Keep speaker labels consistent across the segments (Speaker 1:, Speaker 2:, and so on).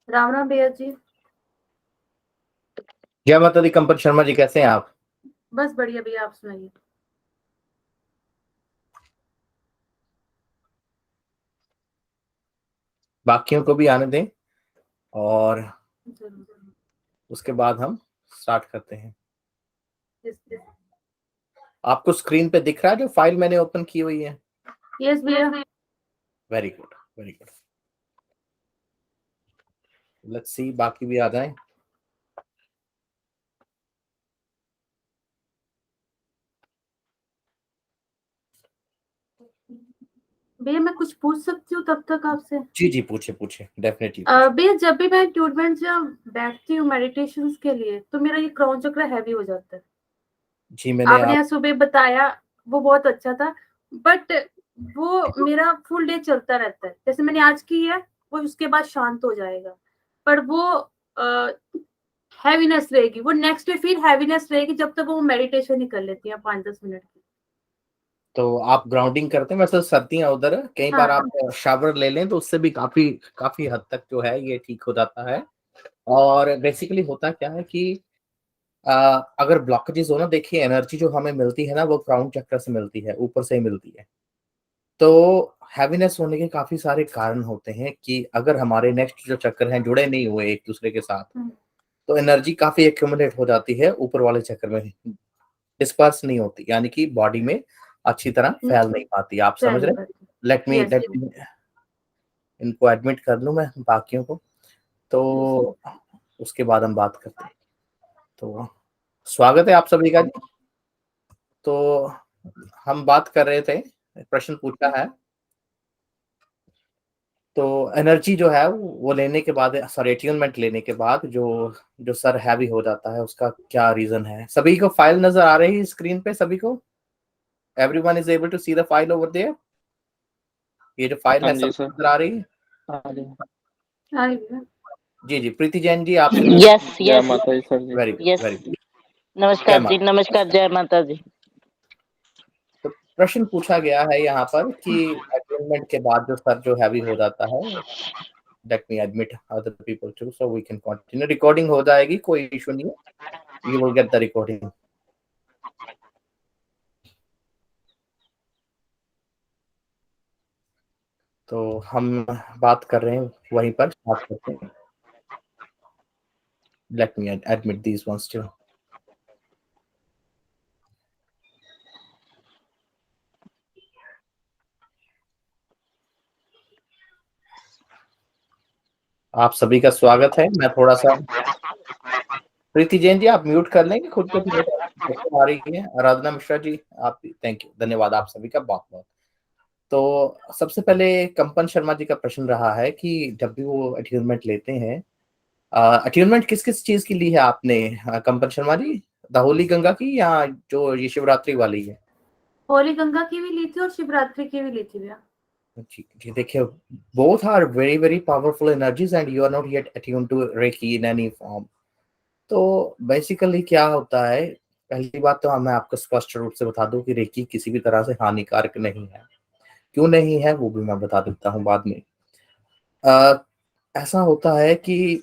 Speaker 1: राम राम भैया जी।
Speaker 2: जय माता दी। कंपन शर्मा जी, कैसे हैं आप?
Speaker 1: बस बढ़िया भैया, आप सुनाइए।
Speaker 2: बाकियों को भी आने दें और
Speaker 1: जरूर।
Speaker 2: उसके बाद हम स्टार्ट करते हैं।
Speaker 1: यस।
Speaker 2: आपको स्क्रीन पे दिख रहा है जो फाइल मैंने ओपन की हुई है?
Speaker 1: यस भैया।
Speaker 2: Very good, very good. Let's see, बाकी भी आ जाएं।
Speaker 1: भैया मैं कुछ पूछ सकती हूँ तब तक आपसे?
Speaker 2: जी जी, पूछे पूछे, डेफिनेटली पूछे।
Speaker 1: भैया जब भी मैं ट्यूटमेंट जब बैठती हूँ मेडिटेशन के लिए तो मेरा ये क्राउन चक्र हैवी हो जाता है।
Speaker 2: जी, मैंने
Speaker 1: आपने
Speaker 2: आप
Speaker 1: आज सुबह बताया, वो बहुत अच्छा था। बट वो मेरा फुल डे चलता रहता है, जैसे मैंने आज की है वो उसके बाद शांत हो जाएगा। पर वो हैवीनेस रहेगी, वो नेक्स्ट डे फिर हैवीनेस रहेगी जब तक वो मेडिटेशन ही कर लेती है 5-10 मिनट की।
Speaker 2: तो आप ग्राउंडिंग करते हैं? वैसे सर्दियां उधर है, कई बार
Speaker 1: हाँ।
Speaker 2: आप शावर ले लें तो उससे भी काफी काफी हद तक जो है ये ठीक हो जाता है। और बेसिकली होता क्या है कि अ, अगर ब्लॉकेजेस हो ना, देखिए एनर्जी जो हमें मिलती है ना वो क्राउन चक्र से मिलती है, ऊपर से ही मिलती है। तो हैवीनेस होने के काफी सारे कारण होते हैं कि अगर हमारे नेक्स्ट जो चक्र हैं जुड़े नहीं हुए एक दूसरे के साथ,
Speaker 1: हम्म।
Speaker 2: तो एनर्जी काफी एक्यूमुलेट हो जाती है ऊपर वाले चक्र में, डिस्पर्स नहीं होती, यानी कि बॉडी में अच्छी तरह फैल नहीं पाती। आप
Speaker 1: फैल
Speaker 2: समझ
Speaker 1: नहीं
Speaker 2: रहे हैं?
Speaker 1: पाती।
Speaker 2: Let me
Speaker 1: yes.
Speaker 2: लेट इनको एडमिट कर लूं मैं बाकियों को, तो
Speaker 1: यस।
Speaker 2: उसके बाद हम बात करते हैं। तो स्वागत है आप सभी का जी। तो हम बात कर रहे थे, प्रश्न पूछा है, तो एनर्जी जो है वो लेने के बाद, सॉरी एट्यूनमेंट लेने के बाद जो जो सर हैवी हो जाता है उसका क्या रीजन है? सभी को फाइल नजर आ रही है स्क्रीन पे? सभी को, everyone is able to see the file over there? ये जो फाइल
Speaker 3: हाँ
Speaker 2: है
Speaker 3: जी
Speaker 2: सबको
Speaker 3: सर।
Speaker 2: नजर आ रही है?
Speaker 3: हाँ जी।
Speaker 1: हाँ भैया।
Speaker 2: जी जी, प्रीति जैन जी आप?
Speaker 4: यस
Speaker 3: जय
Speaker 4: यस।
Speaker 3: माता दी सर जी।
Speaker 2: Very good,
Speaker 4: yes.
Speaker 2: Very good. जय
Speaker 4: नमस्कार जी,
Speaker 2: माता।
Speaker 4: नमस्कार, जय माता जी।
Speaker 2: तो प्रश्न पूछा गया है यहाँ पर कि अटेनमेंट के बाद जो सर जो हैवी हो जाता है, let me admit other people to so we can continue. Recording हो जाएगी, कोई इशू नहीं है, you will get the recording. तो हम बात कर रहे हैं, वहीं पर बात करते हैं। Let me admit these ones too. आप सभी का स्वागत है। मैं थोड़ा सा, प्रीति जैन जी आप म्यूट कर लेंगे खुद को, आ रही है। आराधना मिश्रा जी आप, थैंक यू, धन्यवाद आप सभी का बहुत बहुत। तो सबसे पहले कंपन शर्मा जी का प्रश्न रहा है कि जब भी वो अट्यूनमेंट लेते हैं, अट्यूनमेंट किस किस चीज की ली है आपने, कंपन शर्मा जी? दाहोली गंगा की या जो ये शिवरात्रि वाली है?
Speaker 1: होली गंगा की भी ली थी और शिवरात्रि की भी ली थी भैया।
Speaker 2: जी जी, देखिए both are very very powerful energies and you are not yet attuned to Reiki in any form। तो बेसिकली क्या होता है, पहली बात तो मैं आपको स्पष्ट रूप से बता दूं कि रेकी किसी भी तरह से हानिकारक नहीं है। क्यों नहीं है वो भी मैं बता देता हूँ बाद में। अ, ऐसा होता है कि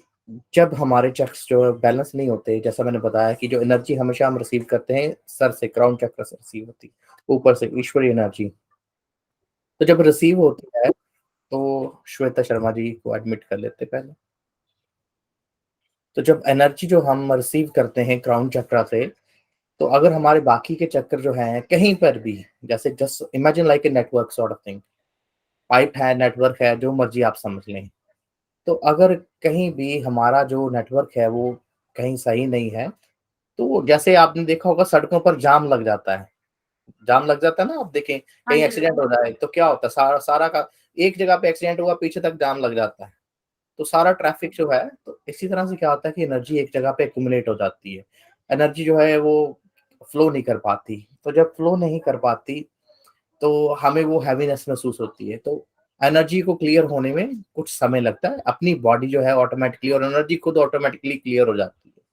Speaker 2: जब हमारे चक्र जो बैलेंस नहीं होते, जैसा मैंने बताया कि जो एनर्जी हमेशा हम रिसीव करते हैं सर से, क्राउन चक्र से रिसीव होती है, ऊपर से ईश्वरीय एनर्जी। तो जब रिसीव होती है तो श्वेता शर्मा जी को एडमिट कर लेते पहले। तो जब एनर्जी जो हम रिसीव करते हैं क्राउन चक्र से, तो अगर हमारे बाकी के चक्कर जो हैं कहीं पर भी, जैसे just imagine like a network sort of thing, pipe है, नेटवर्क है, जो मर्जी आप समझ लें। तो अगर कहीं भी हमारा जो नेटवर्क है वो कहीं सही नहीं है, तो जैसे आपने देखा होगा सड़कों पर जाम लग जाता है, जाम लग जाता है ना, आप देखें
Speaker 1: हाँ
Speaker 2: कहीं
Speaker 1: जी
Speaker 2: एक्सीडेंट हो जाए तो क्या होता है, सारा सारा का एक जगह पे एक्सीडेंट हुआ, पीछे तक जाम लग जाता है, तो सारा ट्रैफिक जो है। तो इसी तरह से क्या होता है कि एनर्जी एक जगह पे एक्यूमुलेट हो जाती है, एनर्जी जो है वो फ्लो नहीं कर पाती। तो जब फ्लो नहीं कर पाती तो हमें वो हैवीनेस महसूस होती है। तो एनर्जी को क्लियर होने में कुछ समय लगता है, अपनी बॉडी जो है ऑटोमेटिकली, और एनर्जी खुद ऑटोमेटिकली क्लियर हो जाती है।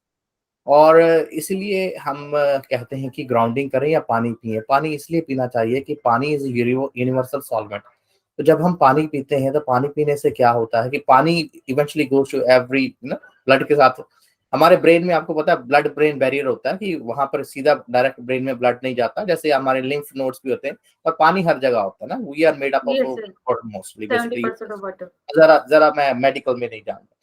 Speaker 2: और इसलिए हम कहते हैं कि ग्राउंडिंग करें या पानी पिए। पानी इसलिए पीना चाहिए कि पानी इज यूनिवर्सल सॉल्वेंट। तो जब हम पानी पीते हैं तो पानी पीने से क्या होता है कि पानी eventually goes to every blood के साथ। हमारे ब्रेन में आपको पता है ब्लड ब्रेन बैरियर होता है कि वहां पर सीधा डायरेक्ट ब्रेन में ब्लड नहीं जाता, जैसे हमारे लिम्फ नोड्स भी होते हैं, और पानी हर जगह होता है ना। We are made up of
Speaker 1: yes,
Speaker 2: water mostly, basically
Speaker 1: 70% of water.
Speaker 2: जरा जरा मैं मेडिकल में नहीं जानता।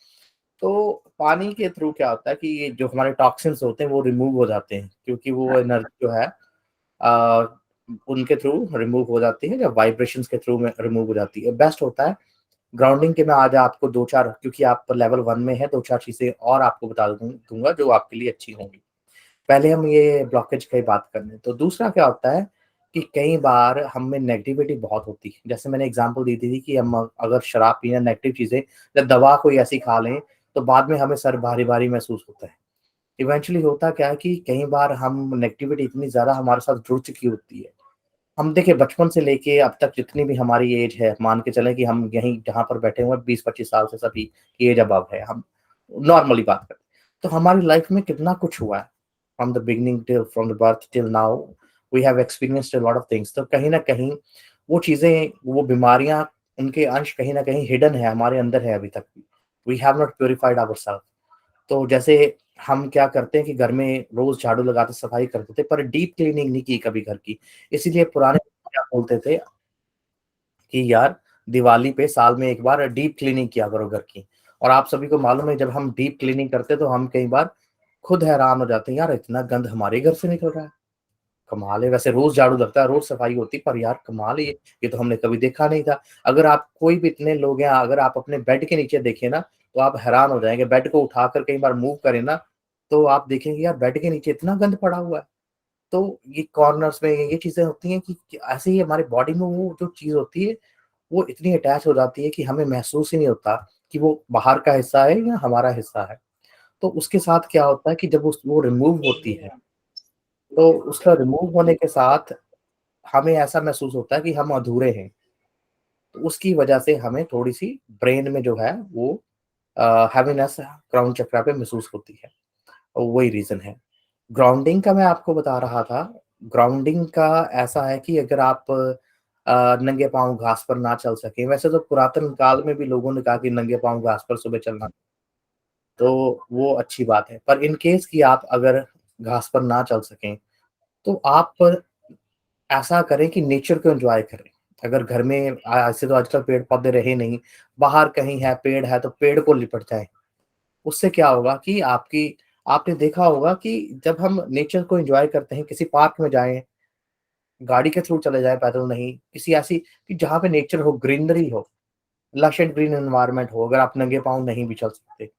Speaker 2: तो पानी के थ्रू क्या होता है कि ये जो हमारे टॉक्सिन्स होते हैं वो रिमूव हो जाते हैं, क्योंकि वो एनर्जी जो है आ, उनके थ्रू रिमूव हो जाती है, या वाइब्रेशंस के थ्रू में रिमूव हो जाती है। बेस्ट होता है ग्राउंडिंग के। मैं आज आपको दो चार, क्योंकि आप लेवल 1 में है, दो चार चीजें और आपको बता दूंगा जो आपके लिए अच्छी होंगी। पहले हम ये ब्लॉकेज की बात कर लें। तो दूसरा क्या होता है कि कई बार हम में नेगेटिविटी बहुत होती है। जैसे मैंने एग्जांपल दी थी कि हम अगर शराब पीना, नेगेटिव चीजें, जब दवा कोई ऐसी खा लें तो बाद में हमें सर भारी भारी महसूस होता है। इवेंचुअली होता क्या है कि कई बार हम नेगेटिविटी इतनी ज्यादा हमारे साथ जुड़ चुकी होती है। हम देखिए बचपन से लेके अब तक जितनी भी हमारी एज है, मान के चलें कि हम यहीं जहाँ पर बैठे हुए 20-25 साल से सभी की एज अबव है, हम नॉर्मली बात करते हैं, तो हमारी लाइफ में कितना कुछ हुआ है। From the beginning till, from the birth till now, we have experienced a lot of things. तो कहीं ना कहीं वो चीजें, वो बीमारियां, उनके अंश कहीं ना कहीं हिडन है, हमारे अंदर है अभी तक भी। We have not purified our self. तो जैसे हम क्या करते हैं कि घर में रोज झाड़ू लगाते, सफाई करते थे, पर डीप क्लीनिंग नहीं की कभी घर की। इसीलिए पुराने क्या बोलते थे कि यार दिवाली पे साल में एक बार डीप क्लीनिंग किया करो घर की। और आप सभी को मालूम है जब हम डीप क्लीनिंग करते हैं तो हम कई बार खुद हैरान हो जाते हैं, यार इतना गंद हमारे घर से निकल रहा है, कमाल है। वैसे रोज झाड़ू लगता है, रोज सफाई होती, पर यार कमाल है, ये तो हमने कभी देखा नहीं था। अगर आप कोई भी इतने लोग हैं, अगर आप अपने बेड के नीचे देखें ना तो आप हैरान हो जाएंगे। बेड को उठाकर कई बार मूव करें ना तो आप देखेंगे यार बेड के नीचे इतना गंद पड़ा हुआ है। तो ये कॉर्नर्स में ये चीजें होती हैं कि ऐसे ही हमारे बॉडी में वो जो चीज होती है वो इतनी अटैच हो जाती है कि हमें महसूस ही नहीं होता कि वो बाहर का हिस्सा है या हमारा हिस्सा है। तो उसके साथ क्या होता है कि जब वो रिमूव होती है, तो उसका रिमूव होने के साथ हमें ऐसा महसूस होता है कि हम अधूरे हैं। तो उसकी वजह से हमें थोड़ी सी ब्रेन में जो है वो हैवीनेस क्राउन चक्रा पे महसूस होती है, और वही रीजन है। ग्राउंडिंग का मैं आपको बता रहा था। ग्राउंडिंग का ऐसा है कि अगर आप नंगे पांव घास पर ना चल सके, वैसे तो पुरातन काल में भी लोगों ने कहा कि नंगे पांव घास पर सुबह चलना, तो वो अच्छी बात है। पर इन केस कि आप अगर घास पर ना चल सकें तो आप ऐसा करें कि नेचर को एंजॉय करें। अगर घर में ऐसे तो आजकल पेड़ पौधे रहे नहीं, बाहर कहीं है पेड़ है तो पेड़ को लिपट जाए। उससे क्या होगा कि आपने देखा होगा कि जब हम नेचर को एंजॉय करते हैं, किसी पार्क में जाएं, गाड़ी के थ्रू चले जाएं, पैदल नहीं, किसी ऐसी कि जहाँ पे नेचर हो, ग्रीनरी हो, लश एंड ग्रीन एनवायरनमेंट हो, अगर आप नंगे पाँव नहीं भी चल सकते,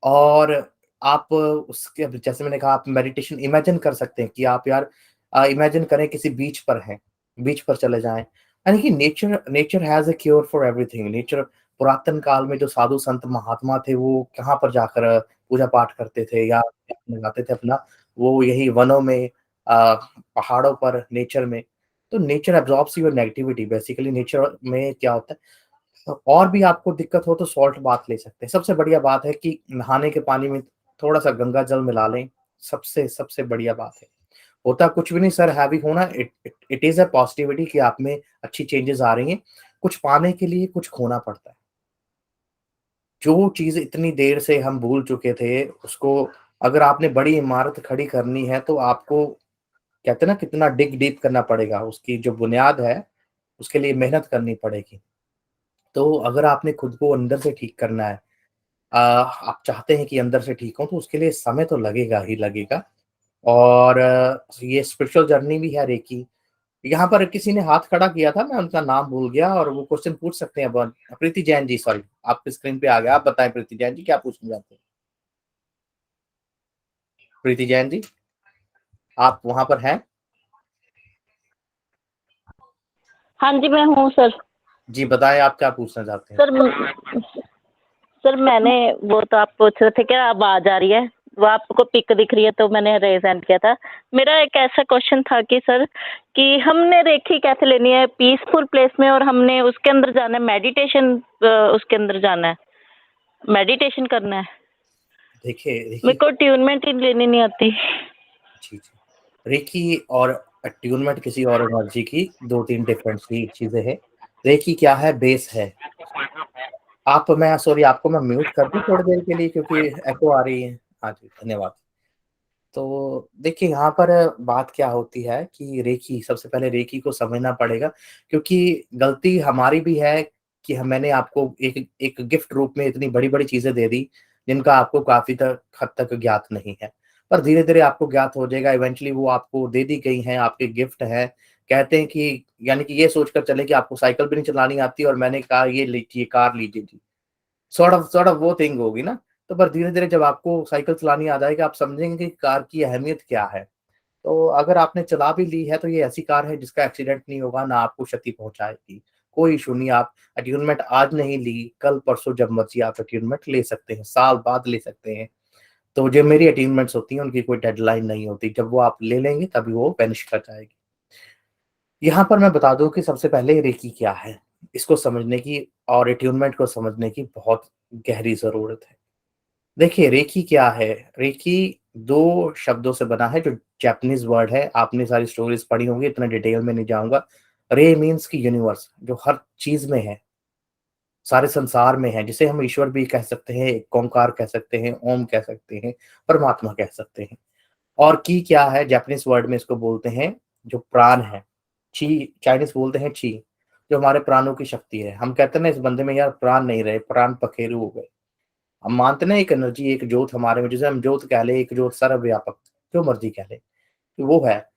Speaker 2: और आप उसके जैसे मैंने कहा आप मेडिटेशन इमेजिन कर सकते हैं कि आप यार इमेजिन करें किसी बीच पर हैं, बीच पर चले जाएं। यानी कि nature nature has a cure for everything. Nature, पुरातन काल में जो साधु संत महात्मा थे वो कहाँ पर जाकर पूजा पाठ करते थे या लगाते थे अपना, वो यही वनों में, पहाड़ों पर, नेचर में। तो nature absorbs your negativity. Basically nature में क्या होता है, और भी आपको दिक्कत हो तो सॉल्ट बाथ ले सकते हैं। सबसे बढ़िया बात है कि नहाने के पानी में थोड़ा-सा गंगा जल मिला लें, सबसे सबसे बढ़िया बात है। होता कुछ भी नहीं सर हैवी होना, इट इज़ अ पॉजिटिविटी कि आप में अच्छी चेंजेज़ आ रही हैं। कुछ पाने के लिए कुछ खोना पड़ता है। जो चीज़ इतनी देर से हम भूल चुके थे, उसको अगर आपने बड़ी इमारत खड़ी करनी है तो आपको कहते हैं ना कितना डिग डीप करना पड़ेगा, उसकी जो बुनियाद है, उसके लिए मेहनत करनी पड़ेगी। तो अगर आपने खुद को अंदर से ठीक करना है, आप चाहते हैं कि अंदर से ठीक हो, तो उसके लिए समय तो लगेगा ही लगेगा। और ये स्पिरिचुअल जर्नी भी है रेकी। यहाँ पर किसी ने हाथ खड़ा किया था, मैं उनका नाम भूल गया, और वो क्वेश्चन पूछ सकते हैं अपन। प्रीति जैन जी, सॉरी, आपकी स्क्रीन पे आ गया। आप बताएं प्रीति जैन जी क्या पूछना चाहते हैं। प्रीति जैन जी, आप वहां पर हैं?
Speaker 3: हाँ जी, मैं हूँ सर।
Speaker 2: जी बताएं आप क्या पूछना चाहते हैं।
Speaker 3: सर मैंने वो तो आप पूछ रहे थे क्या, आवाज आ रही है, वो आपको पिक दिख रही है तो मैंने रेज हैंड किया था। मेरा एक ऐसा क्वेश्चन था कि सर कि हमने रेखी कैसे लेनी है पीसफुल प्लेस में, और हमने उसके अंदर जाना है मेडिटेशन, उसके अंदर जाना है मेडिटेशन करना है।
Speaker 2: देखिए
Speaker 3: मेरे को ट्यूनमेंट ही लेनी नहीं आती।
Speaker 2: जी जी, रेकी और अट्यूनमेंट किसी और एनर्जी की दो तीन डिफरेंट सी चीजें हैं। रेकी क्या है? बेस है। मैं सॉरी, आपको मैं म्यूट कर दूं थोड़ी देर के लिए क्योंकि एको आ रही है। हाँ जी, धन्यवाद। तो देखिए यहाँ पर बात क्या होती है कि रेकी, सबसे पहले रेकी को समझना पड़ेगा, क्योंकि गलती हमारी भी है कि मैंने आपको एक एक गिफ्ट रूप में इतनी बड़ी-बड़ी चीज़ें दे दी, जिनका आपको काफ़ी हद तक ज्ञात नहीं है। पर धीरे-धीरे आपको ज्ञात हो जाएगा, इवेंचुअली वो आपको दे दी गई हैं, आपके गिफ्ट हैं। कहते हैं कि यानी कि ये सोचकर चलें कि आपको साइकिल भी नहीं चलानी आती और मैंने कहा ये लीजिए, कार लीजिए जी। सॉर्ट ऑफ वो थिंग होगी ना। तो पर धीरे-धीरे जब आपको साइकिल चलानी आ जाएगी, आप समझेंगे कि कार की अहमियत क्या है। तो अगर आपने चला भी ली है तो ये ऐसी कार है जिसका एक्सीडेंट नहीं होगा, ना आपको क्षति पहुँचाएगी। कोई इश्यू नहीं, आप अट्यूनमेंट आज नहीं ली, कल-परसों जब मर्ज़ी आप अट्यूनमेंट ले सकते हैं, साल बाद ले सकते हैं। तो जो मेरी अट्यूनमेंट्स होती हैं उनकी कोई डेडलाइन नहीं होती, जब वो आप ले लेंगे तभी वो वेनिश कर जाएगी। यहाँ पर मैं बता दूँ कि सबसे पहले रेकी क्या है, इसको समझने की और अट्यूनमेंट को समझने की बहुत गहरी ज़रूरत है। देखिए रेकी क्या है? रेकी 2 शब्दों से बना है, जो जापानीज़ वर्ड है, आपने सारी स्टोरीज़ पढ़ी होंगी, इतना डिटेल में नहीं जाऊँगा। रे मीन्स कि यूनिवर्स, जो हर चीज़ में है, सारे संसार में है, जिसे हम ईश्वर भी कह सकते हैं, एक ओंकार कह सकते हैं, ओम कह सकते हैं, परमात्मा कह सकते हैं। और की क्या है? जापानीज़ वर्ड में इसको बोलते हैं जो प्राण है, ची, चाइनीज़ बोलते हैं ची, जो हमारे प्राणों की शक्ति है। हम कहते हैं ना इस बंदे में यार प्राण नहीं रहे, प्राण पखेरु हो गए। हम मानते हैं ना एक एनर्जी, एक ज्योत हमारे में, जिसे हम ज्योत कह लें, एक ज्योत सर्वव्यापक, जो मर्ज़ी कह लें, तो वो है।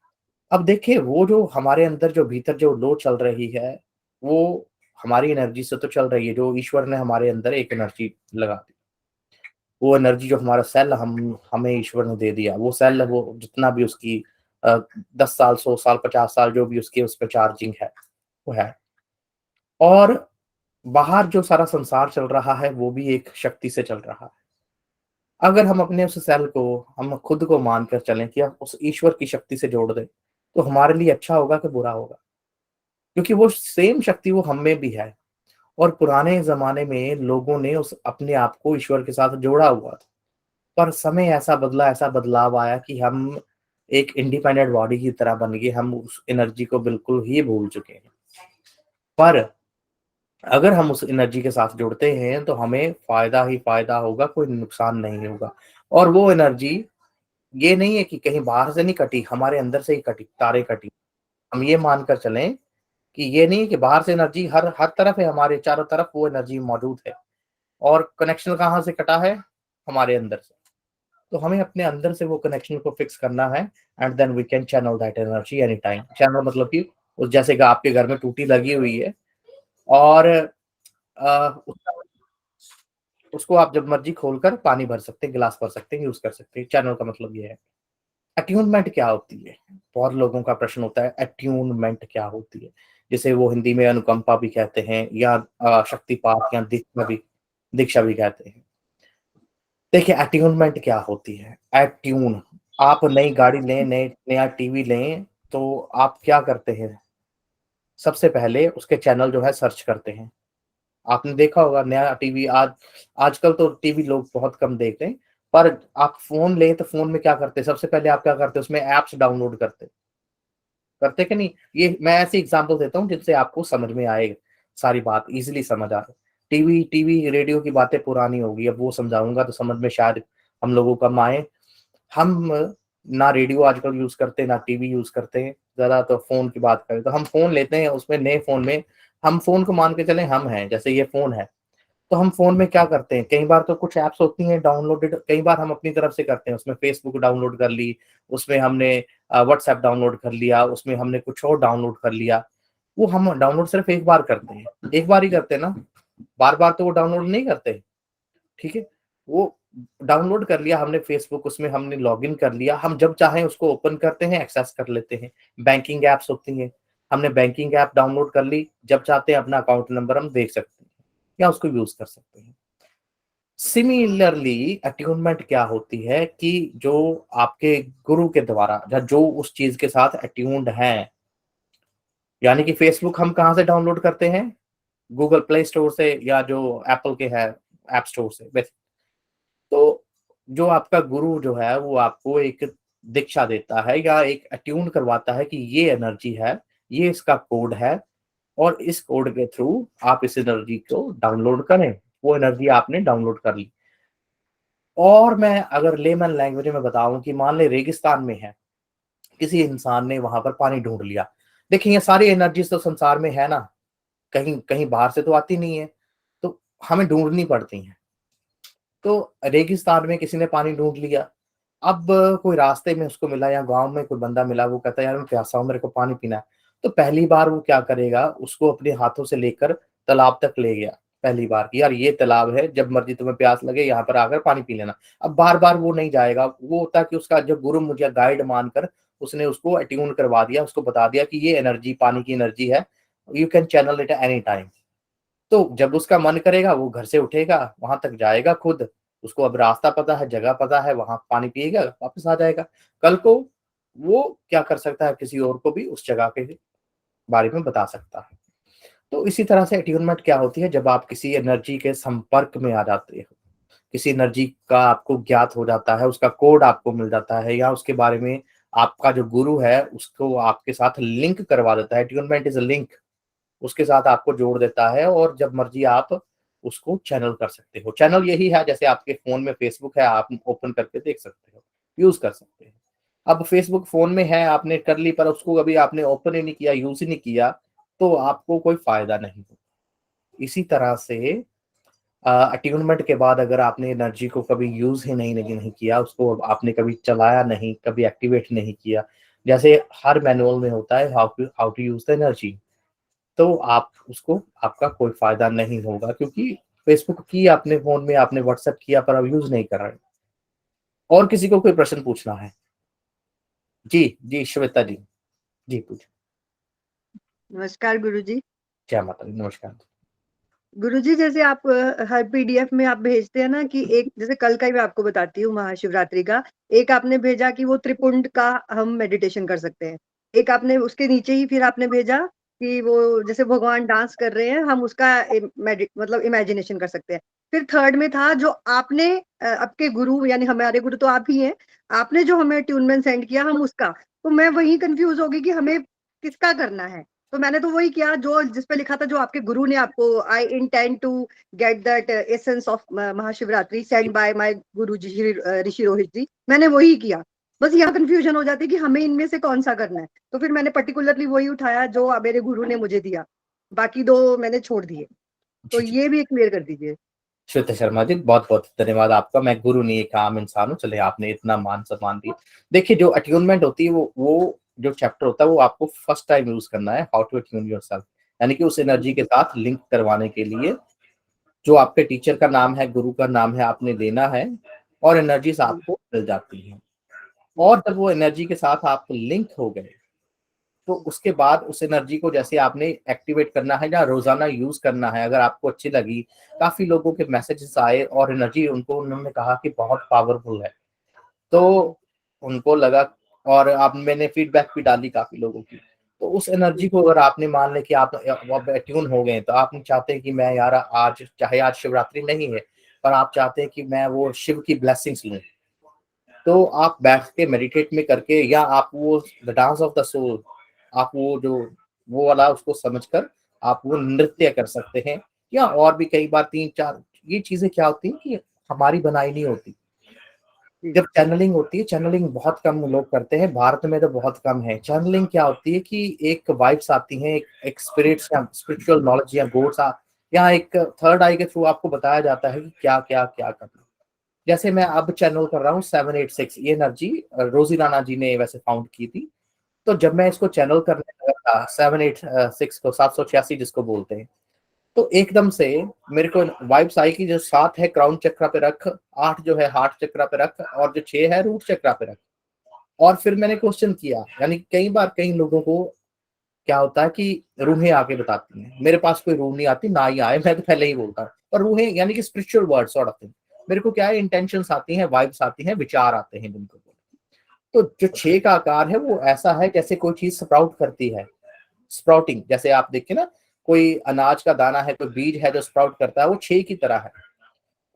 Speaker 2: अब देखिए वो जो हमारे अंदर जो भीतर जो लो चल रही है, वो हमारी एनर्जी से तो चल रही है, जो ईश्वर ने हमारे अंदर एक एनर्जी लगा दी। वो एनर्जी जो हमारा सेल हमें ईश्वर ने दे दिया, वो सेल वो जितना भी उसकी 10 साल, 100 साल, 50 साल जो भी उसकी उस पे चार्जिंग है, वो है। और बाहर जो सारा संसार चल रहा है, वो भी एक शक्ति से चल रहा है। अगर हम अपने उस सेल को, हम खुद को मानकर चलें कि हम उस ईश्वर की शक्ति से जोड़ दें, तो हमारे लिए अच्छा होगा कि बुरा होगा? क्योंकि वो सेम शक्ति वो हम में भी है। और पुराने ज़माने में लोगों ने उस अपने आप को ईश्वर के साथ जोड़ा हुआ था। पर समय ऐसा बदला, ऐसा बदलाव आया कि हम एक इंडिपेंडेंट बॉडी की तरह बन गए, हम उस एनर्जी को बिल्कुल ही भूल चुके हैं। पर अगर हम उस एनर्जी के साथ जुड़ते हैं, तो हमें फ़ायदा ही फ़ायदा होगा, कोई नुकसान नहीं होगा। और वो एनर्जी ये नहीं है कि कहीं बाहर से नहीं कटी, हमारे अंदर से ही कटी, तारे कटी। हम ये मानकर चलें कि ये नहीं है कि बाहर से एनर्जी हर हर तरफ है, हमारे चारों तरफ वो एनर्जी मौजूद है। और कनेक्शन कहाँ से कटा है? हमारे अंदर से। तो हमें अपने अंदर से वो कनेक्शन को फिक्स करना है, and then we can channel that energy any time. Channel मतलब कि उस, जैसे कि आपके घर में टूटी लगी हुई है और उसका, उसको आप जब मर्जी खोलकर पानी भर सकते हैं, गिलास भर सकते हैं, यूज कर सकते हैं। चैनल का मतलब ये है। अट्यूनमेंट क्या होती है? बहुत लोगों का प्रश्न होता है, अट्यूनमेंट क्या होती है? जिसे वो हिंदी में अनुकंपा भी कहते हैं, या शक्तिपात, या दीक्षा भी कहते हैं। देखिए अट्यूनमेंट क्या होती है? अट्यून, आप नई गाड़ी लें, नया टीवी लें, तो आप क्या करते हैं? सबसे पहले उसके चैनल जो है सर्च करते हैं। आपने देखा होगा नया टीवी, आजकल तो टीवी लोग बहुत कम देखते हैं, पर आप फ़ोन लें तो फ़ोन में क्या करते हैं? सबसे पहले आप क्या करते हैं? उसमें ऐप्स डाउनलोड करते कि नहीं? ये मैं ऐसी एग्ज़ाम्पल देता हूँ जिनसे आपको समझ में आए, सारी बात ईज़िली समझ आए। टीवी टीवी, रेडियो की बातें पुरानी हो गई, अब वो समझाऊँगा तो समझ में शायद हम लोगों कम आए। हम ना रेडियो आजकल यूज़ करते हैं, ना टीवी यूज़ करते हैं, ज़्यादा तो फ़ोन की बात करें तो हम फ़ोन लेते हैं, उसमें नए फ़ोन में हम फ़ोन को मान के चलें हम हैं, जैसे ये फ़ोन है। तो हम फ़ोन में क्या करते हैं, कई बार तो कुछ ऐप्स होती हैं डाउनलोडेड, कई बार हम अपनी तरफ से करते हैं, उसमें फ़ेसबुक डाउनलोड कर ली, उसमें हमने व्हाट्सएप डाउनलोड कर लिया, उसमें हमने कुछ और डाउनलोड कर लिया। वो हम डाउनलोड सिर्फ़ एक बार करते हैं, एक बार ही करते हैं ना, बार-बार तो वो डाउनलोड नहीं करते, ठीक है? वो डाउनलोड कर लिया हमने फ़ेसबुक, उसमें हमने लॉगिन कर लिया, हम जब चाहें उसको ओपन करते हैं, एक्सेस कर लेते हैं। बैंकिंग ऐप्स होती हैं, हमने बैंकिंग ऐप डाउनलोड कर ली, जब चाहते हैं अपना अकाउंट नंबर हम देख सकते हैं या उसको यूज़ कर सकते हैं। सिमिलरली अट्यूनमेंट क्या होती है कि जो आपके गुरु के द्वारा, या जो उस चीज़ के साथ अट्यून्ड हैं, यानी कि फ़ेसबुक हम कहाँ से डाउनलोड करते हैं? गूगल प्ले स्टोर से, या जो एप्पल के है ऐप स्टोर से। तो जो आपका गुरु जो है वो आपको एक दीक्षा देता है, या एक अट्यून करवाता है कि ये एनर्जी है, ये इसका कोड है, और इस कोड के थ्रू आप इस एनर्जी को डाउनलोड करें। वो एनर्जी आपने डाउनलोड कर ली। और मैं अगर लेमन लैंग्वेज में बताऊं कि मान ले रेगिस्तान में है, किसी इंसान ने वहां पर पानी ढूंढ लिया। देखिए ये सारी एनर्जीज तो संसार में है ना, कहीं कहीं बाहर से तो आती नहीं है, तो हमें ढूंढनी पड़ती हैं। तो रेगिस्तान में किसी ने पानी ढूंढ लिया। अब कोई रास्ते में उसको मिला या गांव में कोई बंदा मिला, वो कहता है यार मैं प्यासा हूं, मेरे को पानी पीना है। तो पहली बार वो क्या करेगा, उसको अपने हाथों से लेकर तालाब तक ले गया पहली बार कि यार ये तालाब है, जब मर्जी तुम्हें प्यास लगे यहाँ पर आकर पानी पी लेना। अब बार बार वो नहीं जाएगा। वो होता है कि उसका जो गुरु मुझे गाइड मानकर उसने उसको अट्यून करवा दिया, उसको बता दिया कि ये एनर्जी पानी की एनर्जी है, you can channel it any time. तो जब उसका मन करेगा वो घर से उठेगा, वहां तक जाएगा खुद, उसको अब रास्ता पता है, जगह पता है, वहां पानी पिएगा, वापस आ जाएगा। कल को वो क्या कर सकता है, किसी और को भी उस जगह के बारे में बता सकता है। तो इसी तरह से अट्यूनमेंट क्या होती है, जब आप किसी एनर्जी के संपर्क में आ जाते हो, किसी एनर्जी का आपको ज्ञात हो जाता है, उसका कोड आपको मिल जाता है, या उसके बारे में आपका जो गुरु है उसको आपके साथ लिंक करवा देता है। अट्यूनमेंट इज अ लिंक, उसके साथ आपको जोड़ देता है, और जब मर्जी आप उसको चैनल कर सकते हो। चैनल यही है, जैसे आपके फोन में फेसबुक है, आप ओपन करके देख सकते हो, यूज कर सकते हो। अब फेसबुक फोन में है, आपने कर ली, पर उसको कभी आपने ओपन ही नहीं किया, यूज ही नहीं किया, तो आपको कोई फायदा नहीं हो। इसी तरह से अट्यूनमेंट के बाद अगर आपने एनर्जी को कभी यूज ही नहीं किया, उसको आपने कभी चलाया नहीं, कभी एक्टिवेट नहीं किया, जैसे हर मैनुअल में होता है how to use the energy, तो आप उसको आपका कोई फायदा नहीं होगा, क्योंकि फेसबुक की आपने फोन में, आपने व्हाट्सएप किया, पर अब यूज नहीं कर रहे। और किसी को कोई प्रश्न पूछना है? जी जी श्वेता जी, जी पूछ।
Speaker 4: नमस्कार गुरुजी।
Speaker 2: जय माता दी, नमस्कार।
Speaker 4: गुरुजी जैसे आप हर पीडीएफ में आप भेजते हैं ना कि एक, जैसे कल का ही मैं आपको बताती हूँ महाशिवरात्रि का, एक आपने भेजा कि वो त्रिपुंड का हम मेडिटेशन कर सकते हैं। एक आपने उसके नीचे ही फिर आपने भेजा कि वो जैसे भगवान डांस कर रहे हैं, हम उसका मतलब इमेजिनेशन कर सकते हैं। फिर थर्ड में था जो आपने आपके गुरु यानी हमारे गुरु तो आप ही हैं, आपने जो हमें ट्यूनमेंट सेंड किया हम उसका, तो मैं वही कंफ्यूज हो गई कि हमें किसका करना है। तो मैंने तो वही किया जो जिस पे लिखा था, जो आपके गुरु ने आपको, I intend to get that essence of Mahashivratri send by my guru ji ऋषि रोहित जी, मैंने वही किया। बस यहाँ कंफ्यूजन हो जाती है कि हमें इनमें से कौन सा करना है, तो फिर मैंने पर्टिकुलरली वही उठाया जो मेरे गुरु ने मुझे दिया, बाकी दो मैंने छोड़ दिए। तो ये भी क्लियर कर दीजिए।
Speaker 2: श्वेता शर्मा जी, बहुत बहुत धन्यवाद आपका। मैं गुरु नहीं, एक आम इंसान हूँ। चले, आपने इतना मान सम्मान दिया। देखिए जो अट्यूनमेंट होती है, वो जो चैप्टर होता है वो आपको फर्स्ट टाइम यूज करना है, हाउ टू अट्यून योरसेल्फ, यानी कि उस एनर्जी के साथ लिंक करवाने के लिए जो आपके टीचर का नाम है, गुरु का नाम है, आपने देना है, और एनर्जीज आपको मिल जाती है। और जब वो एनर्जी के साथ आप लिंक हो गए, तो उसके बाद उस एनर्जी को जैसे आपने एक्टिवेट करना है या रोजाना यूज करना है। अगर आपको अच्छी लगी, काफी लोगों के मैसेजेस आए और एनर्जी उन्होंने कहा कि बहुत पावरफुल है, तो उनको लगा, और आप मैंने फीडबैक भी डाली काफी लोगों की। तो उस एनर्जी को अगर आपने मान ले कि आप अट्यून हो गए, तो आप चाहते हैं कि मैं यार आज, चाहे आज शिवरात्रि नहीं है, पर आप चाहते हैं कि मैं वो शिव की ब्लेसिंग्स लूं, तो आप बैठ के मेडिटेट में करके, या आप वो the dance of the soul, आप वो वाला उसको समझकर आप वो नृत्य कर सकते हैं। या और भी कई बार 3-4 ये चीजें क्या होती है कि हमारी बनाई नहीं होती। जब चैनलिंग होती है, चैनलिंग बहुत कम लोग करते हैं, भारत में तो बहुत कम है। चैनलिंग क्या होती है कि एक वाइब्स आती हैं, एक स्पिरिट्स या स्पिरिचुअल नॉलेज या गोड्स, या एक थर्ड आई के थ्रू आपको बताया जाता है कि क्या क्या क्या करना। जैसे मैं अब चैनल कर रहा हूँ 786, ये एनर्जी रोजी राणा जी ने वैसे फाउंड की थी। तो जब मैं इसको चैनल करने लगा था 786 को, 786 जिसको बोलते हैं, तो एकदम से मेरे को वाइब्स आई कि जो 7 है क्राउन चक्रा पे रख, 8 जो है हार्ट चक्रा पे रख, और जो 6 है रूट चक्रा पे रख। और फिर मैंने क्वेश्चन किया, यानी कई बार कई लोगों को क्या होता है कि रूहें आके बताती हैं, मेरे पास कोई रूह नहीं आती, ना ही आए, मैं तो पहले ही बोलता हूँ। पर रूहें यानी कि spiritual word sort of thing, मेरे को क्या है, इंटेंशंस आती हैं, वाइब्स आती हैं, विचार आते हैं जिनको। तो जो 6 का आकार है वो ऐसा है जैसे कोई चीज स्प्राउट करती है, स्प्राउटिंग, जैसे आप देखिए ना, कोई अनाज का दाना है, कोई बीज है जो स्प्राउट करता है, वो 6 की तरह है।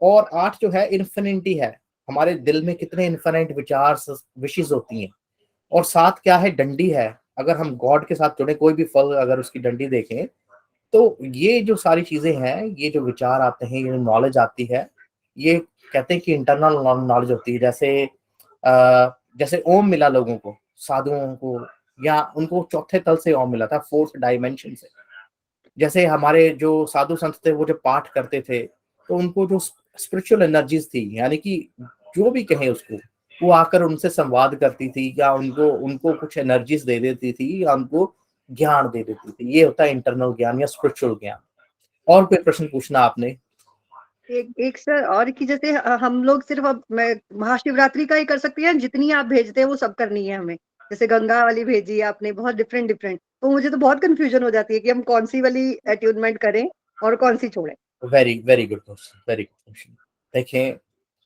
Speaker 2: और 8 जो है इन्फिनिटी है, हमारे दिल में कितने इन्फिनिट विचार विशेष होती हैं। और 7 क्या है, डंडी है। अगर हम गॉड के साथ जुड़े, कोई भी फल अगर उसकी डंडी देखें तो ये जो सारी चीजें हैं, ये जो विचार आते हैं, ये नॉलेज आती है, ये कहते हैं कि इंटरनल नॉलेज होती है। जैसे ओम मिला लोगों को, साधुओं को, या उनको चौथे तल से ओम मिला था, फोर्थ डायमेंशन से। जैसे हमारे जो साधु संत थे, वो जब पाठ करते थे तो उनको जो स्पिरिचुअल एनर्जीज थी, यानी कि जो भी कहें उसको, वो आकर उनसे संवाद करती थी, या उनको उनको कुछ एनर्जीज दे देती थी, या उनको ज्ञान दे देती थी। ये होता है इंटरनल ज्ञान या स्पिरिचुअल ज्ञान। और कोई प्रश्न पूछना आपने?
Speaker 4: एक सर और कि जैसे हम लोग सिर्फ अब मैं महाशिवरात्रि का ही कर सकते हैं, जितनी आप भेजते हैं वो सब करनी है हमें? जैसे गंगा वाली भेजी आपने, बहुत डिफरेंट डिफरेंट, तो मुझे तो बहुत कंफ्यूजन हो जाती है कि हम कौन सी वाली अट्यूनमेंट करें और कौन सी छोड़ें।
Speaker 2: Very very good question, very good question. देखें,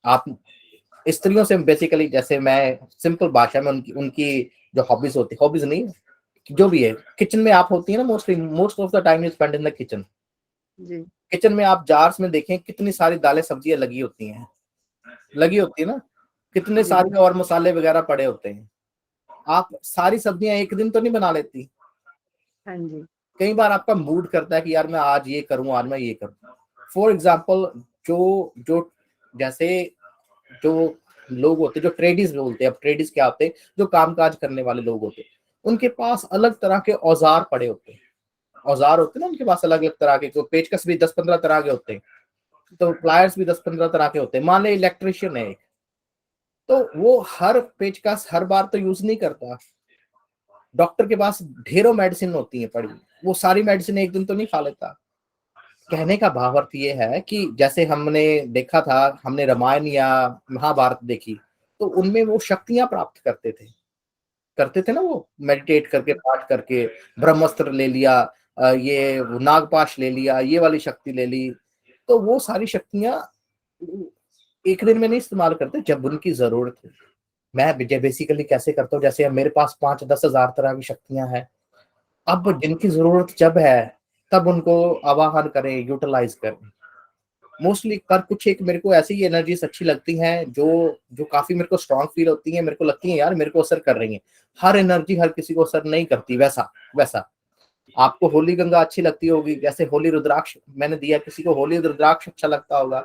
Speaker 2: आप स्त्रियों से बेसिकली, जैसे मैं सिंपल भाषा में उनकी उनकी जो हॉबीज होती है, हॉबीज नहीं, जो भी है, किचन में आप होती है ना, most of the time you spend in the kitchen.
Speaker 4: जी
Speaker 2: किचन में आप जार्स में देखें, कितनी सारी दालें सब्जियां लगी होती हैं, लगी होती है ना, कितने
Speaker 4: जी
Speaker 2: सारे और मसाले वगैरह पड़े होते हैं। आप सारी सब्जियां एक दिन तो नहीं बना लेती।
Speaker 4: हाँ जी
Speaker 2: कई बार आपका मूड करता है कि यार मैं आज ये करूं, आज मैं ये करूं। फॉर एग्जाम्पल, जो जो जैसे जो लोग होते, जो ट्रेडिस बोलते हैं, अब ट्रेडिस क्या होते हैं, जो कामकाज करने वाले लोग होते हैं, उनके पास अलग तरह के औजार पड़े होते हैं। औजार होते हैं ना उनके पास अलग अलग तरह के, तो पेचकस भी 10-15 तरह के होते हैं, तो प्लायर्स भी 10-15 तरह के होते हैं। मान ले इलेक्ट्रिशियन है एक, तो वो हर पेचकस हर बार तो यूज नहीं करता। डॉक्टर के पास ढेरों मेडिसिन होती है पड़ी, वो सारी मेडिसिन एक दिन तो नहीं खा लेता। कहने का भाव अर्थ ये है कि जैसे हमने देखा था, हमने रामायण या महाभारत देखी, तो उनमें वो शक्तियां प्राप्त करते थे ना, वो मेडिटेट करके, पाठ करके, ब्रह्मास्त्र ले लिया, ये नागपाश ले लिया, ये वाली शक्ति ले ली। तो वो सारी शक्तियां एक दिन में नहीं इस्तेमाल करते, जब उनकी जरूरत है। मैं बेसिकली कैसे करता हूँ, जैसे मेरे पास 5-10 हजार तरह की शक्तियां हैं। अब जिनकी जरूरत जब है, तब उनको आवाहन करें, यूटिलाइज करें। मोस्टली पर कुछ एक मेरे को ऐसी एनर्जीज अच्छी लगती हैं, जो जो काफी मेरे को स्ट्रांग फील होती है, मेरे को लगती है यार मेरे को असर कर रही है। हर एनर्जी हर किसी को असर नहीं करती, वैसा वैसा आपको होली गंगा अच्छी लगती होगी, जैसे होली रुद्राक्ष मैंने दिया, किसी को होली रुद्राक्ष अच्छा लगता होगा,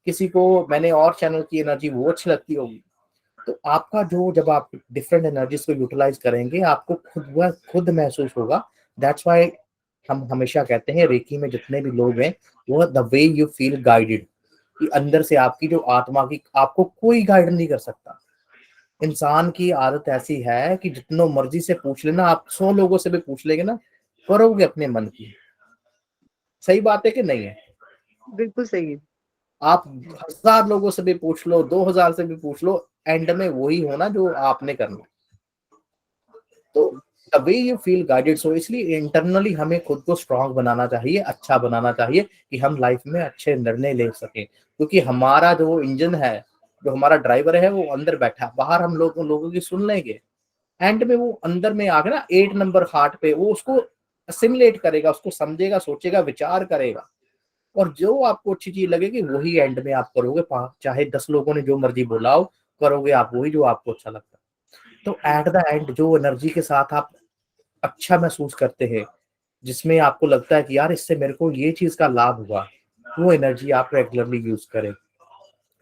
Speaker 2: किसी को मैंने और चैनल की एनर्जी वो अच्छी लगती होगी। तो आपका जो, जब आप डिफरेंट एनर्जीज को यूटिलाइज करेंगे, आपको खुद महसूस होगा। दैट्स व्हाई हम हमेशा कहते हैं, रेकी में जितने भी लोग हैं, वो the way you feel guided, कि अंदर से आपकी जो आत्मा की, आपको कोई गाइड नहीं कर सकता। इंसान की आदत ऐसी है कि जितनों मर्जी से पूछ लेना, आप 100 लोगों से भी पूछ लेंगे ना, करोगे अपने मन की। सही बात है कि नहीं है?
Speaker 4: बिल्कुल सही है।
Speaker 2: आप 1000 लोगों से भी पूछ लो, 2000 से भी पूछ लो, एंड में वही होना जो आपने करना। तो the way you feel guided, so इसलिए इंटरनली हमें खुद को स्ट्रांग बनाना चाहिए, अच्छा बनाना चाहिए, कि हम लाइफ में अच्छे निर्णय ले सकें। क्योंकि हमारा जो इंजन है, जो हमारा ड्राइवर है, वो अंदर बैठा है। बाहर हम लोगों की सुन लेंगे, एंड में वो अंदर में आके ना 8 नंबर हार्ट पे वो उसको असिमुलेट करेगा, उसको समझेगा, सोचेगा, विचार करेगा, और जो आपको अच्छी चीज लगेगी वही एंड में आप करोगे। चाहे 10 लोगों ने जो मर्जी बोला हो, करोगे आप वही जो आपको अच्छा लगता है। तो एट द एंड जो एनर्जी के साथ आप अच्छा महसूस करते हैं, जिसमें आपको लगता है कि यार इससे मेरे को ये चीज का लाभ हुआ, वो एनर्जी आप रेगुलरली यूज करें।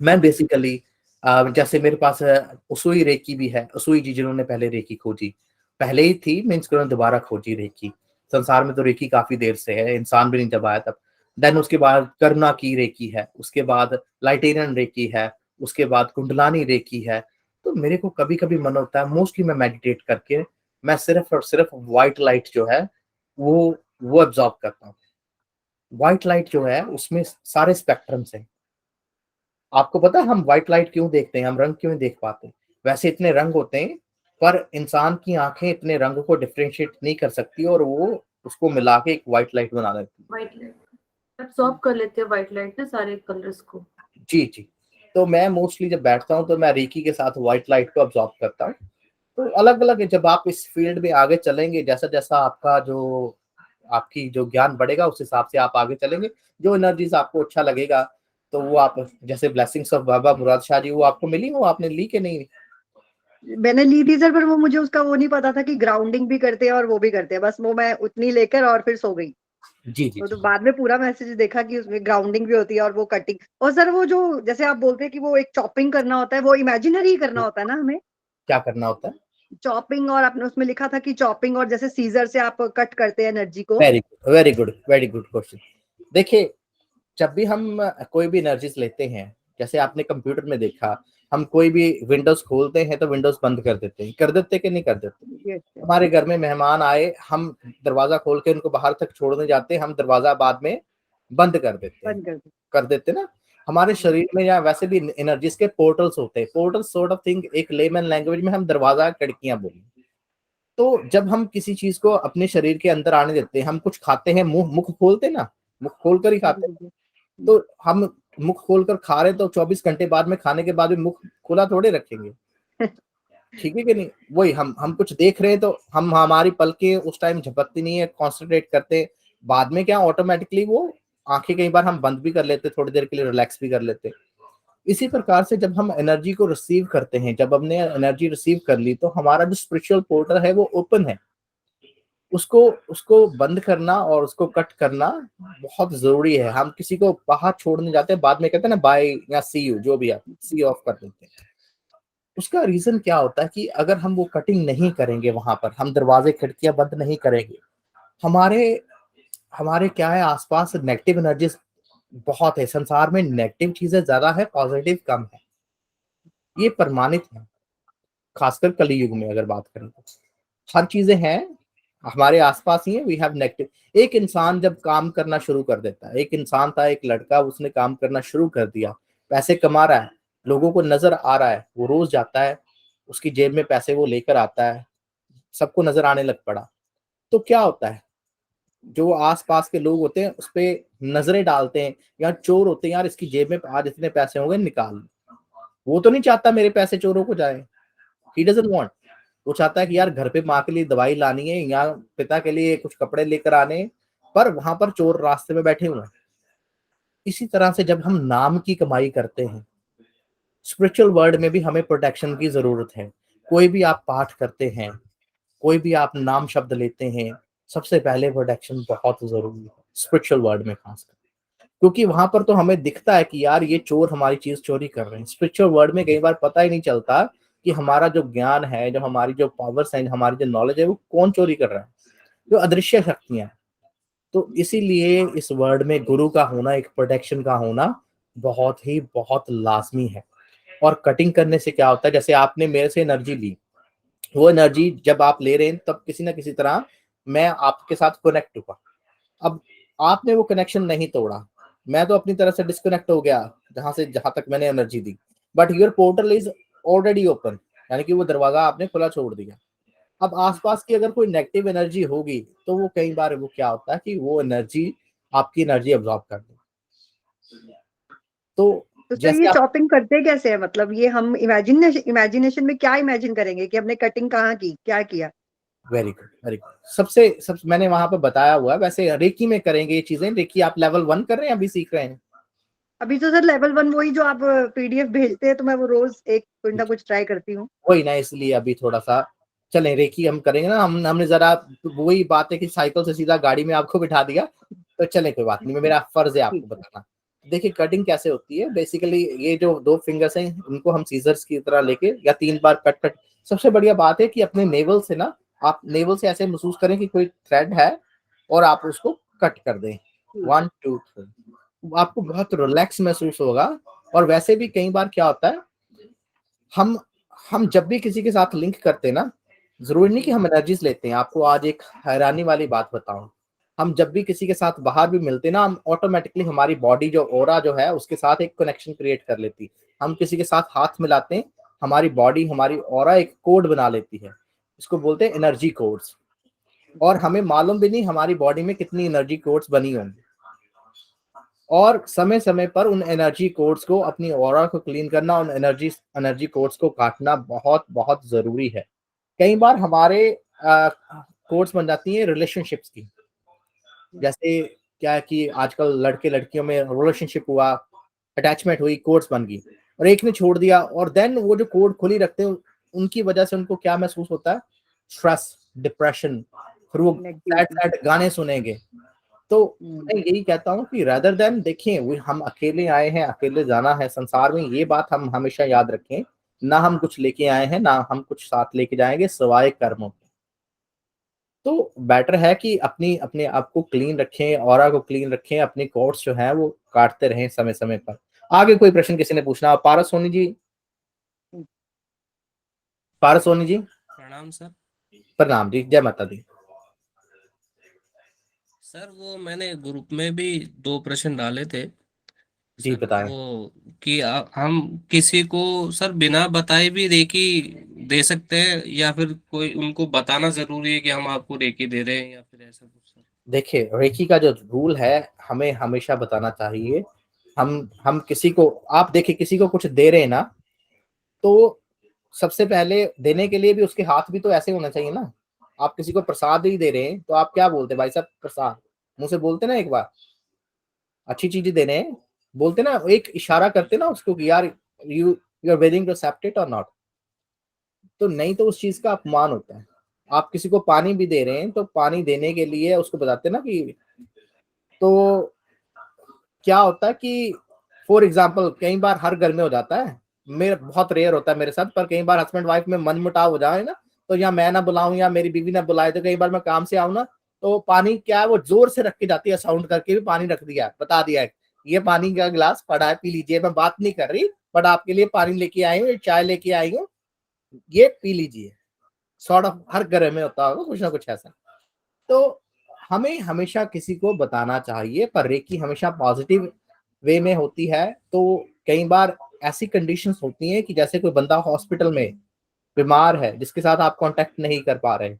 Speaker 2: मैं बेसिकली जैसे मेरे पास उसुई रेकी भी है। उसुई जी जिन्होंने पहले रेकी खोजी, पहले ही थी, मीन्स उन्होंने दोबारा खोजी रेकी। संसार में तो रेकी काफी देर से है, इंसान भी नहीं जब आया तब। देन उसके बाद करुणा की रेकी है, उसके बाद लाइटेरियन रेकी है, उसके बाद कुंडलानी रेकी है। तो मेरे को कभी कभी मन होता है, मोस्टली मैं मेडिटेट करके, मैं सिर्फ और सिर्फ व्हाइट लाइट जो है वो एब्जॉर्ब करता हूँ। व्हाइट लाइट जो है उसमें सारे स्पेक्ट्रम्स हैं। आपको पता है हम व्हाइट लाइट क्यों देखते हैं, हम रंग क्यों नहीं देख पाते? वैसे इतने रंग होते हैं, पर इंसान की आंखें इतने रंग को डिफरेंशिएट नहीं कर सकती, और वो उसको मिला के एक व्हाइट लाइट बना देती है।
Speaker 1: व्हाइट लाइट एब्सॉर्ब कर लेते हैं, व्हाइट लाइट ना सारे कलर्स को।
Speaker 2: जी जी। तो मैं मोस्टली जब बैठता हूँ तो मैं रेकी के साथ व्हाइट लाइट को अब्जॉर्ब करता हूँ। तो अलग अलग, जब आप इस फील्ड में आगे चलेंगे, जैसा जैसा आपकी जो ज्ञान बढ़ेगा, उस हिसाब से आप आगे चलेंगे। जो एनर्जीज आपको अच्छा लगेगा, तो वो आप, जैसे ब्लेसिंग्स ऑफ बाबा मुराद शाह जी, वो आपको मिली, वो आपने ली कि नहीं?
Speaker 4: मैंने ली थी सर, पर वो मुझे उसका वो नहीं पता था कि ग्राउंडिंग भी करते हैं और वो भी करते हैं। बस वो मैं उतनी लेकर और फिर सो गई।
Speaker 2: जी जी
Speaker 4: वो तो
Speaker 2: जी।
Speaker 4: बाद में पूरा मैसेज देखा कि उसमें ग्राउंडिंग भी होती है और वो कटिंग। और सर वो जो जैसे आप बोलते हैं कि वो एक चॉपिंग करना होता है, वो इमेजिनरी ही करना होता है ना हमें?
Speaker 2: क्या करना होता है?
Speaker 4: चॉपिंग, और आपने उसमें लिखा था कि चॉपिंग और जैसे सीजर से आप कट करते हैं एनर्जी को।
Speaker 2: Very good, very good, very good question. देखिए, जब भी हम कोई भी एनर्जीज लेते हैं, जैसे आपने कंप्यूटर में देखा, हम कोई भी विंडोज खोलते हैं तो विंडोज बंद कर देते कि नहीं कर देते?
Speaker 4: Yes yes.
Speaker 2: हमारे घर में मेहमान आए, हम दरवाजा खोल के उनको बाहर तक छोड़ने जाते हैं, हम दरवाजा बाद में बंद
Speaker 4: बंद कर दो।
Speaker 2: कर देते ना। हमारे शरीर में या वैसे भी एनर्जीज के पोर्टल्स होते हैं। पोर्टल्स सॉर्ट ऑफ थिंग, एक लेमन लैंग्वेज में हम दरवाजा खिड़कियां बोलें। तो जब हम किसी चीज को अपने शरीर के अंदर आने देते हैं, हम कुछ खाते हैं, मुंह खोलते ना, मुंह खोल कर ही
Speaker 4: जी
Speaker 2: खाते
Speaker 4: जी
Speaker 2: हैं।
Speaker 4: जी।
Speaker 2: तो हम मुंह खोलकर खा रहे हैं, तो 24 घंटे बाद में खाने के बाद भी मुंह खुला थोड़े रखेंगे, ठीक है कि नहीं? वही हम कुछ देख रहे हैं तो हम हमारी पलकें उस टाइम झपकती नहीं है, कॉन्सेंट्रेट करते हैं। बाद में क्या ऑटोमेटिकली वो आंखें कई बार हम बंद भी कर लेते, थोड़ी देर के लिए रिलैक्स भी कर लेते। इसी प्रकार से जब हम एनर्जी को रिसीव करते हैं, जब हमने एनर्जी रिसीव कर ली, तो हमारा जो स्पिरिचुअल पोर्टल है वो ओपन है। उसको उसको बंद करना और उसको कट करना बहुत जरूरी है। हम किसी को बाहर छोड़ने जाते हैं, बाद में कहते हैं ना बाय या सी यू, जो भी, आप सी ऑफ कर देते हैं। उसका रीजन क्या होता है कि अगर हम वो कटिंग नहीं करेंगे, वहां पर हम दरवाजे खिड़कियां बंद नहीं करेंगे, हमारे हमारे क्या है, आसपास नेगेटिव एनर्जीज बहुत है। संसार में नेगेटिव चीजें ज्यादा है, पॉजिटिव कम है, ये प्रमाणित है। खासकर कली युग में अगर बात करें तो हर चीजें हैं हमारे आसपास ही है। We have negative. एक इंसान जब काम करना शुरू कर देता है, एक इंसान था, एक लड़का, उसने काम करना शुरू कर दिया, पैसे कमा रहा है, लोगों को नजर आ रहा है, वो रोज जाता है, उसकी जेब में पैसे वो लेकर आता है, सबको नजर आने लग पड़ा। तो क्या होता है, जो आसपास के लोग होते हैं उस पे नजरें डालते हैं, या चोर होते हैं, यार इसकी जेब में आज इतने पैसे होंगे, निकाल। वो तो नहीं चाहता मेरे पैसे चोरों को जाए, ही डजंट वांट। वो चाहता है कि यार घर पे माँ के लिए दवाई लानी है या पिता के लिए कुछ कपड़े लेकर आने हैं, पर वहां पर चोर रास्ते में बैठे हुए हैं। इसी तरह से जब हम नाम की कमाई करते हैं, स्पिरिचुअल वर्ल्ड में भी हमें प्रोटेक्शन की जरूरत है। कोई भी आप पाठ करते हैं, कोई भी आप नाम शब्द लेते हैं, सबसे पहले प्रोटेक्शन बहुत जरूरी है स्पिरिचुअल वर्ल्ड में, खासकर क्योंकि वहां पर तो हमें दिखता है कि यार ये चोर हमारी चीज चोरी कर रहे हैं। स्पिरिचुअल वर्ल्ड में कई बार पता ही नहीं चलता कि हमारा जो ज्ञान है, जो हमारी जो पावर्स हैं, हमारी जो नॉलेज है, वो कौन चोरी कर रहा है, जो अदृश्य शक्तियां। तो इसीलिए इस वर्ल्ड में गुरु का होना, एक प्रोटेक्शन का होना बहुत लाजमी है। और कटिंग करने से क्या होता है, जैसे आपने मेरे से एनर्जी ली, वो एनर्जी जब आप ले रहे हैं तब किसी ना किसी तरह मैं आपके साथ कनेक्ट हुआ। अब आपने वो कनेक्शन नहीं तोड़ा, मैं तो अपनी तरफ से डिस्कनेक्ट हो गया जहां तक मैंने energy the, but your portal is already open, यानी कि वो दरवाजा आपने खुला छोड़ दिया। अब आसपास की अगर कोई नेगेटिव एनर्जी होगी, तो वो कई बार वो क्या होता है कि वो एनर्जी आपकी एनर्जी अब्सॉर्ब कर दे। तो
Speaker 4: तो सर
Speaker 2: जैसे
Speaker 4: ये
Speaker 2: आप,
Speaker 4: चॉपिंग करते कैसे हैं? मतलब ये हम इमेजिनेशन में क्या इमेजिन करेंगे कि हमने कटिंग कहाँ की, क्या किया?
Speaker 2: Very good, very good. सबसे मैंने वहां पर बताया हुआ है। वैसे रेकी में करेंगे ये चीजें। रेकी आप लेवल 1 कर रहे हैं, अभी सीख रहे हैं?
Speaker 4: अभी तो सर लेवल 1 वही जो आप पीडीएफ भेजते हैं, तो मैं वो रोज एक कुछ ना कुछ ट्राई करती हूँ।
Speaker 2: वही ना, इसलिए अभी थोड़ा सा चलें, रेकी हम करेंगे ना। हमने जरा वही बात है कि साइकिल से सीधा गाड़ी में आपको बिठा दिया, तो चले कोई बात नहीं, मेरा फर्ज है आपको
Speaker 4: ठीक है।
Speaker 2: बताना। देखिए कटिंग कैसे होती है बेसिकली। ये जो 2 फिंगर्स हैं, उनको हम सीजर्स की तरह लेके या 3 बार कट कट। सबसे बढ़िया बात है कि अपने नेवल से ना, आप नेवल से ऐसे महसूस करें कि कोई थ्रेड है और आप उसको कट कर दें। 1 2 3, आपको बहुत रिलैक्स महसूस होगा। और वैसे भी कई बार क्या होता है, हम हम जब भी किसी के साथ लिंक करते हैं ना, जरूरी नहीं कि हम एनर्जीज लेते हैं। आपको आज एक हैरानी वाली बात बताऊं, हम जब भी किसी के साथ बाहर भी मिलते हैं ना, हम ऑटोमेटिकली हमारी बॉडी जो ओरा जो है उसके साथ एक कनेक्शन क्रिएट कर लेती। हम किसी के साथ हाथ मिलाते हैं, हमारी बॉडी, हमारी ओरा एक कोड बना लेती है। इसको बोलते हैं एनर्जी कोड्स। और हमें मालूम भी नहीं हमारी बॉडी में कितनी एनर्जी कोड्स बनी होंगी। और समय समय पर उन एनर्जी कोड्स को, अपनी ऑरा को क्लीन करना, उन एनर्जी कोड्स को काटना बहुत जरूरी है। कई बार हमारे कोड्स बन जाती हैं रिलेशनशिप्स की। जैसे क्या है कि आजकल लड़के लड़कियों में रिलेशनशिप हुआ, अटैचमेंट हुई, कोड्स बन गई, और एक ने छोड़ दिया, और देन वो जो कोड खुली रखते हैं, उनकी वजह से उनको क्या महसूस होता है, स्ट्रेस, डिप्रेशन, फिर वो सैड
Speaker 4: नेगेटिविटी।
Speaker 2: सैड गाने सुनेंगे, तो मैं यही कहता हूँ कि रादर देन देखिए हम अकेले आए हैं, अकेले जाना है संसार में, ये बात हम हमेशा याद रखें। ना हम कुछ लेके आए हैं, ना हम कुछ साथ लेके जाएंगे सिवाय कर्मों के। तो बेटर है कि अपने आप को क्लीन रखें, ऑरा को क्लीन रखें, अपने कोर्स जो है वो काटते रहें समय समय पर। आगे कोई प्रश्न किसी ने पूछना? पारस सोनी जी, पारस सोनी जी।
Speaker 5: प्रणाम सर।
Speaker 2: प्रणाम जी, जय माता दी।
Speaker 5: सर वो मैंने ग्रुप में भी 2 प्रश्न डाले थे
Speaker 2: जी
Speaker 5: सर,
Speaker 2: बताएं।
Speaker 5: वो कि हम किसी को सर बिना बताए भी रेकी दे सकते हैं, या फिर कोई उनको बताना जरूरी है कि हम आपको रेकी दे रहे हैं, या फिर ऐसा कुछ सर?
Speaker 2: देखिए रेकी का जो रूल है हमें हमेशा बताना चाहिए। हम किसी को, आप देखिए किसी को कुछ दे रहे हैं ना, तो सबसे पहले देने के लिए भी उसके हाथ भी तो ऐसे होना चाहिए ना। आप किसी को प्रसाद ही दे रहे हैं तो आप क्या बोलते हैं, भाई साहब प्रसाद, मुंह से बोलते ना एक बार। अच्छी चीजें दे रहे हैं, बोलते ना, एक इशारा करते ना उसको कि यार you are willing to accept it और नॉट। तो नहीं तो उस चीज का अपमान होता है। आप किसी को पानी भी दे रहे हैं तो पानी देने के लिए उसको बताते ना कि, तो क्या होता है कि फॉर एग्जाम्पल कई बार हर घर में हो जाता है, मेरे बहुत रेयर होता है मेरे साथ, पर कई बार हस्बैंड वाइफ में मन मुटाव हो जाए ना, तो या मैं ना बुलाऊं या मेरी बीवी ना बुलाए, तो कई बार मैं काम से आऊं ना, तो पानी क्या है वो जोर से रख के जाती है, साउंड करके भी पानी रख दिया है, बता दिया है ये पानी का गिलास पड़ा है, पी लीजिए। मैं बात नहीं कर रही, बट आपके लिए पानी लेके आई हूँ, चाय लेके आई हूँ, ये पी लीजिए। सॉर्ट ऑफ हर घर में होता होगा कुछ ना कुछ ऐसा। तो हमें हमेशा किसी को बताना चाहिए, पर रेकी हमेशा पॉजिटिव वे में होती है। तो कई बार ऐसी कंडीशंस होती हैं कि जैसे कोई बंदा हॉस्पिटल में बीमार है जिसके साथ आप कांटेक्ट नहीं कर पा रहे,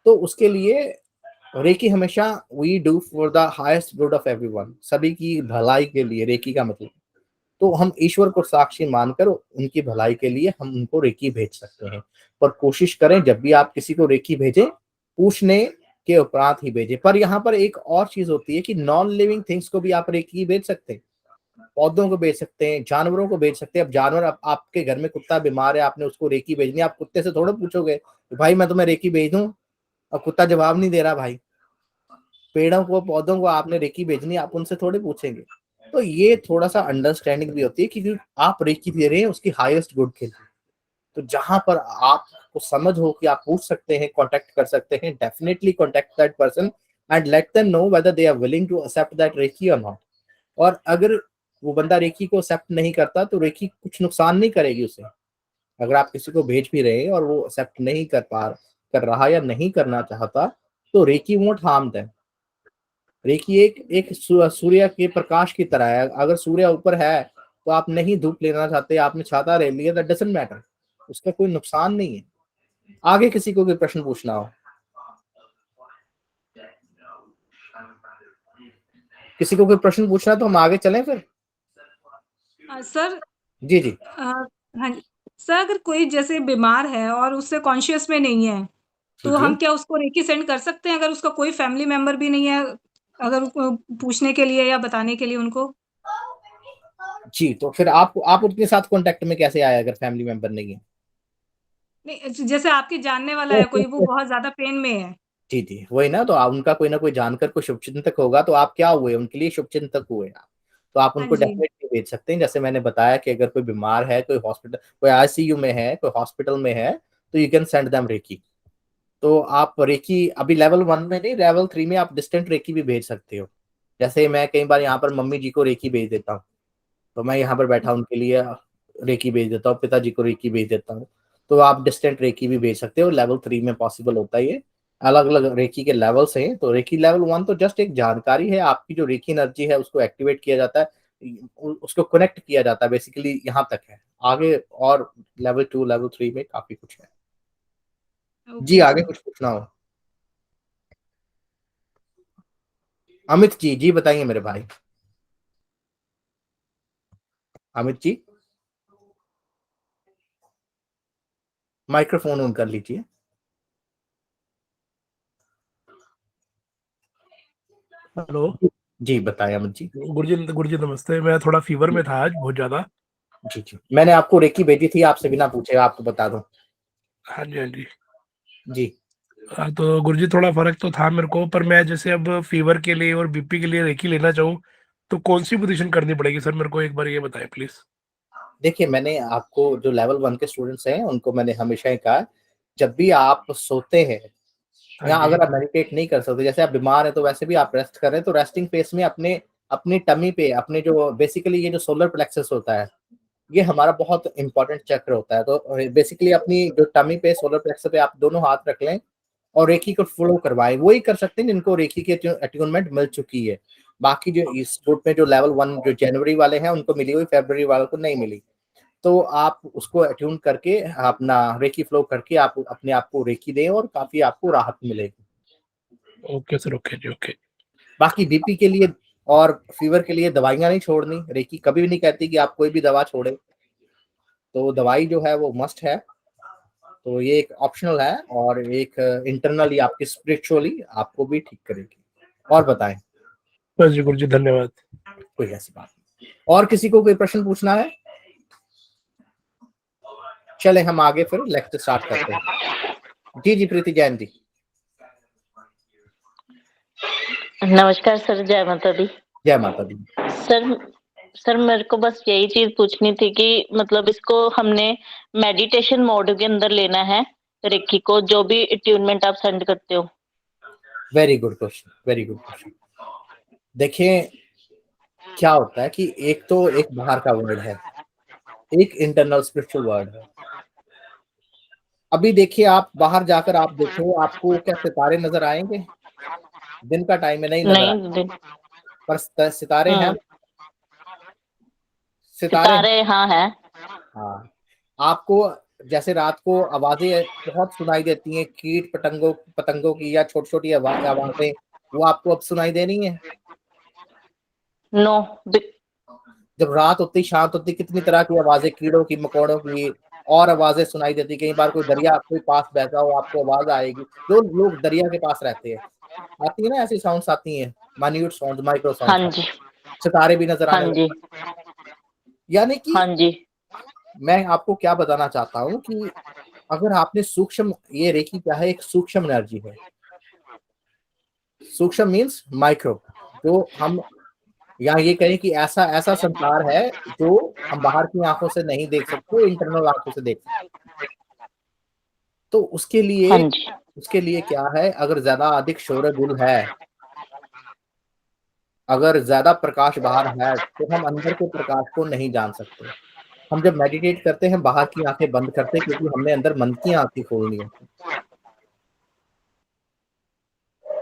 Speaker 2: तो उसके लिए रेकी हमेशा we do for the highest good of everyone, सभी की भलाई के लिए रेकी का मतलब। तो हम ईश्वर को साक्षी मानकर उनकी भलाई के लिए हम उनको रेकी भेज सकते हैं। पर कोशिश करें जब भी आप किसी को रेकी भेजें, पूछने के उपरांत ही भेजें। पर यहाँ पर एक और चीज होती है कि नॉन लिविंग थिंग्स को भी आप रेकी भेज सकते हैं, पौधों को बेच सकते हैं, जानवरों को बेच सकते हैं। अब जानवर, आपके घर में कुत्ता बीमार है, आपने उसको रेकी भेजनी है, आप कुत्ते से थोड़ा पूछोगे भाई मैं तुम्हें रेकी भेज दूं, अब कुत्ता जवाब नहीं दे रहा भाई। पेड़ों को, पौधों को आपने रेकी भेजनी, आप उनसे थोड़े पूछेंगे। तो ये थोड़ा सा अंडरस्टैंडिंग भी होती है कि आप रेकी दे रहे हैं उसकी हाईएस्ट गुड के लिए। तो जहां पर आपको समझ हो कि आप पूछ सकते हैं, कांटेक्ट कर सकते हैं, definitely contact that person and let them know whether they are willing to accept that reiki और नॉट। और अगर वो बंदा रेकी को एक्सेप्ट नहीं करता तो रेकी कुछ नुकसान नहीं करेगी उसे। अगर आप किसी को भेज भी रहे हैं और वो एक्सेप्ट नहीं कर रहा या नहीं करना चाहता, तो reiki won't harm them. Reiki एक सूर्य के प्रकाश की तरह है। अगर सूर्य ऊपर है तो आप नहीं धूप लेना चाहते, आपने छाता ले लिया, दैट डजंट मैटर, उसका कोई नुकसान नहीं है। आगे किसी को कोई प्रश्न पूछना हो, किसी को कोई प्रश्न पूछना है तो हम आगे चलें फिर।
Speaker 6: सर
Speaker 2: जी जी।
Speaker 6: हाँ जी। सर अगर कोई जैसे बीमार है और उससे कॉन्शियस में नहीं है, तो हम क्या उसको रेकी सेंड कर सकते हैं अगर उसका कोई फैमिली मेंबर भी नहीं है, अगर पूछने के लिए या बताने के लिए उनको?
Speaker 2: जी, तो फिर आप उनके साथ कांटेक्ट में कैसे आए अगर फैमिली मेंबर नहीं है?
Speaker 6: नहीं, जैसे आपके जानने वाला है कोई, वो बहुत ज्यादा पेन में है।
Speaker 2: जी जी, वही ना, तो उनका कोई ना कोई जानकर कोई शुभचिंतक होगा, तो आप क्या हुए उनके लिए, शुभचिंतक हुए आप। तो आप
Speaker 6: हाँ
Speaker 2: उनको
Speaker 6: जी।
Speaker 2: डेफिनेटली भेज सकते हैं। जैसे मैंने बताया कि अगर कोई बीमार है, कोई हॉस्पिटल, कोई आईसीयू में है, कोई हॉस्पिटल में है, तो you can send them reiki. तो आप रेकी अभी लेवल 1 में नहीं, लेवल 3 में आप डिस्टेंट रेकी भी भेज सकते हो। जैसे मैं कई बार यहाँ पर मम्मी जी को रेकी भेज देता हूँ, तो मैं यहाँ पर बैठा उनके लिए रेकी भेज देता हूँ, पिताजी को रेकी भेज देता हूँ। तो आप डिस्टेंट रेकी भी भेज सकते हो, लेवल 3 में पॉसिबल होता है ये। अलग अलग रेकी के लेवल्स हैं। तो रेकी लेवल 1 तो जस्ट एक जानकारी है, आपकी जो रेकी एनर्जी है उसको एक्टिवेट किया जाता है, उसको कनेक्ट किया जाता है, बेसिकली यहाँ तक है। आगे और लेवल 2 लेवल 3 में काफी कुछ है। जी, आगे कुछ पूछना हो? अमित जी, जी बताइए मेरे भाई। अमित जी, माइक्रोफोन ऑन कर लीजिए।
Speaker 7: हेलो
Speaker 2: जी बताएं अमित जी।
Speaker 7: गुरुजी नमस्ते। मैं थोड़ा फीवर में था आज बहुत ज्यादा।
Speaker 2: जी जी, मैंने आपको रेकी भेजी थी, आपसे बिना पूछे आपको बता दूं।
Speaker 7: हाँ जी हाँ जी।
Speaker 2: जी
Speaker 7: हाँ, तो गुरुजी थोड़ा फर्क तो था मेरे को, पर मैं जैसे अब फीवर के लिए और बीपी के लिए रेकी लेना चाहूँ तो कौन सी पोजीशन करनी पड़ेगी सर, मेरे को एक बार ये बताएं प्लीज।
Speaker 2: देखिए, मैंने आपको जो लेवल 1 के स्टूडेंट्स हैं उनको मैंने हमेशा ही कहा, जब भी आप सोते हैं
Speaker 7: हाँ
Speaker 2: या
Speaker 7: जी।
Speaker 2: अगर आप मेडिटेट नहीं कर सकते, जैसे आप बीमार हैं तो वैसे भी आप रेस्ट कर रहे हैं, तो रेस्टिंग फेस में अपने अपनी टमी पे अपने जो बेसिकली ये जो सोलर प्लेक्सस होता है, ये हमारा बहुत इंपॉर्टेंट चक्र होता है। तो बेसिकली अपनी जो टमी पे सोलर प्लेक्सस पे आप दोनों हाथ रख लें और रेकी को फ्लो करवाएं। वही कर सकते हैं जिनको रेकी की अट्यूनमेंट मिल चुकी है। बाकी जो इस ग्रुप में जो लेवल 1 जो जनवरी वाले हैं उनको मिली हुई, फरवरी वालों को नहीं मिली, तो आप उसको अट्यून करके अपना रेकी फ्लो करके आप अपने आप को रेकी दें और काफी आपको राहत मिलेगी।
Speaker 7: ओके सर, ओके जी, ओके।
Speaker 2: बाकी बीपी के लिए और फीवर के लिए दवाइयां नहीं छोड़नी, रेकी कभी भी नहीं कहती कि आप कोई भी दवा छोड़े, तो दवाई जो है वो मस्ट है। तो ये एक ऑप्शनल है और एक इंटरनली आपकी स्पिरिचुअली आपको भी ठीक करेगी। और बताएं।
Speaker 7: बस जी गुरुजी, धन्यवाद।
Speaker 2: कोई ऐसी बात नहीं। और किसी को कोई प्रश्न पूछना है? चले हम आगे फिर लेक्चर स्टार्ट करते हैं। जी जी प्रीति जैन जी।
Speaker 3: नमस्कार सर, जय माता दी।
Speaker 2: जय माता दी।
Speaker 3: सर मेरे को बस यही चीज पूछनी थी कि मतलब इसको हमने मेडिटेशन मोड के अंदर लेना है रेकी को, जो भी अट्यूनमेंट आप सेंड करते हो।
Speaker 2: Very good question, very good question. देखिए क्या होता है कि एक तो एक बाहर का वर्ड है, एक इंटरनल स्पिरिचुअल वर्ड है। अभी देखिए आप बाहर जाकर आप देखो, आपको क्या सितारे नजर आएंगे? दिन का टाइम में नहीं नजर आएंगे, पर सितारे हैं,
Speaker 3: सितारे हाँ है।
Speaker 2: हाँ, आपको जैसे रात को आवाजें बहुत सुनाई देती हैं, कीट पतंगों की या छोटी छोटी आवाजें, वो आपको अब सुनाई दे रही हैं?
Speaker 3: नो।
Speaker 2: जब रात होती शांत होती कितनी तरह की आवाजें, कीड़ों की, मकोड़ों की और आवाजें सुनाई देती। कई बार कोई दरिया आपके पास बहता हो आपको आवाज आएगी। जो लोग दरिया के पास रहते हैं आती है ना, ऐसी साउंड्स आती हैं, माइन्यूट साउंड, माइक्रो
Speaker 3: हाँ
Speaker 2: साउंड।
Speaker 3: जी।
Speaker 2: सितारे भी नजर आने
Speaker 3: हाँ जी।
Speaker 2: यानी कि
Speaker 3: हाँ जी।
Speaker 2: मैं आपको क्या बताना चाहता हूँ कि अगर आपने सूक्ष्म, ये रेकी क्या है, एक सूक्ष्म एनर्जी है। सूक्ष्म मीन्स माइक्रो, जो हम या ये कहें कि ऐसा ऐसा संसार है जो हम बाहर की आंखों से नहीं देख सकते, इंटरनल आंखों से देख सकते। तो उसके लिए क्या है, अगर ज्यादा अधिक शोरगुल है, अगर ज्यादा प्रकाश बाहर है, तो हम अंदर के प्रकाश को नहीं जान सकते। हम जब मेडिटेट करते हैं बाहर की आंखें बंद करते हैं, क्योंकि हमने अंदर मन की आंखें खोलनी होती।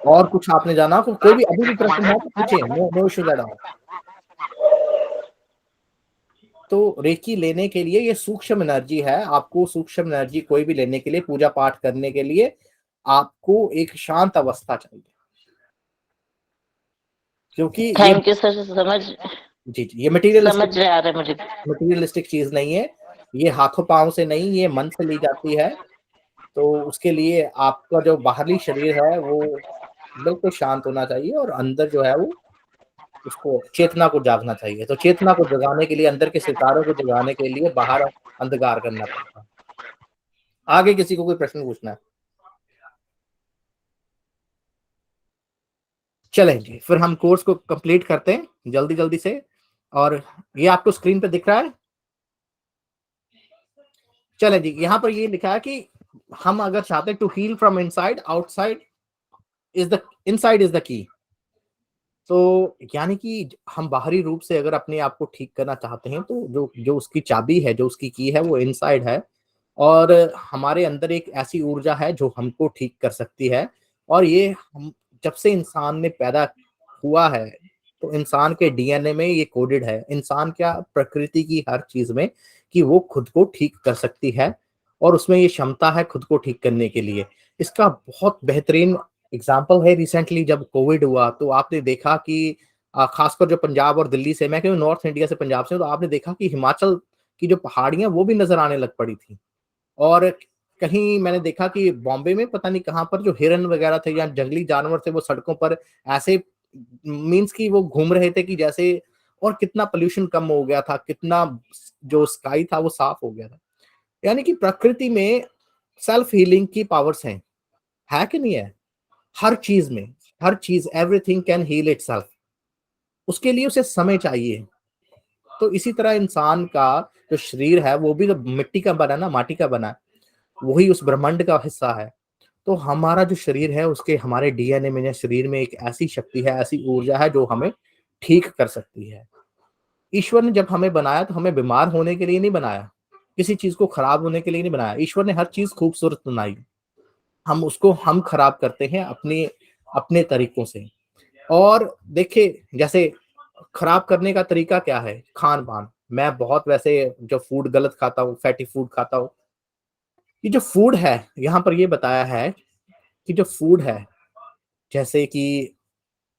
Speaker 2: और कुछ आपने जाना, कोई भी अभी भी प्रश्न है तो पूछिए, नो इश्यूज एट ऑल। तो रेकी लेने के लिए ये सूक्ष्म एनर्जी है। आपको सूक्ष्म एनर्जी कोई भी लेने के लिए, पूजा पाठ करने के लिए आपको एक शांत अवस्था चाहिए, क्योंकि
Speaker 3: थैंक यू सर, समझ
Speaker 2: जी ये मटेरियलिस्टिक
Speaker 3: समझ आ रहा है मुझे।
Speaker 2: मटेरियलिस्टिक चीज नहीं है, ये हाथों पांव से नहीं, ये मन से ली जाती है। तो उसके लिए आपका जो बाहरी शरीर है वो बिल्कुल शांत होना चाहिए और अंदर जो है वो, उसको चेतना को जागना चाहिए। तो चेतना को जगाने के लिए, अंदर के सितारों को जगाने के लिए बाहर अंधकार करना पड़ता है। आगे किसी को कोई प्रश्न पूछना है? चलें जी, फिर हम कोर्स को कंप्लीट करते हैं जल्दी जल्दी से। और ये आपको स्क्रीन पे दिख रहा है? चलें जी, यहाँ पर ये लिखा है कि हम अगर चाहते हैं to heal from inside, outside inside is the key. तो यानी कि हम बाहरी रूप से अगर अपने आप को ठीक करना चाहते हैं, तो जो उसकी चाबी है, जो उसकी की है, वो इनसाइड है। और हमारे अंदर एक ऐसी ऊर्जा है जो हमको ठीक कर सकती है। और ये हम जब से इंसान ने पैदा हुआ है, तो इंसान के डीएनए में ये कोडेड है, इंसान क्या प्रकृति की हर चीज में, कि वो खुद को ठीक कर सकती है और उसमें ये क्षमता है खुद को ठीक करने के लिए। इसका बहुत बेहतरीन एग्जाम्पल है, रिसेंटली जब कोविड हुआ तो आपने देखा कि खासकर जो पंजाब और दिल्ली से, मैं क्यों नॉर्थ इंडिया से, पंजाब से, तो आपने देखा कि हिमाचल की जो पहाड़ियां वो भी नजर आने लग पड़ी थी। और कहीं मैंने देखा कि बॉम्बे में पता नहीं कहां पर जो हिरन वगैरह थे या जंगली जानवर थे, वो सड़कों पर ऐसे मींस कि वो घूम रहे थे कि जैसे, और कितना पोल्यूशन कम हो गया था, कितना जो स्काई था वो साफ हो गया था। यानी कि प्रकृति में सेल्फ हीलिंग की पावर्स हैं। है कि नहीं है? हर चीज में, हर चीज, एवरीथिंग कैन हील इटसेल्फ। उसके लिए उसे समय चाहिए। तो इसी तरह इंसान का जो शरीर है वो भी तो मिट्टी का बना ना, माटी का बना है, वही उस ब्रह्मांड का हिस्सा है। तो हमारा जो शरीर है उसके, हमारे डीएनए में या शरीर में एक ऐसी शक्ति है, ऐसी ऊर्जा है जो हमें ठीक कर सकती है। ईश्वर ने जब हमें बनाया तो हमें बीमार होने के लिए नहीं बनाया, किसी चीज को खराब होने के लिए नहीं बनाया। ईश्वर ने हर चीज खूबसूरत बनाई, हम उसको हम खराब करते हैं अपने अपने तरीकों से। और देखिए, जैसे खराब करने का तरीका क्या है? खान पान। मैं बहुत वैसे जो फूड गलत खाता हूँ, फैटी फूड खाता हूँ। ये जो फूड है, यहाँ पर ये बताया है कि जो फूड है, जैसे कि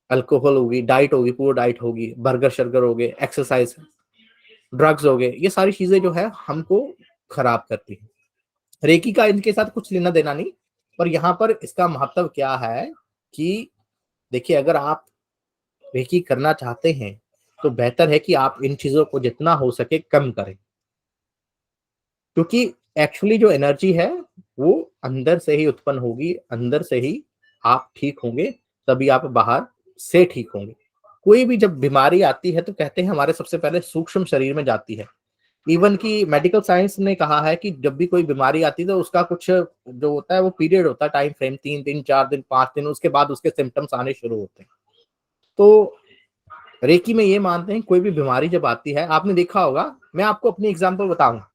Speaker 2: अल्कोहल होगी, डाइट होगी, पूरी डाइट होगी, बर्गर शर्गर हो गए, एक्सरसाइज, ड्रग्स हो गए, ये सारी चीजें जो है हमको खराब करती है। रेकी का इनके साथ कुछ लेना देना नहीं, पर यहाँ पर इसका महत्व क्या है कि देखिए, अगर आप रेकी करना चाहते हैं तो बेहतर है कि आप इन चीजों को जितना हो सके कम करें, क्योंकि एक्चुअली जो एनर्जी है वो अंदर से ही उत्पन्न होगी, अंदर से ही आप ठीक होंगे, तभी आप बाहर से ठीक होंगे। कोई भी जब बीमारी आती है तो कहते हैं हमारे सबसे पहले सूक्ष्म शरीर में जाती है। इवन की मेडिकल साइंस ने कहा है कि जब भी कोई बीमारी आती है तो उसका कुछ जो होता है वो पीरियड होता है, टाइम फ्रेम, 3 दिन, 4 दिन, 5 दिन, उसके बाद उसके सिम्टम्स आने शुरू होते हैं। तो रेकी में ये मानते हैं कोई भी बीमारी जब आती है, आपने देखा होगा, मैं आपको अपनी एग्जांपल बताऊंगा।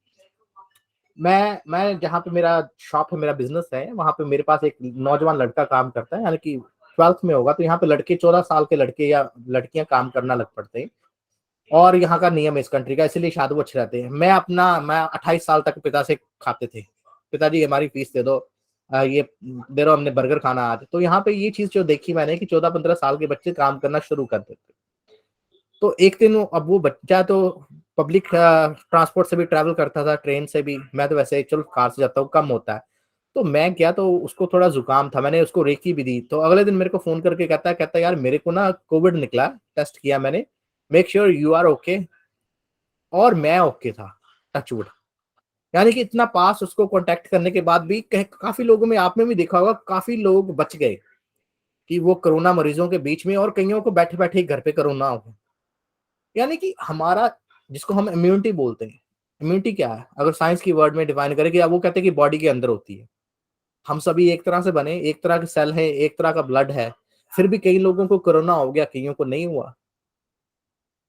Speaker 2: मैं जहाँ पे मेरा शॉप है, मेरा बिजनेस है, वहां पे मेरे पास एक नौजवान लड़का काम करता है, यानी कि 12th में होगा। तो यहाँ पे लड़के, 14 साल के लड़के या लड़कियां काम करना लग पड़ते हैं, और यहाँ का नियम है इस कंट्री का, इसलिए शायद वो अच्छे रहते हैं। मैं 28 साल तक पिता से खाते थे, पिताजी हमारी फीस दे दो, ये दे रहा, हमने बर्गर खाना आज। तो यहाँ पे ये चीज जो देखी मैंने कि 14-15 साल के बच्चे काम करना शुरू कर देते। तो एक दिन अब वो बच्चा तो पब्लिक ट्रांसपोर्ट से भी ट्रैवल करता था, ट्रेन से भी, मैं तो वैसे चलो कार से जाता हूँ, कम होता है। तो मैं गया तो उसको थोड़ा जुकाम था, मैंने उसको रेकी भी दी। तो अगले दिन मेरे को फोन करके कहता यार मेरे को ना कोविड निकला, टेस्ट किया मैंने, make sure you are okay. और मैं ओके था, टचवुड। यानी कि इतना पास उसको कांटेक्ट करने के बाद भी काफी लोगों में, आपने भी देखा होगा, काफी लोग बच गए कि वो कोरोना मरीजों के बीच में, और कईयों को बैठे बैठे घर पे कोरोना हो गया। यानी कि हमारा, जिसको हम इम्यूनिटी बोलते हैं, इम्यूनिटी क्या है अगर साइंस की वर्ड में डिफाइन करें, कि वो कहते हैं कि बॉडी के अंदर होती है। हम सभी एक तरह से बने, एक तरह के सेल है, एक तरह का ब्लड है, फिर भी कई लोगों को कोरोना हो गया, कईयों को नहीं हुआ।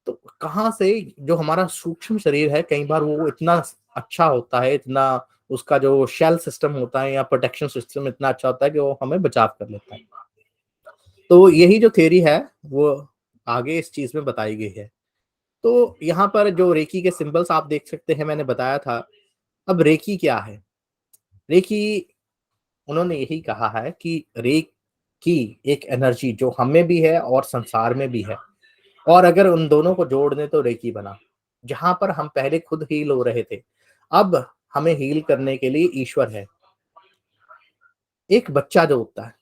Speaker 2: तो कहाँ से जो हमारा सूक्ष्म शरीर है, कई बार वो इतना अच्छा होता है, इतना उसका जो शेल सिस्टम होता है या प्रोटेक्शन सिस्टम इतना अच्छा होता है कि वो हमें बचाव कर लेता है। तो यही जो थ्योरी है वो आगे इस चीज में बताई गई है। तो यहाँ पर जो रेकी के सिंबल्स आप देख सकते हैं, मैंने बताया था। अब रेकी क्या है? रेकी, उन्होंने यही कहा है कि रेकी एक एनर्जी जो हमें भी है और संसार में भी है, और अगर उन दोनों को जोड़ दें तो रेकी बना। जहां पर हम पहले खुद हील हो रहे थे, अब हमें हील करने के लिए ईश्वर है। एक बच्चा जो होता है,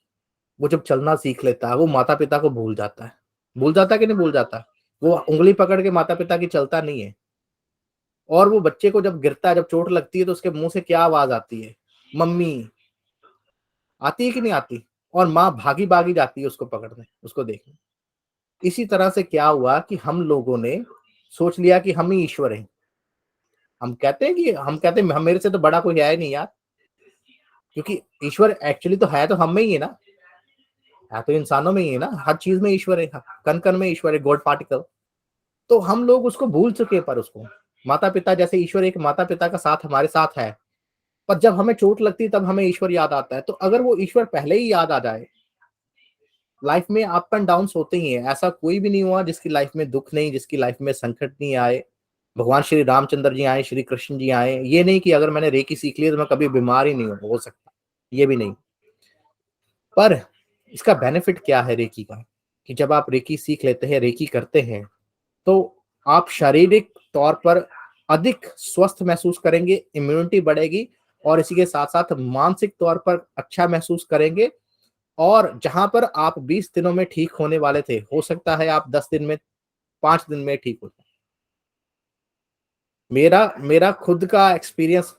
Speaker 2: वो जब चलना सीख लेता है, वो माता पिता को भूल जाता है। भूल जाता है कि नहीं भूल जाता? वो उंगली पकड़ के माता पिता की चलता नहीं है। और वो बच्चे को जब गिरता है, जब चोट लगती है, तो उसके मुंह से क्या आवाज आती है? मम्मी। आती है कि नहीं आती? और माँ भागी भागी जाती है उसको पकड़ने, उसको देखने। इसी तरह से क्या हुआ कि हम लोगों ने सोच लिया कि हम ही ईश्वर हैं। हम कहते हैं मेरे से तो बड़ा कोई है ही नहीं यार, क्योंकि ईश्वर एक्चुअली तो है, तो हम में ही है ना, है तो इंसानों में ही है ना, हर चीज में ईश्वर है, कण कण में ईश्वर है, गॉड पार्टिकल। तो हम लोग उसको भूल चुके, पर उसको माता पिता जैसे ईश्वर एक माता पिता का साथ हमारे साथ है, पर जब हमें चोट लगती है तब हमें ईश्वर याद आता है। तो अगर वो ईश्वर पहले ही याद आ जाए, लाइफ में अप एंड डाउन्स होते ही हैं, ऐसा कोई भी नहीं हुआ जिसकी लाइफ में दुख नहीं, जिसकी लाइफ में संकट नहीं आए। भगवान श्री रामचंद्र जी आए, श्री कृष्ण जी आए, ये नहीं कि अगर मैंने रेकी सीख लिया तो मैं कभी बीमार ही नहीं हो सकता, ये भी नहीं। पर इसका बेनिफिट क्या है रेकी का, कि जब आप रेकी सीख लेते हैं, रेकी करते हैं, तो आप शारीरिक तौर पर अधिक स्वस्थ महसूस करेंगे, इम्यूनिटी बढ़ेगी, और इसी के साथ साथ मानसिक तौर पर अच्छा महसूस करेंगे। और जहां पर आप 20 दिनों में ठीक होने वाले थे, हो सकता है आप 10 दिन में, 5 दिन में ठीक हो जाए। मेरा खुद का एक्सपीरियंस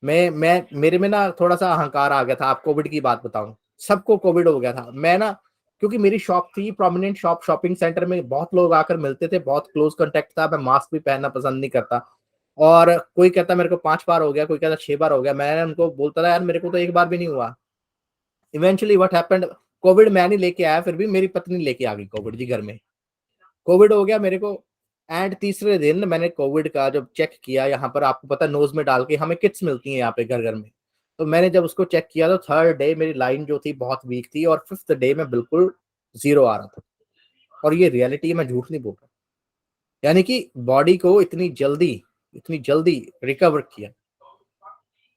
Speaker 2: मैं मेरे में ना थोड़ा सा अहंकार आ गया था। आप कोविड की बात बताऊं, सबको कोविड हो गया था। मैं ना, क्योंकि मेरी शॉप थी प्रोमिनेंट शॉप, शॉपिंग सेंटर में बहुत लोग आकर मिलते थे, बहुत क्लोज कांटेक्ट था। मैं मास्क भी पहनना पसंद नहीं करता, और कोई कहता मेरे को 5 बार हो गया, कोई कहता 6 बार हो गया। मैं उनको बोलता था यार मेरे को तो एक बार भी नहीं हुआ। इवेंचुअली व्हाट हैपेंड, कोविड मैं नहीं लेके आया, फिर भी मेरी पत्नी लेके आ गई कोविड जी घर में। कोविड हो गया मेरे को, एंड तीसरे दिन मैंने कोविड का जब चेक किया, यहाँ पर आपको पता है नोज में डाल के हमें किट्स मिलती हैं यहाँ पे घर घर में। तो मैंने जब उसको चेक किया तो थर्ड डे मेरी लाइन जो थी बहुत वीक थी, और फिफ्थ डे में बिल्कुल 0 आ रहा था। और ये रियलिटी है, मैं झूठ नहीं बोल रहा। यानी कि बॉडी को इतनी जल्दी रिकवर किया।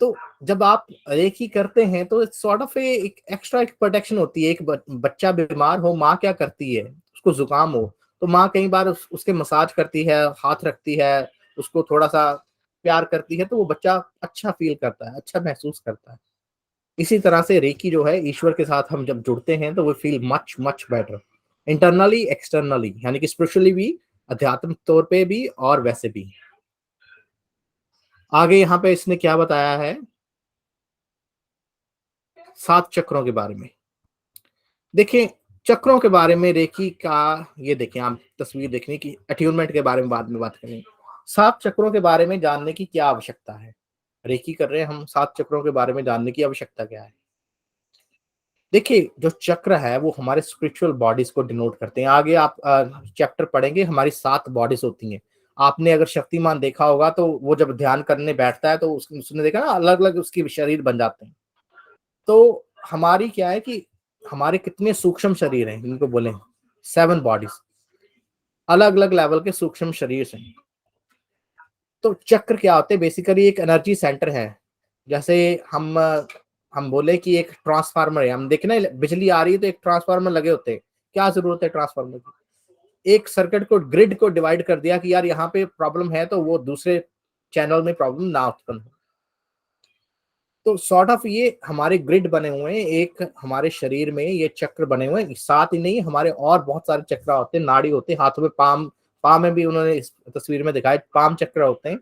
Speaker 2: तो जब आप रेकी करते हैं तो सॉर्ट ऑफ एक एक्स्ट्रा एक प्रोटेक्शन होती है। एक बच्चा बीमार हो, माँ क्या करती है, उसको जुकाम हो तो माँ कई बार उसके मसाज करती है, हाथ रखती है, उसको थोड़ा सा प्यार करती है, तो वो बच्चा अच्छा फील करता है, अच्छा महसूस करता है। इसी तरह से रेकी जो है, ईश्वर के साथ हम जब जुड़ते हैं तो वो feel much much better, internally externally, यानी कि स्पिरिचुअली भी, आध्यात्मिक तौर पे भी, और वैसे भी। आगे यहाँ पे इसने क्या बताया है 7 चक्रों के बारे में। देखिए चक्रों के बारे में रेकी का, ये देखें आप तस्वीर देखने की, अट्यूनमेंट के बारे में बाद में बात करेंगे। 7 चक्रों के बारे में जानने की क्या आवश्यकता है, रेकी कर रहे हैं हम, 7 चक्रों के बारे में जानने की आवश्यकता क्या है। देखिए जो चक्र है वो हमारे स्पिरिचुअल बॉडीज को डिनोट करते हैं। आगे आप चैप्टर पढ़ेंगे, हमारी 7 बॉडीज होती हैं। आपने अगर शक्तिमान देखा होगा तो वो जब ध्यान करने बैठता है तो उसने देखा ना, अलग अलग उसके शरीर बन जाते हैं। तो हमारी क्या है कि हमारे कितने सूक्ष्म शरीर हैं, इनको बोले 7 बॉडीज, अलग अलग लेवल के सूक्ष्म शरीर हैं। तो चक्र क्या होते हैं, बेसिकली एक एनर्जी सेंटर है। जैसे हम बोले कि एक ट्रांसफार्मर है, हम देखें ना बिजली आ रही है तो एक ट्रांसफार्मर लगे होते हैं। क्या जरूरत है ट्रांसफार्मर की, एक सर्किट को, ग्रिड को डिवाइड कर दिया कि यार यहाँ पे प्रॉब्लम है तो वो दूसरे चैनल में प्रॉब्लम ना उत्पन्न हो। तो सॉर्ट ऑफ ये हमारे ग्रिड बने हुए हैं, एक हमारे शरीर में ये चक्र बने हुए हैं। साथ ही नहीं, हमारे और बहुत सारे चक्र होते हैं, नाड़ी होते हैं, हाथों में पाम में भी उन्होंने इस तस्वीर में दिखाया, पाम चक्र होते हैं,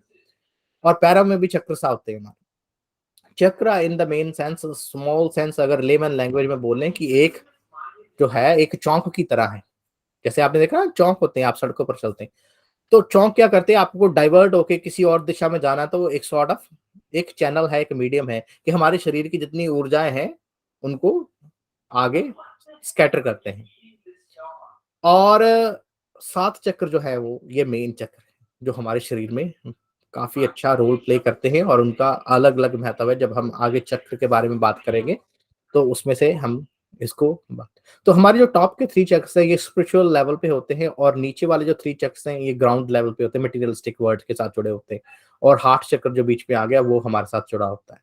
Speaker 2: और पैरों में भी चक्र सा होते हैं हमारे। चक्र in the main sense, small sense अगर लेमन लैंग्वेज में बोलें, कि एक जो है एक चौंक की तरह है। जैसे आपने देखा ना चौंक होते हैं, आप सड़कों पर चलते हैं तो चौंक क्या करते हैं, आपको डाइवर्ट होके किसी और दिशा में जाना, तो एक सॉर्ट ऑफ एक चैनल है, एक मीडियम है कि हमारे शरीर की जितनी ऊर्जाएं हैं उनको आगे स्कैटर करते हैं। और 7 चक्र जो है वो ये मेन चक्र है जो हमारे शरीर में काफी अच्छा रोल प्ले करते हैं, और उनका अलग अलग महत्व है। जब हम आगे चक्र के बारे में बात करेंगे तो उसमें से हम इसको तो हमारे जो टॉप के 3 चक्र हैं ये स्पिरिचुअल लेवल पे होते हैं, और नीचे वाले जो 3 चक्र हैं ये ग्राउंड लेवल पे होते हैं, मटेरियलिस्टिक वर्ल्ड के साथ जुड़े होते हैं। और हार्ट चक्र जो बीच में आ गया वो हमारे साथ जुड़ा होता है।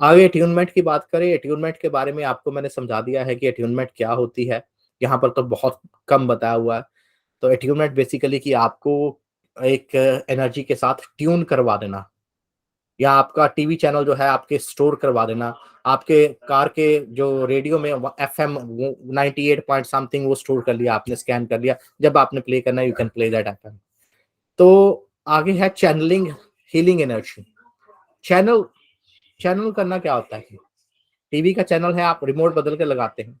Speaker 2: आगे अट्यूनमेंट की बात करें, अट्यूनमेंट के बारे में आपको मैंने समझा दिया है कि अट्यूनमेंट क्या होती है, यहाँ पर तो बहुत कम बताया हुआ है। तो अट्यूनमेंट बेसिकली कि आपको एक एनर्जी के साथ ट्यून करवा देना, या आपका टीवी चैनल जो है आपके स्टोर करवा देना, आपके कार के जो रेडियो में FM 98 पॉइंट समथिंग वो स्टोर कर लिया, आपने स्कैन कर लिया, जब आपने प्ले करना you can play that FM। तो आगे है चैनलिंग, हीलिंग एनर्जी। चैनल करना क्या होता है, टीवी का चैनल है, आप रिमोट बदल के लगाते हैं,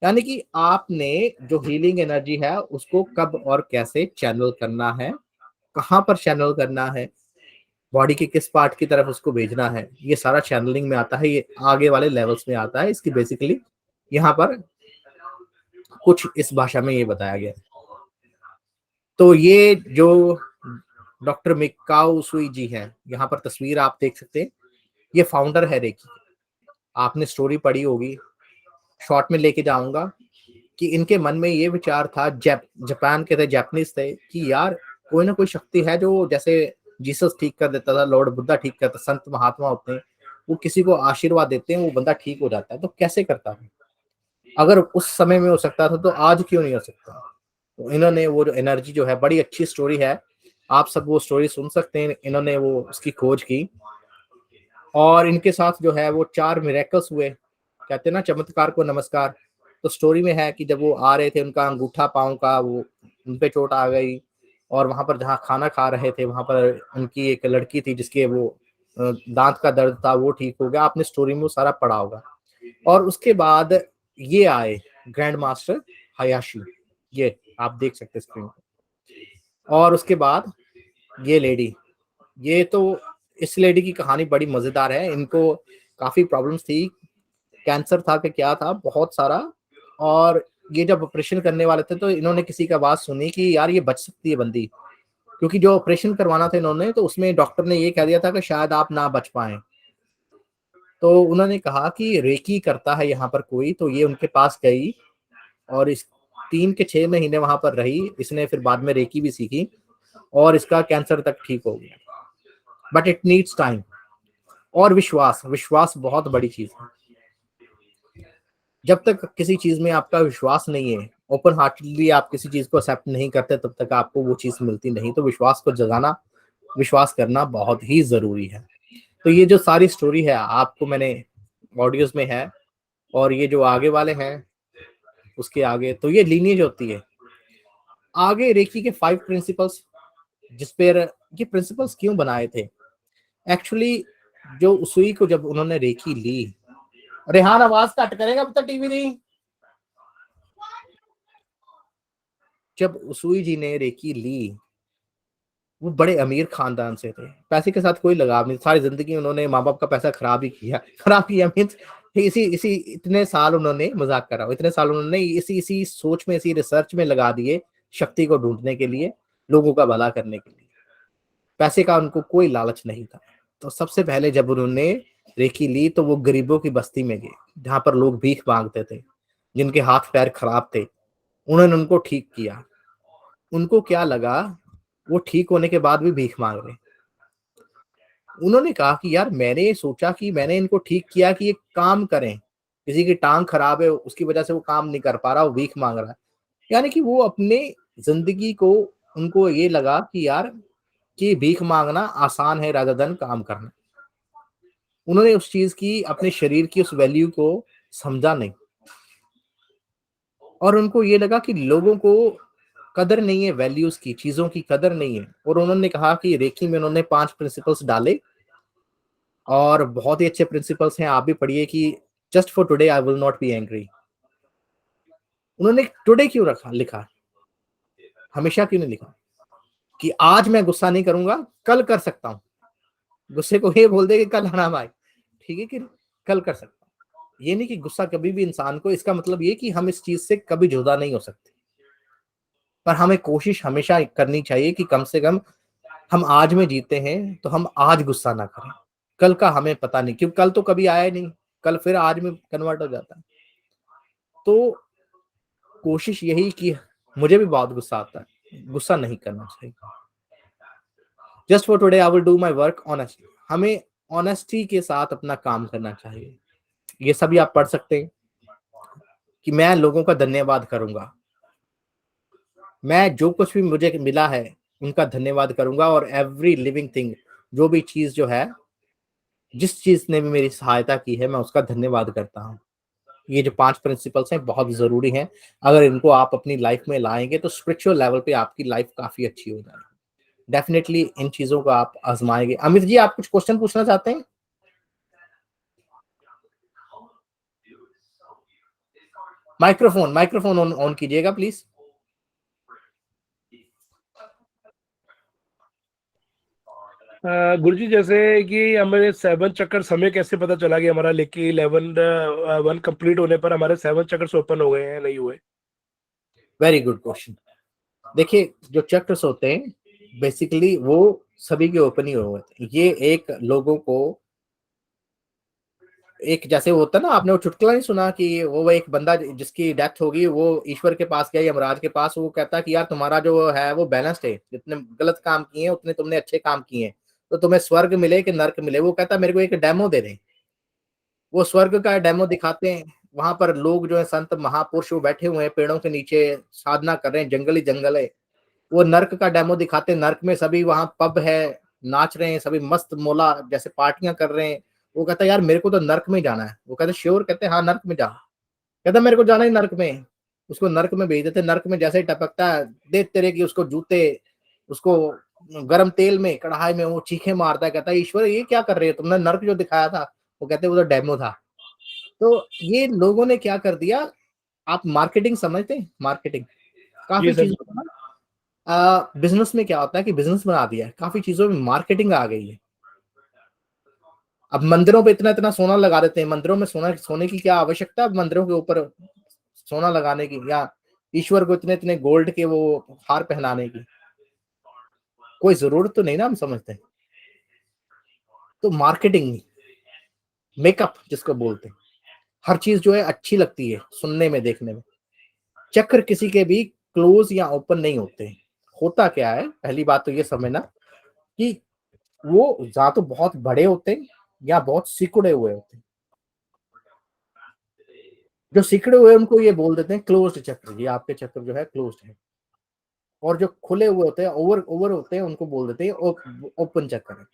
Speaker 2: यानी कि आपने जो हीलिंग एनर्जी है उसको कब और कैसे चैनल करना है, कहाँ पर चैनल करना है, बॉडी के किस पार्ट की तरफ उसको भेजना है, ये सारा चैनलिंग में आता है। ये आगे वाले लेवल्स में आता है। इसकी बेसिकली यहाँ पर कुछ इस भाषा में ये बताया गया है। तो ये जो डॉक्टर मिकाओ सुई जी है, यहाँ पर तस्वीर आप देख सकते हैं, ये फाउंडर है रेकी। आपने स्टोरी पढ़ी होगी, शॉर्ट में लेके जाऊंगा कि इनके मन में ये विचार था, जापान के थे, जापानीज थे, कि यार कोई ना कोई शक्ति है जो जैसे जीसस ठीक कर देता था, लॉर्ड बुद्धा ठीक करता, संत महात्मा होते हैं वो किसी को आशीर्वाद देते हैं, वो बंदा ठीक हो जाता है, तो कैसे करता है, अगर उस समय में हो सकता था तो आज क्यों नहीं हो सकता। तो इन्होंने वो जो एनर्जी जो है, बड़ी अच्छी स्टोरी है, आप सब वो स्टोरी सुन सकते हैं। इन्होंने वो उसकी खोज की, और इनके साथ जो है वो 4 मिरेकल्स हुए, कहते हैं ना चमत्कार को नमस्कार। तो स्टोरी में है कि जब वो आ रहे थे, उनका अंगूठा पाँव का वो उन पे चोट आ गई, और वहां पर जहाँ खाना खा रहे थे वहां पर उनकी एक लड़की थी जिसके वो दांत का दर्द था वो ठीक हो गया, आपने स्टोरी में वो सारा पढ़ा होगा। और उसके बाद ये आए ग्रैंड मास्टर हयाशी, ये आप देख सकते हैं स्क्रीन पे। और उसके बाद ये लेडी, ये तो इस लेडी की कहानी बड़ी मजेदार है। इनको काफी प्रॉब्लम्स थी, कैंसर था कि क्या था बहुत सारा, और ये जब ऑपरेशन करने वाले थे तो इन्होंने किसी का बात सुनी कि यार ये बच सकती है बंदी, क्योंकि जो ऑपरेशन करवाना था इन्होंने तो उसमें डॉक्टर ने ये कह दिया था कि शायद आप ना बच पाए। तो उन्होंने कहा कि रेकी करता है यहाँ पर कोई, तो ये उनके पास गई और इस 3 के 6 महीने वहां पर रही। इसने फिर बाद में रेकी भी सीखी और इसका कैंसर तक ठीक हो गया। बट इट नीड्स टाइम और विश्वास। विश्वास बहुत बड़ी चीज है। जब तक किसी चीज में आपका विश्वास नहीं है, ओपन हार्टेडली आप किसी चीज को एक्सेप्ट नहीं करते, तब तक आपको वो चीज मिलती नहीं। तो विश्वास को जगाना, विश्वास करना बहुत ही जरूरी है। तो ये जो सारी स्टोरी है आपको मैंने ऑडियोज में है, और ये जो आगे वाले हैं उसके आगे, तो ये लीनिएज होती है। आगे रेकी के 5 प्रिंसिपल्स, जिस पर ये प्रिंसिपल्स क्यों बनाए थे एक्चुअली, जो उसुई को जब उन्होंने रेकी ली, रेहान आवाज कट करेगा अब तक टीवी नहीं। जब उसुई जी ने रेकी ली, वो बड़े अमीर खानदान से थे, पैसे के साथ कोई लगाव नहीं, सारी जिंदगी उन्होंने माँ बाप का पैसा खराब ही किया। खराब किया मीन्स इसी इसी इतने साल उन्होंने मजाक करा, इतने साल उन्होंने इसी इसी सोच में, इसी रिसर्च में लगा दिए, शक्ति को ढूंढने के लिए, लोगों का भला करने के लिए। पैसे का उनको कोई लालच नहीं था। तो सबसे पहले जब उन्होंने रेकी ली तो वो गरीबों की बस्ती में गए, जहां पर लोग भीख मांगते थे, जिनके हाथ पैर खराब थे। उन्होंने उनको ठीक किया। उनको क्या लगा, वो ठीक होने के बाद भी भीख मांग रहे। उन्होंने कहा कि यार मैंने सोचा कि मैंने इनको ठीक किया कि ये काम करें, किसी की टांग खराब है उसकी वजह से वो काम नहीं कर पा रहा, वो भीख मांग रहा है। यानी कि वो अपने जिंदगी को, उनको ये लगा कि यार कि भीख मांगना आसान है रादर देन काम करना। उन्होंने उस चीज की, अपने शरीर की उस वैल्यू को समझा नहीं, और उनको ये लगा कि लोगों को कदर नहीं है, वैल्यूज की, चीजों की कदर नहीं है। और उन्होंने कहा कि रेकी में उन्होंने 5 प्रिंसिपल्स डाले, और बहुत ही अच्छे प्रिंसिपल्स हैं, आप भी पढ़िए कि just for today I will not be angry. उन्होंने टुडे क्यों रखा, लिखा, हमेशा क्यों नहीं लिखा कि आज मैं गुस्सा नहीं करूंगा, कल कर सकता हूं। गुस्से को ये बोल दे कि कल आराम आए, ठीक है कि कल कर सकता हूं। ये नहीं कि गुस्सा कभी भी इंसान को, इसका मतलब ये कि हम इस चीज से कभी जुदा नहीं हो सकते, पर हमें कोशिश हमेशा करनी चाहिए कि कम से कम हम आज में जीते हैं तो हम आज गुस्सा ना करें। कल का हमें पता नहीं, क्योंकि कल तो कभी आया नहीं, कल फिर आज में कन्वर्ट हो जाता है। तो कोशिश यही कि मुझे भी बहुत गुस्सा आता है, गुस्सा नहीं करना चाहिए। Just for today I will do my work honestly. हमें ऑनेस्टी के साथ अपना काम करना चाहिए। ये सभी आप पढ़ सकते हैं कि मैं लोगों का धन्यवाद करूंगा, मैं जो कुछ भी मुझे मिला है उनका धन्यवाद करूंगा, और एवरी लिविंग थिंग, जो भी चीज जो है, जिस चीज ने भी मेरी सहायता की है, मैं उसका धन्यवाद करता हूँ। ये जो 5 प्रिंसिपल्स हैं बहुत जरूरी हैं। अगर इनको आप अपनी लाइफ में लाएंगे तो स्पिरिचुअल लेवल पे आपकी लाइफ काफी अच्छी हो जाएगी। डेफिनेटली इन चीजों को आप आजमाएंगे। अमित जी, आप कुछ क्वेश्चन पूछना चाहते हैं? माइक्रोफोन माइक्रोफोन ऑन कीजिएगा प्लीज।
Speaker 7: गुरुजी, जैसे कि हमें 7 चक्कर समय कैसे पता चला कि हमारा लेके 11 कंप्लीट होने पर हमारे 7 चक्कर ओपन हो गए हैं, नहीं हुए?
Speaker 2: Very good question. देखिए, जो चक्र्स होते हैं बेसिकली वो सभी के ओपन ही हुए थे। ये एक लोगों को, एक जैसे होता ना, आपने वो चुटकुला नहीं सुना कि वो एक बंदा जिसकी डेथ होगी वो ईश्वर के पास गया, यमराज के पास, वो कहता कि यार तुम्हारा जो है वो बैलेंस्ड है, जितने गलत काम किए हैं उतने तुमने अच्छे काम किए हैं, तो तुम्हें स्वर्ग मिले कि नर्क मिले। वो कहता मेरे को एक डेमो दे दें। वो स्वर्ग का डेमो दिखाते हैं। वहां पर लोग जो है, संत महापुरुष, वो बैठे हुए हैं पेड़ों के नीचे, साधना कर रहे हैं, जंगल ही जंगल है। वो नर्क का डेमो दिखाते हैं। नर्क में सभी, वहां पब है, नाच रहे हैं सभी, मस्त मोला जैसे पार्टियां कर रहे हैं। वो कहता है यार मेरे को तो नर्क में जाना है। वो कहते श्योर? कहते हैं हाँ नर्क में जा। कहता मेरे को जाना ही नर्क में। उसको नर्क में भेज देते। नर्क में जैसे ही टपकता है, दे तेरे की उसको जूते, उसको गरम तेल में कढ़ाई में वो चीखे मारता है, कहता है ईश्वर ये क्या कर रहे हो, तुमने नर्क जो दिखाया था, वो कहते हैं वो तो डेमो था। तो ये लोगों ने क्या कर दिया, आप मार्केटिंग समझते हैं, मार्केटिंग काफी
Speaker 7: जी सर।
Speaker 2: चीजों को ना, बिजनेस में क्या होता है कि बिजनेस बना दिया है, काफी चीजों में मार्केटिंग आ गई है। अब मंदिरों पे इतना इतना सोना लगा देते हैं, मंदिरों में सोने की क्या आवश्यकता है मंदिरों के ऊपर सोना लगाने की, या ईश्वर को इतने इतने गोल्ड के वो हार पहनाने की, कोई जरूरत तो नहीं ना, हम समझते हैं। तो मार्केटिंग, मेकअप जिसको बोलते हैं, हर चीज जो है अच्छी लगती है सुनने में, देखने में। चक्र किसी के भी क्लोज या ओपन नहीं होते। होता क्या है, पहली बात तो ये समझना कि वो या तो बहुत बड़े होते हैं या बहुत सिकुड़े हुए होते हैं। जो सिकुड़े हुए उनको ये बोल देते हैं क्लोज्ड चक्र, ये आपके चक्र जो है क्लोज्ड है। और जो खुले हुए होते हैं, ओवर ओवर होते हैं, उनको बोल देते हैं ओपन चक्र है।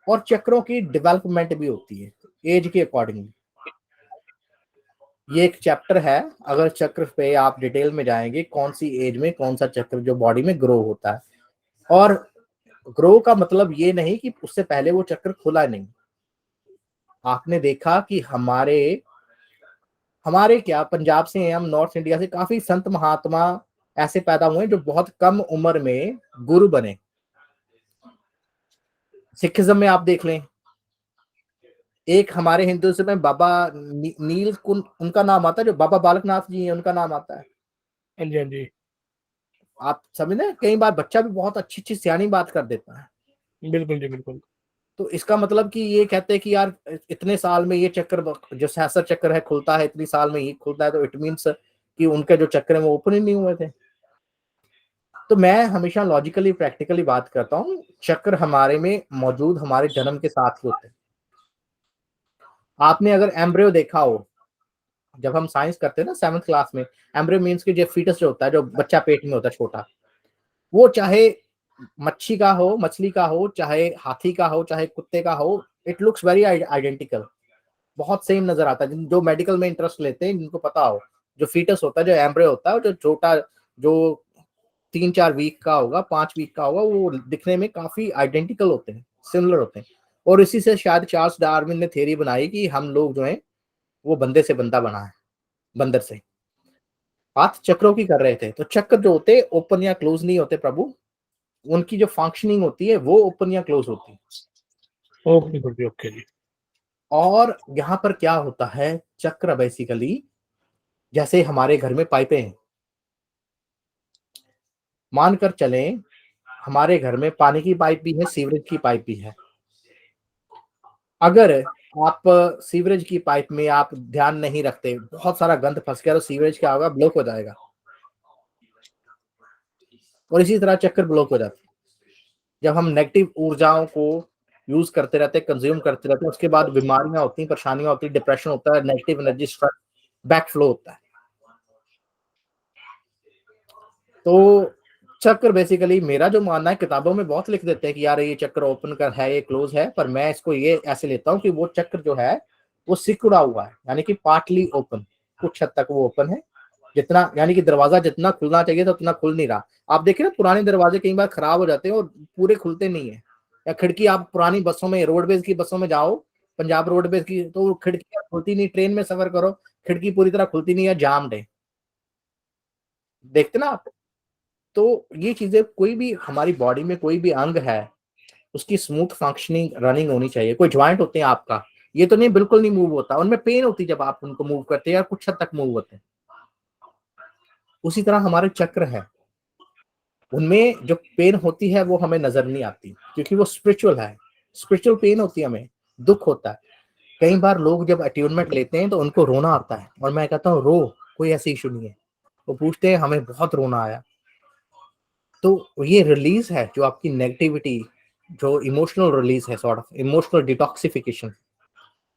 Speaker 2: और चक्रों की डेवलपमेंट भी होती है एज के अकॉर्डिंगली। ये एक चैप्टर है, अगर चक्र पे आप डिटेल में जाएंगे, कौन सी एज में कौन सा चक्र जो बॉडी में ग्रो होता है। और ग्रो का मतलब ये नहीं कि उससे पहले वो चक्र खुला नहीं। आपने देखा कि हमारे क्या पंजाब से हैं हम, नॉर्थ इंडिया से काफी संत महात्मा ऐसे पैदा हुए जो बहुत कम उम्र में गुरु बने। सिखिज्म में आप देख लें, एक हमारे हिंदुइज्म में बाबा नील कुंड उनका नाम आता है, जो बाबा बालकनाथ जी हैं उनका नाम आता है।
Speaker 7: हाँ जी, हाँ जी,
Speaker 2: आप समझे, कई बार बच्चा भी बहुत अच्छी अच्छी सियानी बात कर देता है।
Speaker 7: बिल्कुल जी, बिल्कुल।
Speaker 2: तो इसका मतलब कि ये कहते हैं कि यार इतने साल में ये चक्र जो सहस्र चक्र है खुलता है, इतनी साल में ये खुलता है, तो इट मीन्स कि उनके जो चक्र है वो ओपन ही नहीं हुए थे। तो मैं हमेशा लॉजिकली प्रैक्टिकली बात करता हूँ, चक्र हमारे में मौजूद हमारे जन्म के साथ ही होते हैं। आपने अगर एम्ब्रियो देखा हो, जब हम साइंस करते हैं ना 7th क्लास में, एम्ब्रियो मीन्स कि जो फीटस जो होता है, जो बच्चा पेट में होता है छोटा, वो चाहे मच्छी का हो, मछली का हो, चाहे हाथी का हो, चाहे कुत्ते का हो, इट लुक्स वेरी आइडेंटिकल, बहुत सेम नजर आता है। जो मेडिकल में इंटरेस्ट लेते हैं, जिनको पता हो, जो फीटस होता है, जो एम्ब्रियो होता है, जो छोटा, जो 3-4 वीक का होगा, 5 वीक का होगा, वो दिखने में काफी आइडेंटिकल होते हैं, सिमिलर होते हैं। और इसी से शायद चार्ल्स डार्विन ने थ्योरी बनाई कि हम लोग जो है वो बंदे से बंदा बना है, बंदर से। बात चक्रों की कर रहे थे, तो चक्र जो होते ओपन या क्लोज नहीं होते प्रभु, उनकी जो फंक्शनिंग होती है वो ओपन या क्लोज होती है।
Speaker 7: ओके गुरुजी, ओके जी।
Speaker 2: और यहाँ पर क्या होता है, चक्र बेसिकली जैसे हमारे घर में पाइपें हैं, मानकर चलें हमारे घर में पानी की पाइप भी है, सीवरेज की पाइप भी है। अगर आप सीवरेज की पाइप में आप ध्यान नहीं रखते, बहुत सारा गंद फंस गया, तो सीवरेज क्या होगा, ब्लॉक हो जाएगा। और इसी तरह चक्र ब्लॉक हो जाता है जब हम नेगेटिव ऊर्जाओं को यूज करते रहते हैं, कंज्यूम करते रहते हैं। उसके बाद बीमारियां होती हैं, परेशानियां होती है, डिप्रेशन होता है, negative energy stress back flow होता है। तो चक्र बेसिकली, मेरा जो मानना है, किताबों में बहुत लिख देते हैं कि यार ये चक्र ओपन कर है, ये क्लोज है, पर मैं इसको ये ऐसे लेता हूँ कि वो चक्र जो है वो सिकुड़ा हुआ है, यानी कि पार्टली ओपन, कुछ हद तक वो ओपन है, जितना, यानी कि दरवाजा जितना खुलना चाहिए था उतना खुल नहीं रहा। आप देखिए ना, पुराने दरवाजे कई बार खराब हो जाते हैं और पूरे खुलते नहीं है। या खिड़की, आप पुरानी बसों में, रोडवेज की बसों में जाओ, पंजाब रोडवेज की, तो खिड़की खुलती नहीं। ट्रेन में सफर करो, खिड़की पूरी तरह खुलती नहीं है, जाम है, देखते ना आप। तो ये चीजें, कोई भी हमारी बॉडी में कोई भी अंग है, उसकी स्मूथ फंक्शनिंग रनिंग होनी चाहिए। कोई ज्वाइंट होते हैं आपका, ये तो नहीं बिल्कुल नहीं मूव होता, उनमें पेन होती है जब आप उनको मूव करते हैं, या कुछ हद तक मूव होते हैं। उसी तरह हमारे चक्र है, उनमें जो पेन होती है वो हमें नजर नहीं आती, क्योंकि वो स्पिरिचुअल है। स्पिरिचुअल पेन होती है, हमें दुख होता है। कई बार लोग जब अट्यूनमेंट लेते हैं तो उनको रोना आता है, और मैं कहता हूँ रो, कोई ऐसी इशू नहीं है। वो पूछते हैं हमें बहुत रोना आया, तो ये रिलीज है जो आपकी नेगेटिविटी, जो इमोशनल रिलीज है, सॉर्ट ऑफ इमोशनल डिटॉक्सिफिकेशन।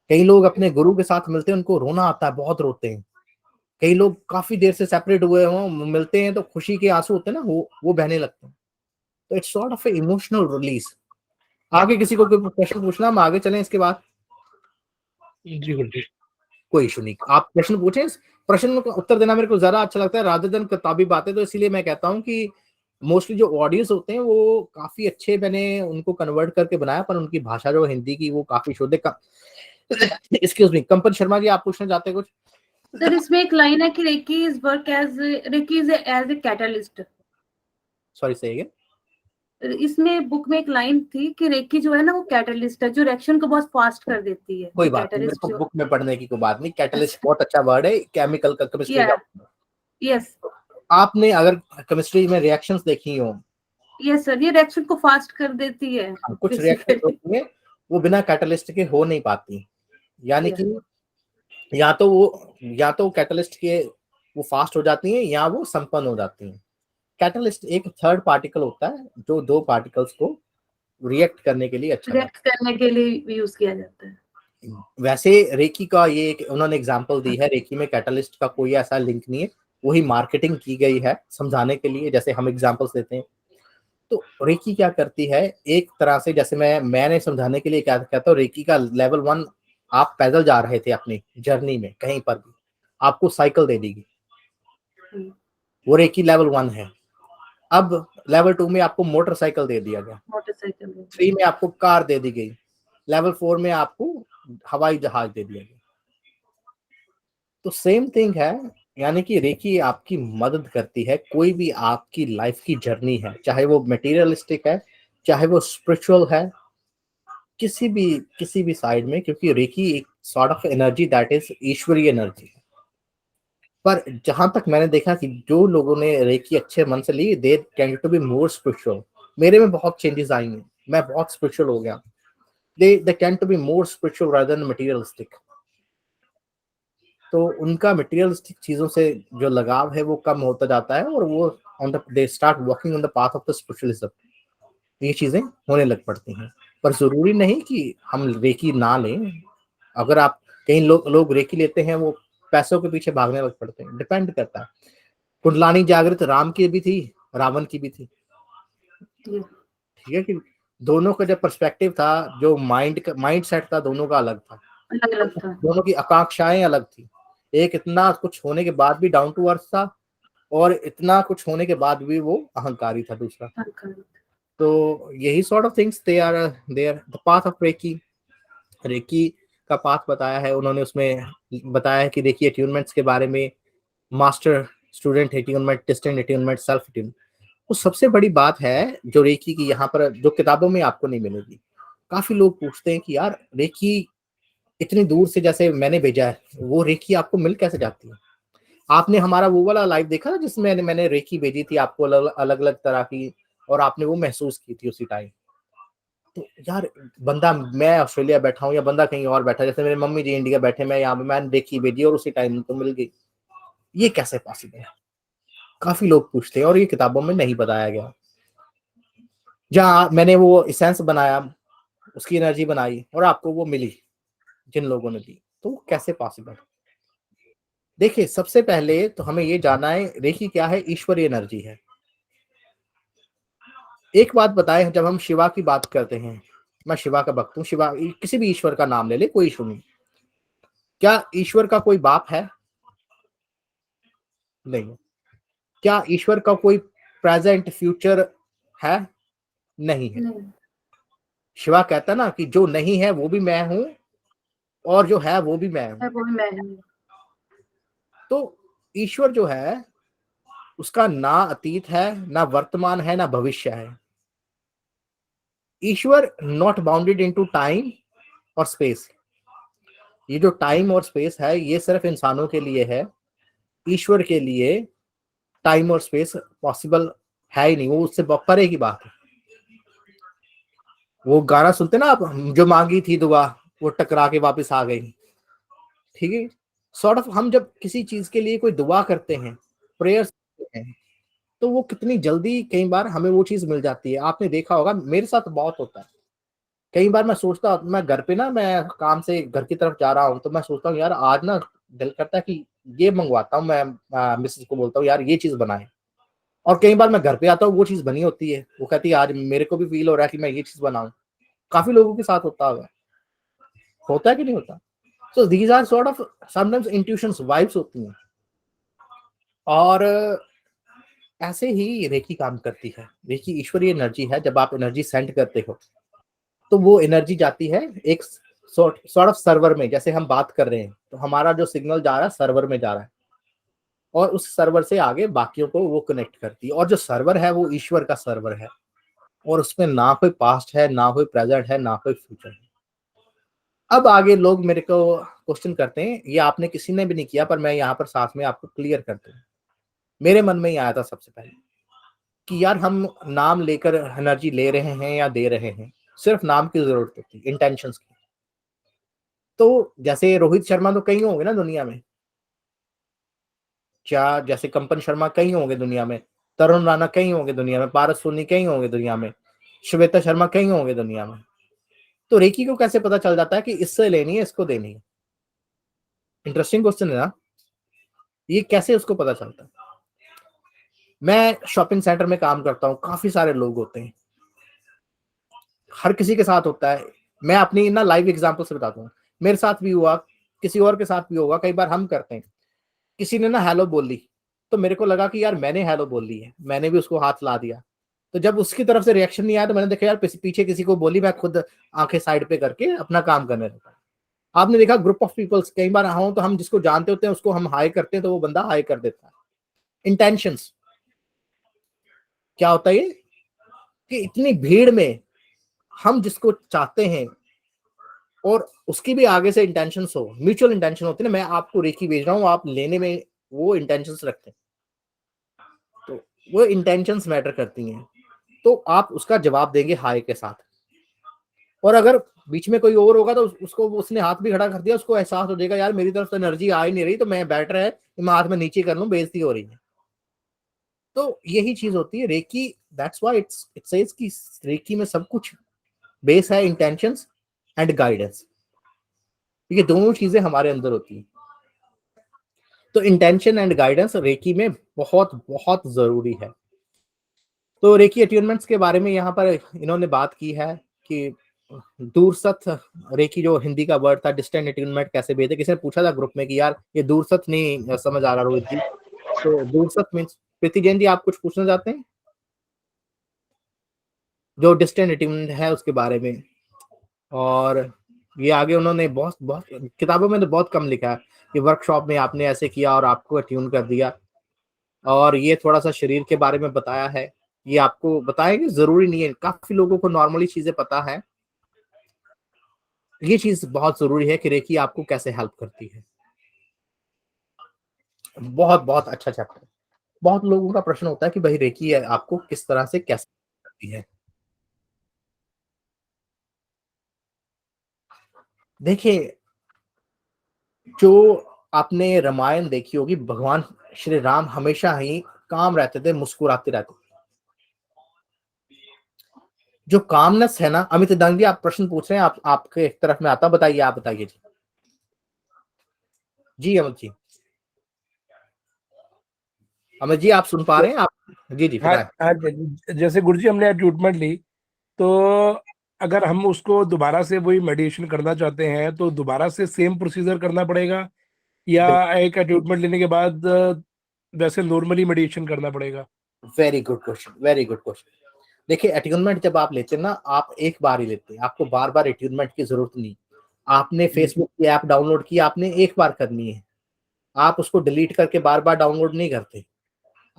Speaker 2: कई लोग अपने गुरु के साथ मिलते हैं, उनको रोना आता है, बहुत रोते हैं। कई लोग काफी देर से सेपरेट हुए हों, मिलते हैं तो खुशी के आंसू होते हैं ना, वो बहने लगते हैं। तो it's sort of emotional release. आगे किसी को कोई प्रश्न पूछना, हम आगे चलें इसके बाद?
Speaker 7: जी गुरुजी।
Speaker 2: कोई इशू नहीं, आप प्रश्न पूछें। प्रश्न का उत्तर देना मेरे को ज्यादा अच्छा लगता है रादर देन किताबी बातें। तो इसीलिए मैं कहता हूँ कि मोस्टली जो ऑडियंस होते हैं वो काफी अच्छे, मैंने उनको कन्वर्ट करके बनाया, पर उनकी भाषा जो हिंदी की वो काफी शुद्ध है। एक्सक्यूज मी, कंपन शर्मा जी, आप पूछना चाहते हैं कुछ?
Speaker 1: सर इसमें एक लाइन है कि reiki is work as a catalyst.
Speaker 2: Sorry से
Speaker 1: इसमें बुक में एक लाइन थी कि रेकी जो है ना वो कैटलिस्ट है, जो रिएक्शन को बहुत फास्ट कर देती है।
Speaker 2: कोई बात नहीं, मेरे
Speaker 1: कैटलिस्ट
Speaker 2: को
Speaker 1: जो
Speaker 2: बुक में पढ़ने की कोई बात नहीं, कैटलिस्ट बहुत अच्छा वर्ड है, केमिकल का, केमिस्ट्री का।
Speaker 1: यस
Speaker 2: आपने अगर केमिस्ट्री में रिएक्शंस देखी हो,
Speaker 1: यस सर, ये रिएक्शन को फास्ट कर देती है
Speaker 2: कुछ रिएक्शन होती है वो बिना कैटलिस्ट के हो नहीं पाती, यानी कि या तो कैटलिस्ट के वो फास्ट हो जाती हैं या वो संपन्न हो जाती हैं। कैटलिस्ट एक थर्ड पार्टिकल होता है जो दो पार्टिकल्स को रिएक्ट करने के लिए अच्छा
Speaker 1: रिएक्ट करने के लिए यूज किया जाता है।
Speaker 2: वैसे रेकी का ये एक उन्होंने एग्जांपल दी है, रेकी में कैटलिस्ट का कोई ऐसा लिंक नहीं है, वही मार्केटिंग की गई है समझाने के लिए, जैसे हम एग्जांपल्स देते हैं। तो रेकी क्या करती है, एक तरह से जैसे मैंने समझाने के लिए क्या कहता हूँ, रेकी का लेवल 1, आप पैदल जा रहे थे अपनी जर्नी में कहीं पर भी, आपको साइकिल दे देगी, वो रेकी लेवल 1 है। अब लेवल 2 में आपको मोटरसाइकिल दे दिया गया,
Speaker 1: मोटरसाइकिल
Speaker 2: 3 में आपको कार दे दी गई, लेवल 4 में आपको हवाई जहाज दे दिया गया। तो सेम थिंग है, यानी कि रेकी आपकी मदद करती है, कोई भी आपकी लाइफ की जर्नी है, चाहे वो मटेरियलिस्टिक है, चाहे वो स्पिरिचुअल है, किसी भी साइड में, क्योंकि रेकी एक sort of energy that is ईश्वरीय एनर्जी है। पर जहां तक मैंने देखा कि जो लोगों ने रेकी अच्छे मन से ली, they tend to be more spiritual. मेरे में बहुत चेंजेस आई हैं, मैं बहुत स्पिरिचुअल हो गया। They tend to be more spiritual rather than materialistic. तो उनका मटेरियलिस्टिक चीजों से जो लगाव है वो कम होता जाता है, और वो they start walking on the path of the spiritualism. ये चीजें होने लग पड़ती हैं। पर जरूरी नहीं कि हम रेकी ना लें। अगर आप कई लोग रेकी लेते हैं, वो पैसों के पीछे भागने लग पड़ते हैं, डिपेंड करता है। कुंडलानी जागृत राम की भी थी, रावण की भी थी, ठीक है कि दोनों का जब पर्सपेक्टिव था, जो माइंड सेट था, दोनों का अलग था,
Speaker 1: अलग था।
Speaker 2: दोनों की आकांक्षाएं अलग थी। एक इतना कुछ होने के बाद भी डाउन टू अर्थ था, और इतना कुछ होने के बाद भी वो अहंकारी था दूसरा। तो यही sort of things they are the path of reiki. Reiki का पाथ बताया है उन्होंने, उसमें बताया है कि रेकी अट्यूनमेंट्स के बारे में, master student attunement, distant attunement, self attunement. वो सबसे बड़ी बात है जो रेकी की यहाँ पर जो किताबों में आपको नहीं मिलेगी। काफी लोग पूछते हैं कि यार रेकी इतनी दूर से जैसे मैंने भेजा है, वो रेकी आपको मिल कैसे जाती है? आपने हमारा वो वाला लाइव देखा था जिसमें मैंने रेकी भेजी थी आपको अलग अलग तरह की, और आपने वो महसूस की थी उसी टाइम। तो यार बंदा, मैं ऑस्ट्रेलिया बैठा हूँ या बंदा कहीं और बैठा, जैसे मेरे मम्मी जी इंडिया बैठे, मैं यहाँ पे, मैंने रेकी भेजी और उसी टाइम उनको मिल गई, ये कैसे पॉसिबल है? काफी लोग पूछते हैं, और ये किताबों में नहीं बताया गया। जहाँ मैंने वो एसेंस बनाया, उसकी एनर्जी बनाई, और आपको वो मिली जिन लोगों ने दी, तो कैसे पॉसिबल? देखिए, सबसे पहले तो हमें ये जानना है रेकी क्या है। ईश्वरीय एनर्जी है। एक बात बताएं, जब हम शिवा की बात करते हैं, मैं शिवा का भक्त हूँ, शिवा किसी भी ईश्वर का नाम ले ले, कोई इशू नहीं। क्या ईश्वर का कोई बाप है? नहीं। क्या ईश्वर का कोई प्रेजेंट फ्यूचर है? नहीं है। शिवा कहता ना कि जो नहीं है वो भी मैं हूं, और जो है वो भी मैं हूं। तो ईश्वर जो है उसका ना अतीत है, ना वर्तमान है, ना भविष्य है। ईश्वर नॉट बाउंडेड इनटू टाइम और स्पेस। ये जो टाइम और स्पेस है ये सिर्फ इंसानों के लिए है, ईश्वर के लिए टाइम और स्पेस पॉसिबल है ही नहीं, वो उससे परे की बात है। वो गाना सुनते ना आप, जो मांगी थी दुआ वो टकरा के वापस आ गई, ठीक है। सॉर्ट ऑफ हम जब किसी चीज के लिए कोई दुआ करते हैं, प्रेयर्स करते हैं, तो वो कितनी जल्दी कई बार हमें वो चीज मिल जाती है। आपने देखा होगा, मेरे साथ बहुत होता है। कई बार मैं सोचता, मैं घर पे ना, मैं काम से घर की तरफ जा रहा हूँ, तो मैं सोचता हूँ यार आज ना दिल करता है कि ये मंगवाता हूँ। मैं मिसेस को बोलता हूँ यार ये चीज बनाए, और कई बार मैं घर पे आता हूँ, वो चीज बनी होती है, वो कहती है आज मेरे को भी फील हो रहा है कि मैं ये चीज बनाऊं। काफी लोगों के साथ होता है कि नहीं होता? So these are sort of sometimes intuitions, vibes होती हैं। और ऐसे ही रेकी काम करती है। रेकी ईश्वरीय एनर्जी है। जब आप एनर्जी सेंड करते हो तो वो एनर्जी जाती है एक सॉर्ट ऑफ सर्वर में। जैसे हम बात कर रहे हैं तो हमारा जो सिग्नल जा रहा है सर्वर में जा रहा है, और उस सर्वर से आगे बाकियों को वो कनेक्ट करती है। और जो सर्वर है वो ईश्वर का सर्वर है, और उसमें ना कोई पास्ट है, ना कोई प्रेजेंट है, ना कोई फ्यूचर है। अब आगे लोग मेरे को क्वेश्चन करते हैं, ये आपने किसी ने भी नहीं किया, पर मैं यहाँ पर साथ में आपको क्लियर करता हूँ। मेरे मन में ही आया था सबसे पहले कि यार हम नाम लेकर एनर्जी ले रहे हैं या दे रहे हैं, सिर्फ नाम की जरूरत होती है, इंटेंशंस की। तो जैसे रोहित शर्मा तो कई होंगे ना दुनिया में, क्या जैसे कंपन शर्मा कई होंगे दुनिया में, तरुण राणा कई होंगे दुनिया में, पारस सोनी कई होंगे दुनिया में, श्वेता शर्मा कई होंगे दुनिया में। तो रेकी को कैसे पता चल जाता है कि इससे लेनी है, इसको देनी है? इंटरेस्टिंग क्वेश्चन है ना, ये कैसे उसको पता चलता है? मैं शॉपिंग सेंटर में काम करता हूँ, काफी सारे लोग होते हैं, हर किसी के साथ होता है। मैं अपनी ना लाइव एग्जांपल से बताता हूँ, मेरे साथ भी हुआ, किसी और के साथ भी होगा। कई बार हम करते हैं, किसी ने ना हेलो बोल ली, तो मेरे को लगा कि यार मैंने हेलो बोल ली है, मैंने भी उसको हाथ ला दिया। तो जब उसकी तरफ से रिएक्शन नहीं आया तो मैंने देखा यार पीछे किसी को बोली, मैं खुद आंखें साइड पे करके अपना काम करने लगा। आपने देखा ग्रुप ऑफ पीपल्स, कई बार हो तो हम जिसको जानते होते हैं उसको हम हाई करते हैं, तो वो बंदा हाई कर देता है। इंटेंशंस क्या होता है ये, कि इतनी भीड़ में हम जिसको चाहते हैं और उसकी भी आगे से इंटेंशंस हो, म्यूचुअल इंटेंशन होती है ना, मैं आपको रेकी भेज रहा हूँ, आप लेने में वो इंटेंशंस रखते हैं, तो वो इंटेंशंस मैटर करती हैं। तो आप उसका जवाब देंगे हाई के साथ। और अगर बीच में कोई और होगा तो उसको, उसने हाथ भी खड़ा कर दिया, उसको एहसास हो जाएगा यार मेरी तरफ से एनर्जी आ ही नहीं रही, तो मैं बेटर है कि मैं हाथ में नीचे कर लूं, बेइज्जती हो रही है। तो यही चीज होती है reiki. That's why it says कि रेकी में सब कुछ बेस है इंटेंशंस एंड गाइडेंस। ये दोनों चीजें हमारे अंदर होती हैं। तो इंटेंशन एंड गाइडेंस रेकी में बहुत बहुत जरूरी है। तो रेकी अट्यूनमेंट्स के बारे में यहाँ पर इन्होंने बात की है कि दूरसथ रेकी, जो हिंदी का वर्ड था, डिस्टेंट अट्यूनमेंट कैसे भेजे। किसी ने पूछा था ग्रुप में कि यार ये दूरसथ नहीं समझ आ रहा रोहित जी, तो दूरसथ मीन्स, प्रीति जैन जी आप कुछ पूछना चाहते हैं जो डिस्टेंट अट्यूनमेंट है उसके बारे में? और ये आगे उन्होंने बहुत बहुत किताबों में तो बहुत कम लिखा है कि वर्कशॉप में आपने ऐसे किया और आपको अट्यून कर दिया। और ये थोड़ा सा शरीर के बारे में बताया है, ये आपको बताएंगे, जरूरी नहीं है, काफी लोगों को नॉर्मली चीजें पता है। ये चीज बहुत जरूरी है कि रेकी आपको कैसे हेल्प करती है। बहुत बहुत अच्छा चैप्टर। बहुत लोगों का प्रश्न होता है कि भाई रेकी है आपको किस तरह से कैसे करती है। देखिए, जो आपने रामायण देखी होगी, भगवान श्री राम हमेशा ही काम रहते थे, मुस्कुराते रहते थे। जो कामनेस है ना, अमित दंगी आप प्रश्न पूछ रहे हैं, आपके एक तरफ में आता, बताइए, आप बताइए जी। जी अमित जी, अमित जी आप सुन पा रहे हैं आप? जी जी
Speaker 7: हाँ
Speaker 2: बताएं।
Speaker 7: हाँ जैसे गुरुजी हमने ट्रीटमेंट ली, तो अगर हम उसको दोबारा से वही मेडिटेशन करना चाहते हैं तो दोबारा से सेम प्रोसीजर करना पड़ेगा, या एक ट्रीटमेंट लेने के बाद वैसे नॉर्मली मेडिटेशन करना पड़ेगा?
Speaker 2: Very good question, very good question. देखिए, अट्यूनमेंट जब आप लेते हैं ना, आप एक बार ही लेते हैं, आपको बार बार अट्यूनमेंट की जरूरत नहीं। आपने फेसबुक की ऐप डाउनलोड की, आपने एक बार करनी है, आप उसको डिलीट करके बार बार डाउनलोड नहीं करते।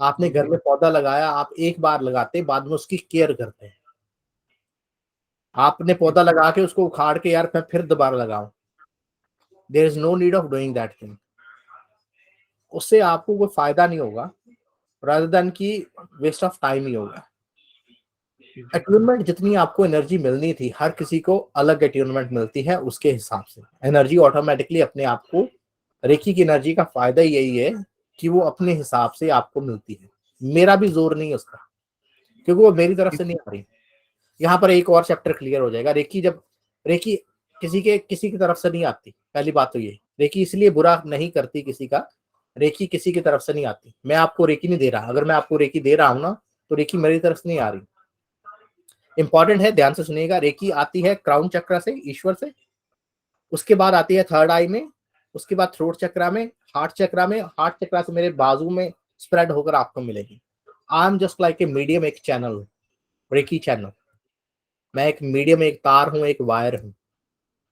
Speaker 2: आपने घर में पौधा लगाया, आप एक बार लगाते, बाद में उसकी केयर करते हैं। आपने पौधा लगा के उसको उखाड़ के यार मैं फिर दोबारा लगाऊं, there is no need of doing that thing. उससे आपको कोई फायदा नहीं होगा, रादर देन की वेस्ट ऑफ टाइम ही होगा। अट्यूनमेंट जितनी आपको एनर्जी मिलनी थी, हर किसी को अलग अट्यूनमेंट मिलती है, उसके हिसाब से एनर्जी ऑटोमेटिकली अपने आप को, रेकी की एनर्जी का फायदा यही है कि वो अपने हिसाब से आपको मिलती है। मेरा भी जोर नहीं है उसका, क्योंकि वो मेरी तरफ से नहीं आ रही। यहाँ पर एक और चैप्टर क्लियर हो जाएगा। रेकी किसी की तरफ से नहीं आती। पहली बात तो ये, रेकी इसलिए बुरा नहीं करती किसी का, रेकी किसी की तरफ से नहीं आती। मैं आपको रेकी नहीं दे रहा, अगर मैं आपको रेकी दे रहा हूं ना, तो रेकी मेरी तरफ से नहीं आ रही। इंपॉर्टेंट है, ध्यान से सुनिएगा। रेकी आती है क्राउन चक्र से, ईश्वर से, उसके बाद आती है थर्ड आई में, उसके बाद थ्रोट चक्रा में, हार्ट चक्रा में, हार्ट चक्रा से मेरे बाजू में स्प्रेड होकर आपको मिलेगी। I am just like a medium, एक चैनल, रेकी चैनल। मैं एक मीडियम, एक तार हूं, एक वायर हूं,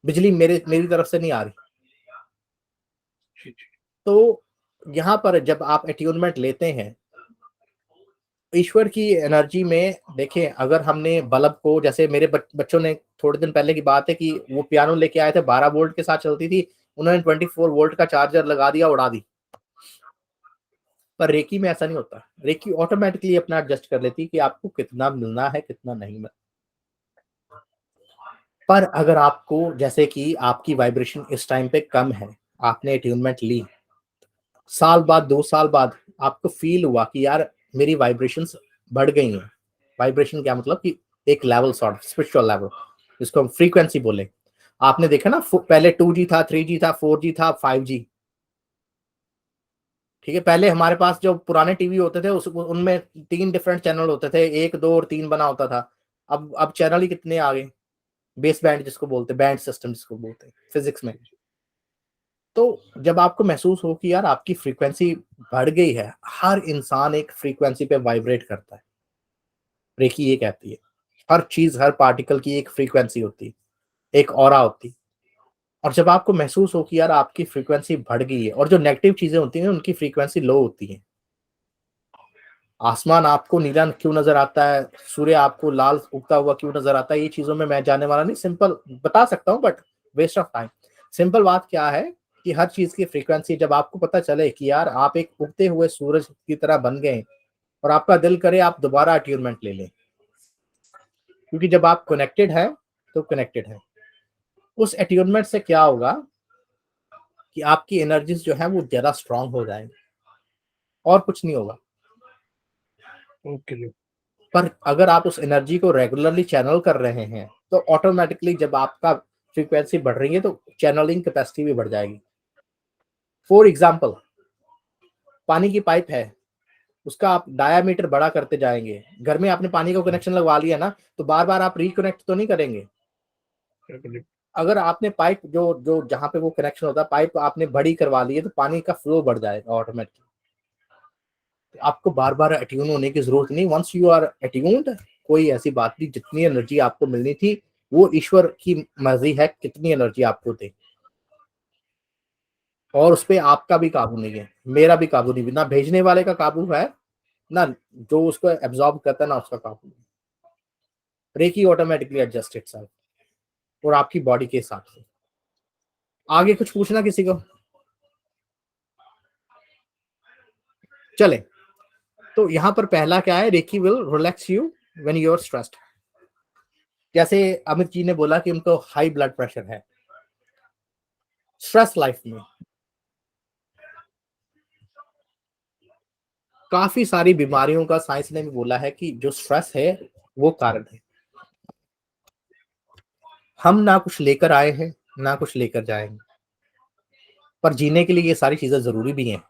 Speaker 2: बिजली मेरी तरफ से नहीं आ रही। तो यहाँ पर जब आप अट्यूनमेंट लेते हैं ईश्वर की एनर्जी में, देखें अगर हमने बल्ब को, जैसे मेरे बच्चों ने, थोड़े दिन पहले की बात है कि वो पियानो लेके आए थे, 12 वोल्ट के साथ चलती थी, उन्होंने 24 वोल्ट का चार्जर लगा दिया, उड़ा दी। पर रेकी में ऐसा नहीं होता, रेकी ऑटोमेटिकली अपना एडजस्ट कर लेती कि आपको कितना मिलना है, कितना नहीं मिलना। पर अगर आपको, जैसे कि आपकी वाइब्रेशन इस टाइम पे कम है, आपने अट्यूनमेंट ली, साल बाद 2 साल बाद आपको फील हुआ कि यार मेरी वाइब्रेशंस बढ़ गई हैं। वाइब्रेशन क्या मतलब कि एक लेवल, सॉर्ट स्पिरिचुअल लेवल, जिसको हम फ्रीक्वेंसी बोले। आपने देखा ना, पहले 2G था, 3G था, 4G था, 5G, ठीक है। पहले हमारे पास जो पुराने टीवी होते थे उनमें 3 डिफरेंट चैनल होते थे, 1, 2 और 3 बना होता था। अब चैनल ही कितने आ गए, बेस बैंड जिसको बोलते हैं, बैंड सिस्टम जिसको बोलते हैं फिजिक्स में। तो जब आपको महसूस हो कि यार आपकी फ्रीक्वेंसी बढ़ गई है, हर इंसान एक फ्रीक्वेंसी पे वाइब्रेट करता है, रेकी ये कहती है हर चीज, हर पार्टिकल की एक फ्रीक्वेंसी होती है, एक ऑरा होती है। और जब आपको महसूस हो कि यार आपकी फ्रीक्वेंसी बढ़ गई है, और जो नेगेटिव चीजें होती हैं उनकी फ्रीक्वेंसी लो होती है, आसमान आपको नीला क्यों नजर आता है, सूर्य आपको लाल उगता हुआ क्यों नजर आता है, ये चीजों में मैं जाने वाला नहीं, सिंपल बता सकता हूँ but waste of time. Simple बात क्या है कि हर चीज की फ्रीक्वेंसी, जब आपको पता चले कि यार आप एक उगते हुए सूरज की तरह बन गए, और आपका दिल करे आप दोबारा अट्यूनमेंट ले लें, क्योंकि जब आप कनेक्टेड है तो कनेक्टेड है। उस अट्यूनमेंट से क्या होगा कि आपकी एनर्जीज जो है वो ज्यादा स्ट्रांग हो जाएंगी, और कुछ नहीं होगा।
Speaker 7: ओके जी।
Speaker 2: पर अगर आप उस एनर्जी को रेगुलरली चैनल कर रहे हैं तो ऑटोमेटिकली जब आपका फ्रीक्वेंसी बढ़ रही है तो चैनलिंग कैपेसिटी भी बढ़ जाएगी। फॉर एग्जांपल, पानी की पाइप है, उसका आप डायामीटर बड़ा करते जाएंगे, घर में आपने पानी का कनेक्शन लगवा लिया ना, तो बार बार आप रिकनेक्ट तो नहीं करेंगे। अगर आपने पाइप जो जो जहां पे वो कनेक्शन होता है, पाइप आपने बड़ी करवा ली है, तो पानी का फ्लो बढ़ जाएगा ऑटोमेटिकली। तो आपको बार बार अट्यून होने की जरूरत नहीं। वंस यू आर अट्यून्ड, कोई ऐसी बात नहीं, जितनी एनर्जी आपको मिलनी थी वो ईश्वर की मर्जी है कितनी एनर्जी आपको दे, और उस पर आपका भी काबू नहीं है, मेरा भी काबू नहीं, ना भेजने वाले का काबू है, ना जो उसको एब्जॉर्ब करता है ना उसका काबू। रेकी ऑटोमेटिकली एडजस्ट इटसेल्फ और आपकी बॉडी के हिसाब से। आगे कुछ पूछना किसी को? चले, तो यहां पर पहला क्या है, reiki will relax you when you are stressed. जैसे अमित जी ने बोला कि उनको हाई ब्लड प्रेशर है, स्ट्रेस लाइफ में काफी सारी बीमारियों का साइंस ने भी बोला है कि जो स्ट्रेस है वो कारण है। हम ना कुछ लेकर आए हैं ना कुछ लेकर जाएंगे, पर जीने के लिए ये सारी चीजें जरूरी भी हैं।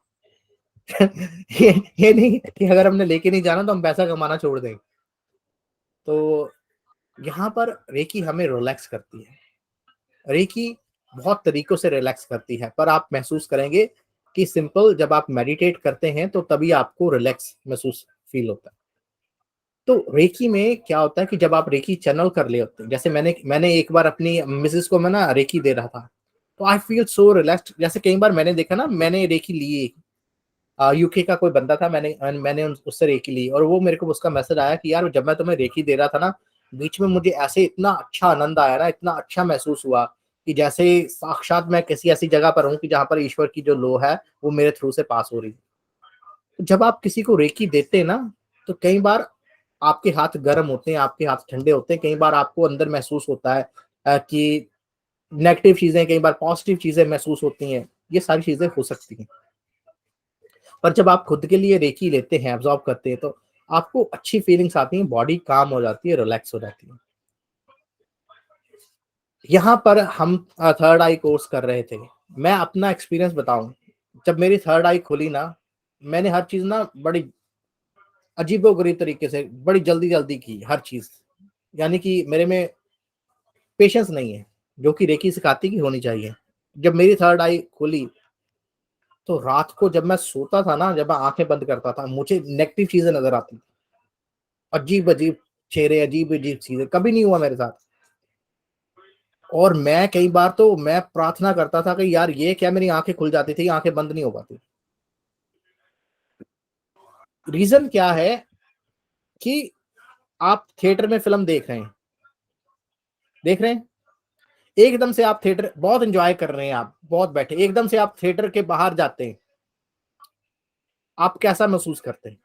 Speaker 2: ये नहीं कि अगर हमने लेके नहीं जाना तो हम पैसा कमाना छोड़ देंगे। तो यहाँ पर रेकी हमें रिलैक्स करती है। रेकी बहुत तरीकों से रिलैक्स करती है, पर आप महसूस करेंगे कि सिंपल जब आप मेडिटेट करते हैं तो तभी आपको रिलैक्स महसूस फील होता है। तो रेकी में क्या होता है कि जब आप रेकी चैनल कर ले होते हैं, जैसे मैंने एक बार अपनी मिसेस को मैं ना रेकी दे रहा था, तो आई फील सो रिलैक्स्ड। जैसे कई बार मैंने देखा ना, मैंने रेकी ली, यूके का कोई बंदा था, मैंने उससे रेकी ली, और वो मेरे को उसका मैसेज आया कि यार जब मैं तुम्हें रेकी दे रहा था ना, बीच में मुझे ऐसे इतना अच्छा आनंद आया ना, इतना अच्छा महसूस हुआ कि जैसे साक्षात मैं किसी ऐसी जगह पर हूँ कि जहाँ पर ईश्वर की जो लो है वो मेरे थ्रू से पास हो रही है। तो जब आप किसी को रेकी देते हैं ना, तो कई बार आपके हाथ गर्म होते हैं, आपके हाथ ठंडे होते हैं, कई बार आपको अंदर महसूस होता है कि नेगेटिव चीजें, कई बार पॉजिटिव चीजें महसूस होती हैं, ये सारी चीजें हो सकती हैं। पर जब आप खुद के लिए रेकी लेते हैं, एब्जॉर्ब करते हैं, तो आपको अच्छी फीलिंग्स आती हैं, बॉडी काम हो जाती है, रिलैक्स हो जाती है। यहाँ पर हम थर्ड आई कोर्स कर रहे थे, मैं अपना एक्सपीरियंस बताऊं, जब मेरी थर्ड आई खुली ना, मैंने हर चीज ना बड़ी अजीबोगरीब तरीके से, बड़ी जल्दी जल्दी की हर चीज, यानी कि मेरे में पेशेंस नहीं है, जो कि रेकी सिखाती की होनी चाहिए। जब मेरी थर्ड आई खुली तो रात को जब मैं सोता था ना, जब मैं आंखें बंद करता था, मुझे नेगेटिव चीजें नजर आती थी, अजीब अजीब चेहरे, अजीब अजीब चीजें। कभी नहीं हुआ मेरे साथ। और मैं कई बार तो मैं प्रार्थना करता था कि यार ये क्या, मेरी आंखें खुल जाती थी, आंखें बंद नहीं हो पाती। रीजन क्या है कि आप थिएटर में फिल्म देख रहे हैं, एकदम से आप थिएटर बहुत एंजॉय कर रहे हैं, आप बहुत बैठे, एकदम से आप थिएटर के बाहर जाते हैं, आप कैसा महसूस करते हैं?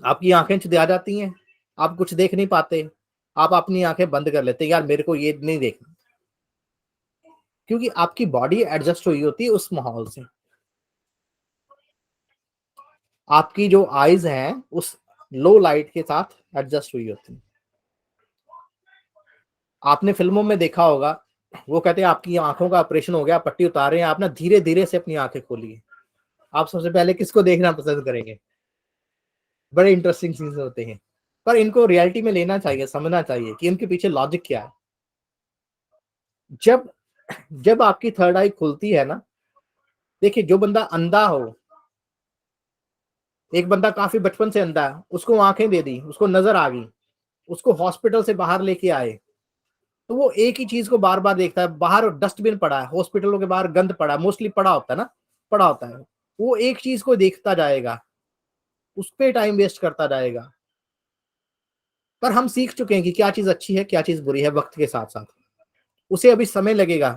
Speaker 2: आपकी आंखें चिंधिया जाती हैं, आप कुछ देख नहीं पाते, आप अपनी आंखें बंद कर लेते हैं, यार मेरे को ये नहीं देखना, क्योंकि आपकी बॉडी एडजस्ट हुई होती है उस माहौल से। आपकी जो आईज हैं उस लो लाइट के साथ एडजस्ट हुई होती है। आपने फिल्मों में देखा होगा, वो कहते हैं आपकी आंखों का ऑपरेशन हो गया, पट्टी उतार रहे हैं, आप ना धीरे धीरे से अपनी आंखें खोलिए। आप सबसे पहले किसको देखना पसंद करेंगे? बड़े इंटरेस्टिंग चीजें होते हैं, पर इनको रियलिटी में लेना चाहिए, समझना चाहिए कि इनके पीछे लॉजिक क्या है। जब जब आपकी थर्ड आई खुलती है ना, देखिए जो बंदा अंधा हो, एक बंदा काफी बचपन से अंधा है, उसको आंखें दे दी, उसको नजर आ गई, उसको हॉस्पिटल से बाहर लेके आए, तो वो एक ही चीज को बार बार देखता है। बाहर डस्टबिन पड़ा है, हॉस्पिटलों के बाहर गंद पड़ा है, मोस्टली पड़ा होता है ना, पड़ा होता है, वो एक चीज को देखता जाएगा, उस पे टाइम वेस्ट करता जाएगा। पर हम सीख चुके हैं कि क्या चीज अच्छी है, क्या चीज बुरी है, वक्त के साथ साथ उसे अभी समय लगेगा।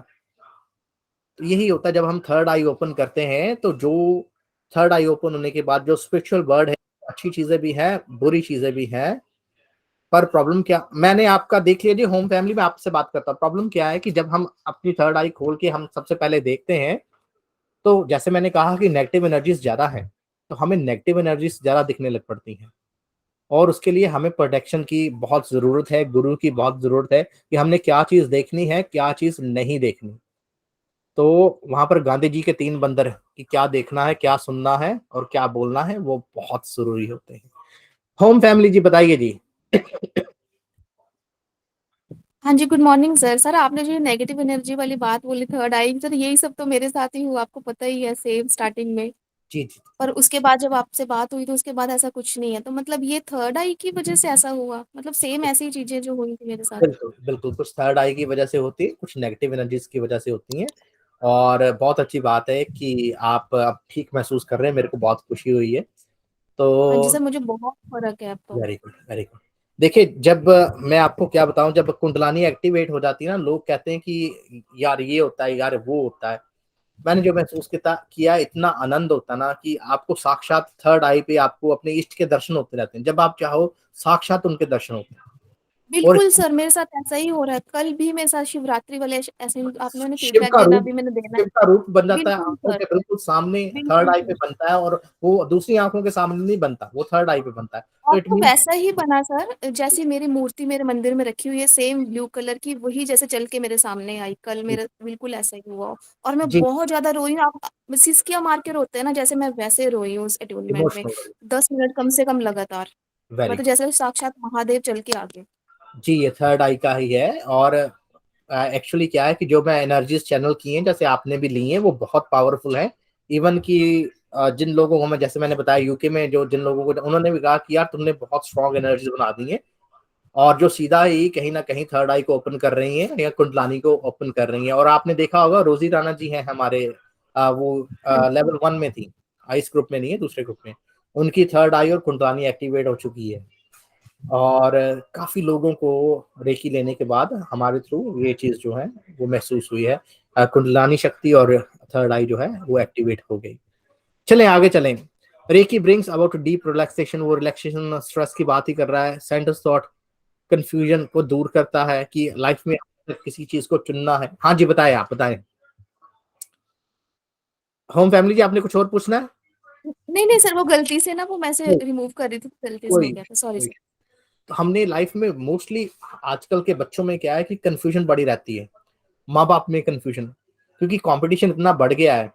Speaker 2: तो यही होता है जब हम थर्ड आई ओपन करते हैं, तो जो थर्ड आई ओपन होने के बाद जो स्पिरिचुअल वर्ल्ड है, अच्छी चीजें भी हैं, बुरी चीजें भी हैं। पर प्रॉब्लम क्या, मैंने आपका देख लीजिए, होम फैमिली में आपसे बात करता हूँ, प्रॉब्लम क्या है कि जब हम अपनी थर्ड आई खोल के हम सबसे पहले देखते हैं, तो जैसे मैंने कहा कि नेगेटिव एनर्जीज ज्यादा है, तो हमें नेगेटिव एनर्जीज ज्यादा दिखने लग पड़ती हैं। और उसके लिए हमें प्रोटेक्शन की बहुत जरूरत है, गुरु की बहुत जरूरत है कि हमने क्या चीज देखनी है, क्या चीज नहीं देखनी। तो वहां पर गांधी जी के 3 बंदर कि क्या देखना है, क्या सुनना है और क्या बोलना है, वो बहुत जरूरी होते हैं। होम फैमिली जी बताइए जी।
Speaker 8: हाँ जी, गुड मॉर्निंग सर। सर आपने जो नेगेटिव एनर्जी वाली बात बोली, थर्ड आई, सर यही सब तो मेरे साथ ही हुआ, आपको पता ही है, सेम स्टार्टिंग में।
Speaker 2: जी जी,
Speaker 8: और उसके बाद जब आपसे बात हुई तो उसके बाद ऐसा कुछ नहीं है, तो मतलब ये थर्ड आई की वजह से ऐसा हुआ, मतलब सेम ऐसी चीजें जो हुई थी मेरे साथ।
Speaker 2: बिल्कुल बिल्कुल, कुछ थर्ड आई की वजह से होती है, कुछ नेगेटिव एनर्जीज की वजह से होती हैं। और बहुत अच्छी बात है कि आप अब ठीक महसूस कर रहे हैं, मेरे को बहुत खुशी हुई है।
Speaker 8: हाँ जी
Speaker 2: तो
Speaker 8: सर, मुझे बहुत फर्क है अब तो।
Speaker 2: Very good, very good. देखिए, जब मैं आपको क्या बताऊं, जब कुंडलानी एक्टिवेट हो जाती है ना, लोग कहते हैं कि यार ये होता है, यार वो होता है। मैंने जो महसूस किया, इतना आनंद होता ना कि आपको साक्षात थर्ड आई पे आपको अपने इष्ट के दर्शन होते रहते हैं, जब आप चाहो साक्षात उनके दर्शन होते हैं। और
Speaker 8: बिल्कुल सर, मेरे साथ ऐसा ही हो रहा है, कल भी मेरे साथ शिवरात्रि वाले ऐसे ही आपने
Speaker 2: शिव
Speaker 8: फीडबैक
Speaker 2: का
Speaker 8: देना,
Speaker 2: रूप
Speaker 8: अभी मैंने देना है।
Speaker 2: शिव का रूप बन जाता है
Speaker 8: बिल्कुल
Speaker 2: आंखों
Speaker 8: सर,
Speaker 2: के बिल्कुल सामने, थर्ड
Speaker 8: बिल्कुल
Speaker 2: आई पे
Speaker 8: सर।
Speaker 2: बनता है, और वो दूसरी आंखों के सामने नहीं बनता, वो थर्ड आई पे बनता है। तो
Speaker 8: और
Speaker 2: इट
Speaker 8: तो
Speaker 2: मीन
Speaker 8: वैसा ही बना सर, जैसी मेरी मूर्ति मेरे मंदिर में रखी हुई है, सेम ब्लू कलर की, वही जैसे चल के मेरे सामने आई कल, मेरे बिल्कुल ऐसा ही हुआ। और मैं
Speaker 2: जी,
Speaker 8: बहुत ज्यादा रोई हूँ। आप सिसकिया मार के रोते हैं ना, जैसे मैं वैसे रोई हूँ उस अटूनमेंट में,
Speaker 2: इमोशनल,
Speaker 8: 10 मिनट कम से कम लगातार। मैं
Speaker 2: वेरी
Speaker 8: तो जैसे साक्षात महादेव चल के आ गए।
Speaker 2: जी, ये थर्ड आई का ही है। और एक्चुअली क्या है कि जो मैं एनर्जीज चैनल की हैं, जैसे आपने भी ली हैं, वो बहुत पावरफुल है। इवन कि जिन लोगों को मैं, जैसे मैंने बताया यूके में जो जिन लोगों को, उन्होंने भी कहा कि यार तुमने बहुत स्ट्रॉन्ग एनर्जीज बना दी हैं, और जो सीधा ही कहीं ना कहीं थर्ड आई को ओपन कर रही हैं या कुंडलानी को ओपन कर रही हैं। और आपने देखा होगा रोजी राणा जी हैं हमारे, वो
Speaker 8: हाँ जी।
Speaker 2: लेवल 1 में थी, आइस ग्रुप में नहीं है, दूसरे ग्रुप में। उनकी थर्ड आई और कुंडलानी एक्टिवेट हो चुकी है। और काफी लोगों को रेकी लेने के बाद हमारे थ्रू ये चीज जो है वो महसूस हुई है। कुंडलानी शक्ति और थर्ड आई जो है वो एक्टिवेट हो गई। चलें आगे चलें। Reiki brings about deep relaxation, वो रिलैक्सेशन स्ट्रेस की बात ही कर रहा है। सेंटर्स थॉट कंफ्यूजन को दूर करता है कि लाइफ में किसी चीज को चुनना है। हाँ जी, बताएं, आप बताएं होम फैमिली जी, आपने कुछ और पूछना है?
Speaker 8: नहीं नहीं सर, वो गलती से ना, वो मैं से
Speaker 2: कोई
Speaker 8: रिमूव कर रही थी, गलती से हो
Speaker 2: कोई
Speaker 8: गया था, सॉरी
Speaker 2: कोई
Speaker 8: सर।
Speaker 2: तो हमने लाइफ में मोस्टली, आजकल के बच्चों में क्या है कि कंफ्यूजन बड़ी रहती है, माँ बाप में कंफ्यूजन, क्योंकि कंपटीशन इतना बढ़ गया है।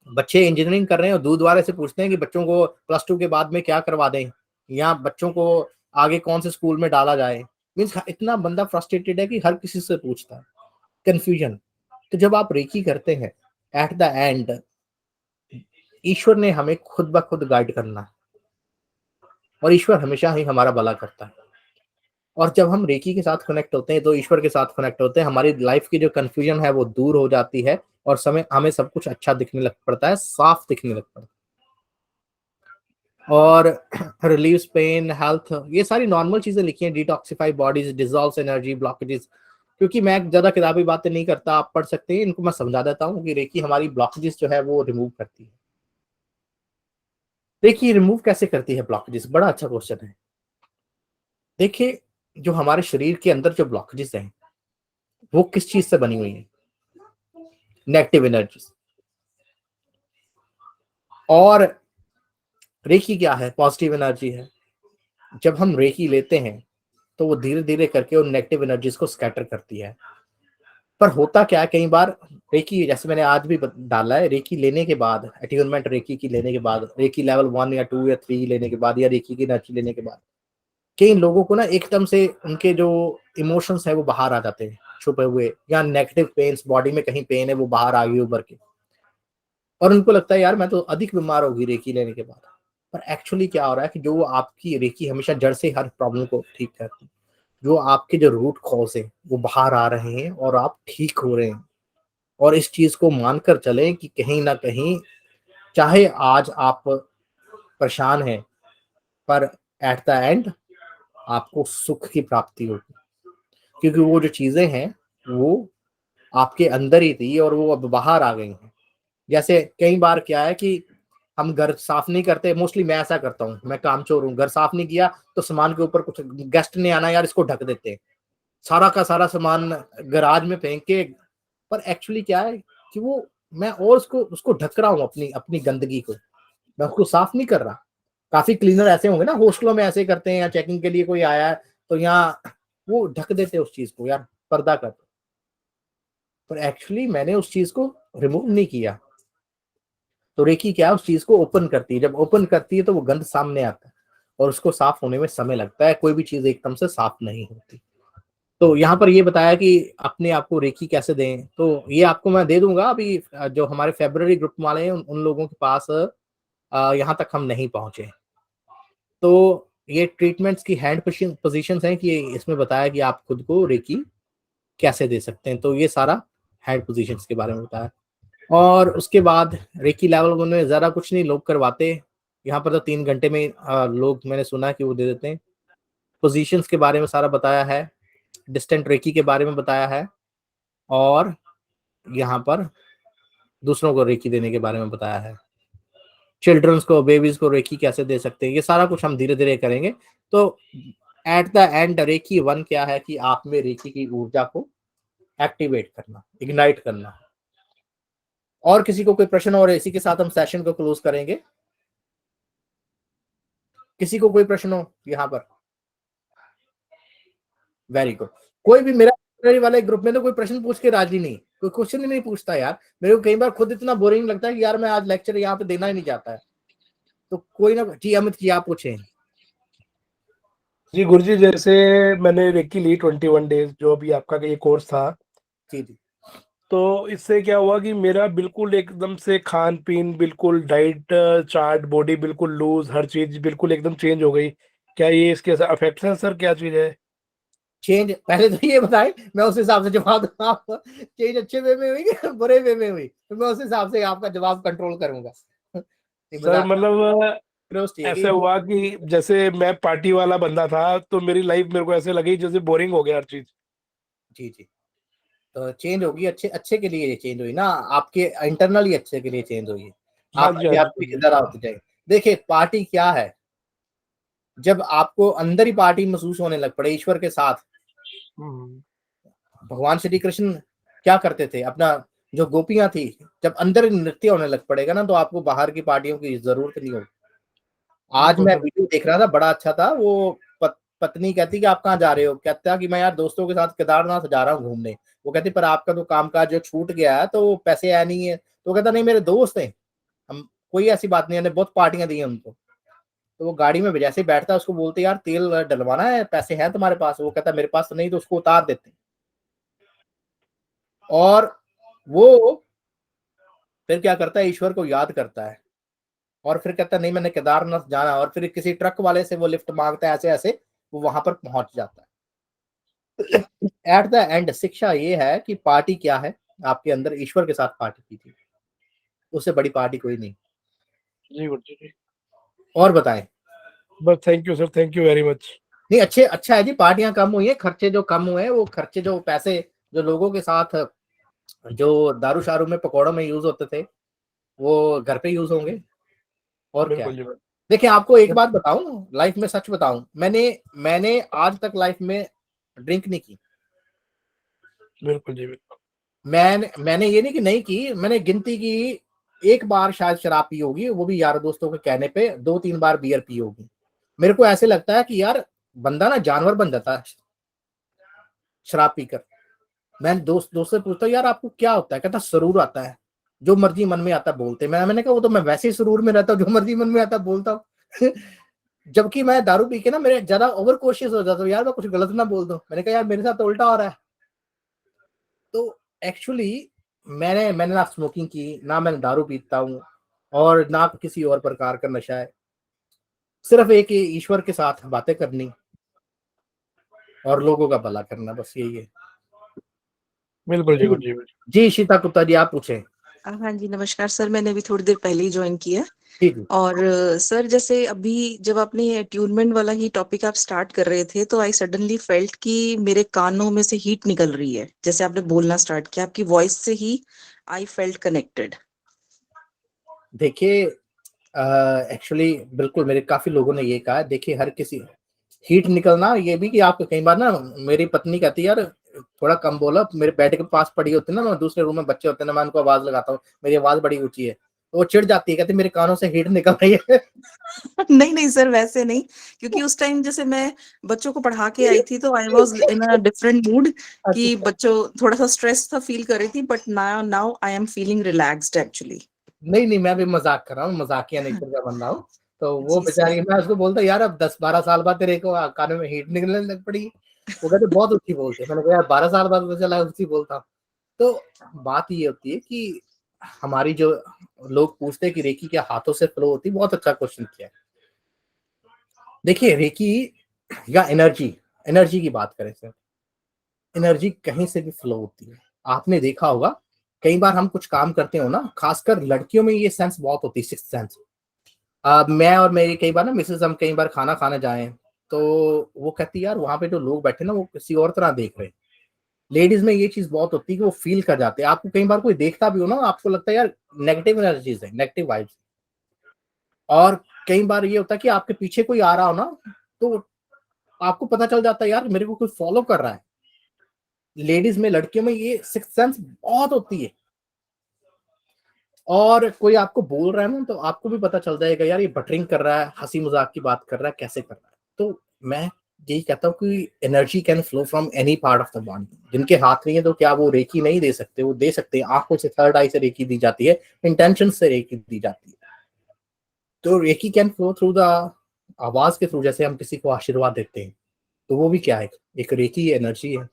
Speaker 2: बच्चे इंजीनियरिंग कर रहे हैं और दूर दराज से पूछते हैं कि बच्चों को +2 के बाद में क्या करवा दें, या बच्चों को आगे कौन से स्कूल में डाला जाए। मीन्स इतना बंदा फ्रस्ट्रेटेड है कि हर किसी से पूछता है, कंफ्यूजन। तो जब आप रेकी करते हैं, एट द एंड ईश्वर ने हमें खुद ब खुद गाइड करना है और ईश्वर हमेशा ही हमारा भला करता है। और जब हम रेकी के साथ कनेक्ट होते हैं तो ईश्वर के साथ कनेक्ट होते हैं, हमारी लाइफ की जो कंफ्यूजन है वो दूर हो जाती है और समय हमें सब कुछ अच्छा दिखने लग पड़ता है, साफ दिखने लग पड़ता है। और रिलीव्स पेन, हेल्थ, ये सारी नॉर्मल चीजें लिखी हैं। Detoxify bodies, dissolves energy blockages. क्योंकि मैं ज्यादा किताबी बातें नहीं करता, आप पढ़ सकते हैं, इनको मैं समझा देता हूँ कि रेकी हमारी ब्लॉकेजेस जो है वो रिमूव करती है। देखिए रिमूव कैसे करती है ब्लॉकेजेस, बड़ा अच्छा क्वेश्चन है। देखिए जो हमारे शरीर के अंदर जो ब्लॉकेजेस हैं वो किस चीज से बनी हुई है? Negative energy. और रेकी क्या है? पॉजिटिव एनर्जी है। जब हम रेकी लेते हैं तो वो धीरे धीरे करके उन नेगेटिव एनर्जीज को स्कैटर करती है। पर होता क्या है, कई बार रेकी, जैसे मैंने आज भी डाला है, रेकी लेने के बाद, अट्यूनमेंट रेकी की लेने के बाद, रेकी लेवल 1 या 2 या 3 लेने के बाद, या रेकी की एनर्जी लेने के बाद, कई लोगों को ना एकदम से उनके जो इमोशंस है वो बाहर आ जाते हैं छुपे हुए, या नेगेटिव पेन्स, बॉडी में कहीं पेन है वो बाहर आ गई उभर के, और उनको लगता है यार मैं तो अधिक बीमार होगी रेकी लेने के बाद। पर एक्चुअली क्या हो रहा है कि जो आपकी रेकी हमेशा जड़ से हर प्रॉब्लम को ठीक करती है, जो आपके जो रूट कॉज है वो बाहर आ रहे हैं और आप ठीक हो रहे हैं। और इस चीज को मानकर चलें कि कहीं ना कहीं, चाहे आज आप परेशान हैं, पर एट द एंड आपको सुख की प्राप्ति होगी, क्योंकि वो जो चीजें हैं वो आपके अंदर ही थी और वो अब बाहर आ गई हैं। जैसे कई बार क्या है कि हम घर साफ नहीं करते, मोस्टली मैं ऐसा करता हूँ, मैं कामचोर हूँ, घर साफ नहीं किया तो सामान के ऊपर कुछ गेस्ट ने आना, यार इसको ढक देते हैं, सारा का सारा सामान गराज में फेंक के। पर एक्चुअली क्या है कि वो मैं और उसको उसको ढक रहा हूँ, अपनी अपनी गंदगी को, मैं उसको साफ नहीं कर रहा। काफी क्लीनर ऐसे होंगे ना, हॉस्टलों में ऐसे करते हैं, या चेकिंग के लिए कोई आया है तो यहाँ वो ढक देते हैं उस चीज को, यार पर्दा कर। पर एक्चुअली मैंने उस चीज को रिमूव नहीं किया। तो रेकी क्या है, उस चीज को ओपन करती है। जब ओपन करती है तो वो गंद सामने आता है और उसको साफ होने में समय लगता है, कोई भी चीज एकदम से साफ नहीं होती। तो यहाँ पर ये बताया कि अपने आप को रेकी कैसे दें, तो ये आपको मैं दे दूंगा। अभी जो हमारे फेब्रुअरी ग्रुप वाले हैं उन लोगों के पास यहाँ तक हम नहीं पहुंचे। तो ये ट्रीटमेंट्स की हैंड पोजीशंस हैं कि इसमें बताया कि आप खुद को रेकी कैसे दे सकते हैं। तो ये सारा हैंड पोजीशंस के बारे में बताया। और उसके बाद रेकी लेवल 1 में ज़्यादा कुछ नहीं लोग करवाते। यहाँ पर तो 3 घंटे में लोग, मैंने सुना कि वो दे देते हैं। पोजीशंस के बारे में सारा बताया है, डिस्टेंट रेकी के बारे में बताया है, और यहाँ पर दूसरों को रेकी देने के बारे में बताया है। चिल्ड्रंस को, बेबीज को रेकी कैसे दे सकते हैं, ये सारा कुछ हम धीरे धीरे करेंगे। तो एट द एंड रेकी 1 क्या है कि आप में रेकी की ऊर्जा को एक्टिवेट करना, इग्नाइट करना। और किसी को कोई प्रश्न, और इसी के साथ हम सेशन को क्लोज करेंगे। किसी को कोई प्रश्न हो यहाँ पर? Very good. कोई भी मेरा वाले ग्रुप में तो कोई प्रश्न पूछ के राजी नहीं, कोई क्वेश्चन ही नहीं पूछता यार। मेरे को कई बार खुद इतना बोरिंग लगता है कि यार मैं आज लेक्चर यहाँ पे देना ही नहीं चाहता है। तो कोई ना, जी अमित जी आप पूछें।
Speaker 7: जी गुरुजी, जैसे मैंने रेकी ली 21 डेज, जो अभी आपका ये कोर्स था,
Speaker 2: जी जी।
Speaker 7: तो इससे क्या हुआ कि मेरा बिल्कुल एकदम से खान पीन, बिल्कुल डाइट चार्ट, बॉडी बिल्कुल लूज, हर चीज बिल्कुल एकदम चेंज हो गई। क्या ये इसके इफेक्ट्स हैं सर? क्या चीज है?
Speaker 2: चेंज पहले तो ये बताएं, मैं उस हिसाब से जवाब दूंगा आपको। चेंज अच्छे वे में हुई कि बुरे वे में हुई, तो मैं उस हिसाब से आपका जवाब कंट्रोल करूंगा।
Speaker 7: सर मतलब ऐसा
Speaker 2: कि
Speaker 7: हुआ कि जैसे मैं पार्टी वाला बंदा था, तो मेरी लाइफ मेरे को ऐसे लगी जैसे बोरिंग हो गया हर चीज।
Speaker 2: जी जी। तो चेंज होगी, अच्छे अच्छे के लिए चेंज हुई ना, आपके इंटरनली अच्छे के लिए चेंज हुई है।
Speaker 7: हाँ
Speaker 2: आप
Speaker 7: जी, हाँ जी,
Speaker 2: आध्यात्मिक
Speaker 7: हाँ जी।
Speaker 2: इधर होते जाए। देखिए पार्टी क्या है, जब आपको अंदर ही पार्टी महसूस होने लग पड़े ईश्वर के साथ।
Speaker 7: हम्म,
Speaker 2: भगवान श्री कृष्ण क्या करते थे, अपना जो गोपियां थी, जब अंदर नृत्य होने लग पड़ेगा ना तो आपको बाहर की पार्टियों की जरूरत नहीं होगी। आज
Speaker 7: बिल्कुल
Speaker 2: मैं
Speaker 7: सर।
Speaker 2: वीडियो देख रहा था, बड़ा अच्छा था। वो पत्नी कहती कि आप कहाँ जा रहे हो, कहता कि मैं यार दोस्तों के साथ केदारनाथ जा रहा हूँ घूमने। वो कहती पर आपका तो कामकाज जो छूट गया है तो पैसे आए नहीं है। तो कहता नहीं मेरे दोस्त हैं, हम कोई ऐसी बात नहीं है, बहुत पार्टियां दी हैं उनको। तो वो गाड़ी में जैसे ही बैठता है उसको बोलते यार तेल डलवाना है, पैसे हैं तुम्हारे पास? वो कहता मेरे पास तो नहीं, तो उसको उतार देते। और वो फिर क्या करता है, ईश्वर को याद करता है और फिर कहता है नहीं मैंने केदारनाथ जाना, और फिर किसी ट्रक वाले से वो लिफ्ट मांगता है, ऐसे ऐसे वो वहां पर पहुंच जाता है। एट द एंड शिक्षा ये है कि पार्टी क्या है, आपके अंदर ईश्वर के साथ पार्टी कीजिए, उससे बड़ी पार्टी कोई नहीं।
Speaker 7: जी गुरुजी जी,
Speaker 2: और बताएं।
Speaker 7: बस thank you sir, thank you very much.
Speaker 2: नहीं अच्छा है जी, पार्टियां कम हुई है, खर्चे जो कम हुए हैं, वो खर्चे जो पैसे जो लोगों के साथ जो दारू शारू में पकौड़ों में यूज होते थे वो घर पे यूज होंगे। और क्या
Speaker 7: बिल्कुल
Speaker 2: है।
Speaker 7: जी,
Speaker 2: देखिए आपको एक बात बताऊं, लाइफ में सच बताऊं, मैंने आज तक लाइफ में ड्रिंक नहीं की।
Speaker 7: बिल्कुल जी, बिल्कुल।
Speaker 2: मैंने ये नहीं कि नहीं की, मैंने गिनती की, एक बार शायद शराब पी होगी, वो भी यार दोस्तों के कहने पे, 2-3 बार बियर पी होगी। मेरे को ऐसे लगता है कि यार बंदा ना जानवर बन जाता है शराब पीकर। मैं दोस्त से पूछता हूँ यार आपको क्या होता है, कहता सुरूर आता है, जो मर्जी मन में आता है बोलते। मैंने कहा वो तो मैं वैसे ही सुरूर में रहता हूँ, जो मर्जी मन में आता है बोलता हूँ। जबकि मैं दारू पी के ना मेरे ज्यादा ओवर कॉशियस हो जाता हूँ, यार मैं कुछ गलत ना बोल दूं। मैंने कहा यार मेरे साथ तो उल्टा हो रहा है। तो एक्चुअली मैंने ना स्मोकिंग की, ना मैंने दारू पीता हूँ, और ना किसी और प्रकार का नशा है। सिर्फ एक ईश्वर के साथ बातें करनी और लोगों का भला करना, बस यही है।
Speaker 7: बिल्कुल जी गुरुजी।
Speaker 2: जी शीता गुप्ता जी आप पूछें।
Speaker 9: हाँ जी, नमस्कार सर। मैंने अभी थोड़ी देर पहले ही ज्वाइन किया।
Speaker 2: जी जी।
Speaker 9: और सर जैसे अभी जब आपने अट्यूनमेंट वाला ही टॉपिक आप स्टार्ट कर रहे थे तो आई सडनली फेल्ट कि मेरे कानों में से हीट निकल रही है। जैसे आपने बोलना स्टार्ट किया, आपकी वॉइस से ही आई फेल्ट कनेक्टेड।
Speaker 2: देखिए एक्चुअली बिल्कुल मेरे काफी लोगों ने ये कहा है। देखिए हर किसी हीट निकलना ये भी कि आप कई बार ना, मेरी पत्नी कहती है यार थोड़ा कम बोलो, मेरे बेड के पास पड़ी होती है ना, मैं दूसरे रूम में बच्चे होते हैं ना, मैं उनको आवाज लगाता हूँ, मेरी आवाज बड़ी ऊंची है, तो वो चिढ़ जाती है, कहती मेरे कानों से हीट निकल रही है।
Speaker 9: नहीं नहीं सर, वैसे नहीं, क्योंकि उस टाइम जैसे मैं बच्चों को पढ़ा के आई थी तो I was in a different mood कि
Speaker 2: अच्छा।
Speaker 9: बच्चों थोड़ा सा स्ट्रेस था फील कर रही थी, but now I am feeling relaxed actually.
Speaker 2: नहीं नहीं मैं भी मजाक कर रहा हूँ, मजाकिया नेचर का बंदा हूँ। तो वो
Speaker 9: जी सर।
Speaker 2: बेचारी, मैं उसको बोलता यार अब 10-12 साल बाद तेरे को कानों में हीट निकलने लग पड़ी। वो कहते बहुत ऊंची बोलते। मैंने कहा यार 12 साल बाद पता चला ऊंची बोलता हूँ। तो बात ये होती है कि हमारी जो लोग पूछते हैं कि रेकी क्या हाथों से फ्लो होती है, बहुत अच्छा क्वेश्चन किया है। देखिए रेकी या एनर्जी की बात करें सर, एनर्जी कहीं से भी फ्लो होती है। आपने देखा होगा कई बार हम कुछ काम करते हो ना, खासकर लड़कियों में ये सेंस बहुत होती है, सिक्स्थ सेंस। मैं और मेरी कई बार ना मिसेस, हम कई बार खाना खाने जाएं तो वो कहती है यार वहां पे जो लोग बैठे ना वो किसी और तरह देख रहे हैं। लेडीज में ये चीज बहुत होती है कि वो फील कर जाते हैं। आपको कई बार कोई देखता भी हो ना, आपको लगता है यार नेगेटिव एनर्जीज है, नेगेटिव वाइब्स। और कई बार ये होता है कि आपके पीछे कोई आ रहा हो ना, तो आपको पता चल जाता है यार मेरे को कोई फॉलो कर रहा है। लेडीज में, लड़कियों में ये सिक्स्थ सेंस बहुत होती है। और कोई आपको बोल रहा है ना, तो आपको भी पता चल जाएगा यार ये बटरिंग कर रहा है, हंसी मजाक की बात कर रहा है, कैसे कर रहा है। तो मैं यही कहता हूँ कि energy can flow from any part of the body. जिनके हाथ नहीं है तो क्या वो रेकी नहीं दे सकते? वो दे सकते हैं। आंखों से, थर्ड आई से रेकी दी जाती है, इंटेंशन से रेकी दी जाती है। तो reiki can flow through the आवाज के थ्रू। जैसे हम किसी को आशीर्वाद देते हैं तो वो भी क्या है, एक रेकी एनर्जी है।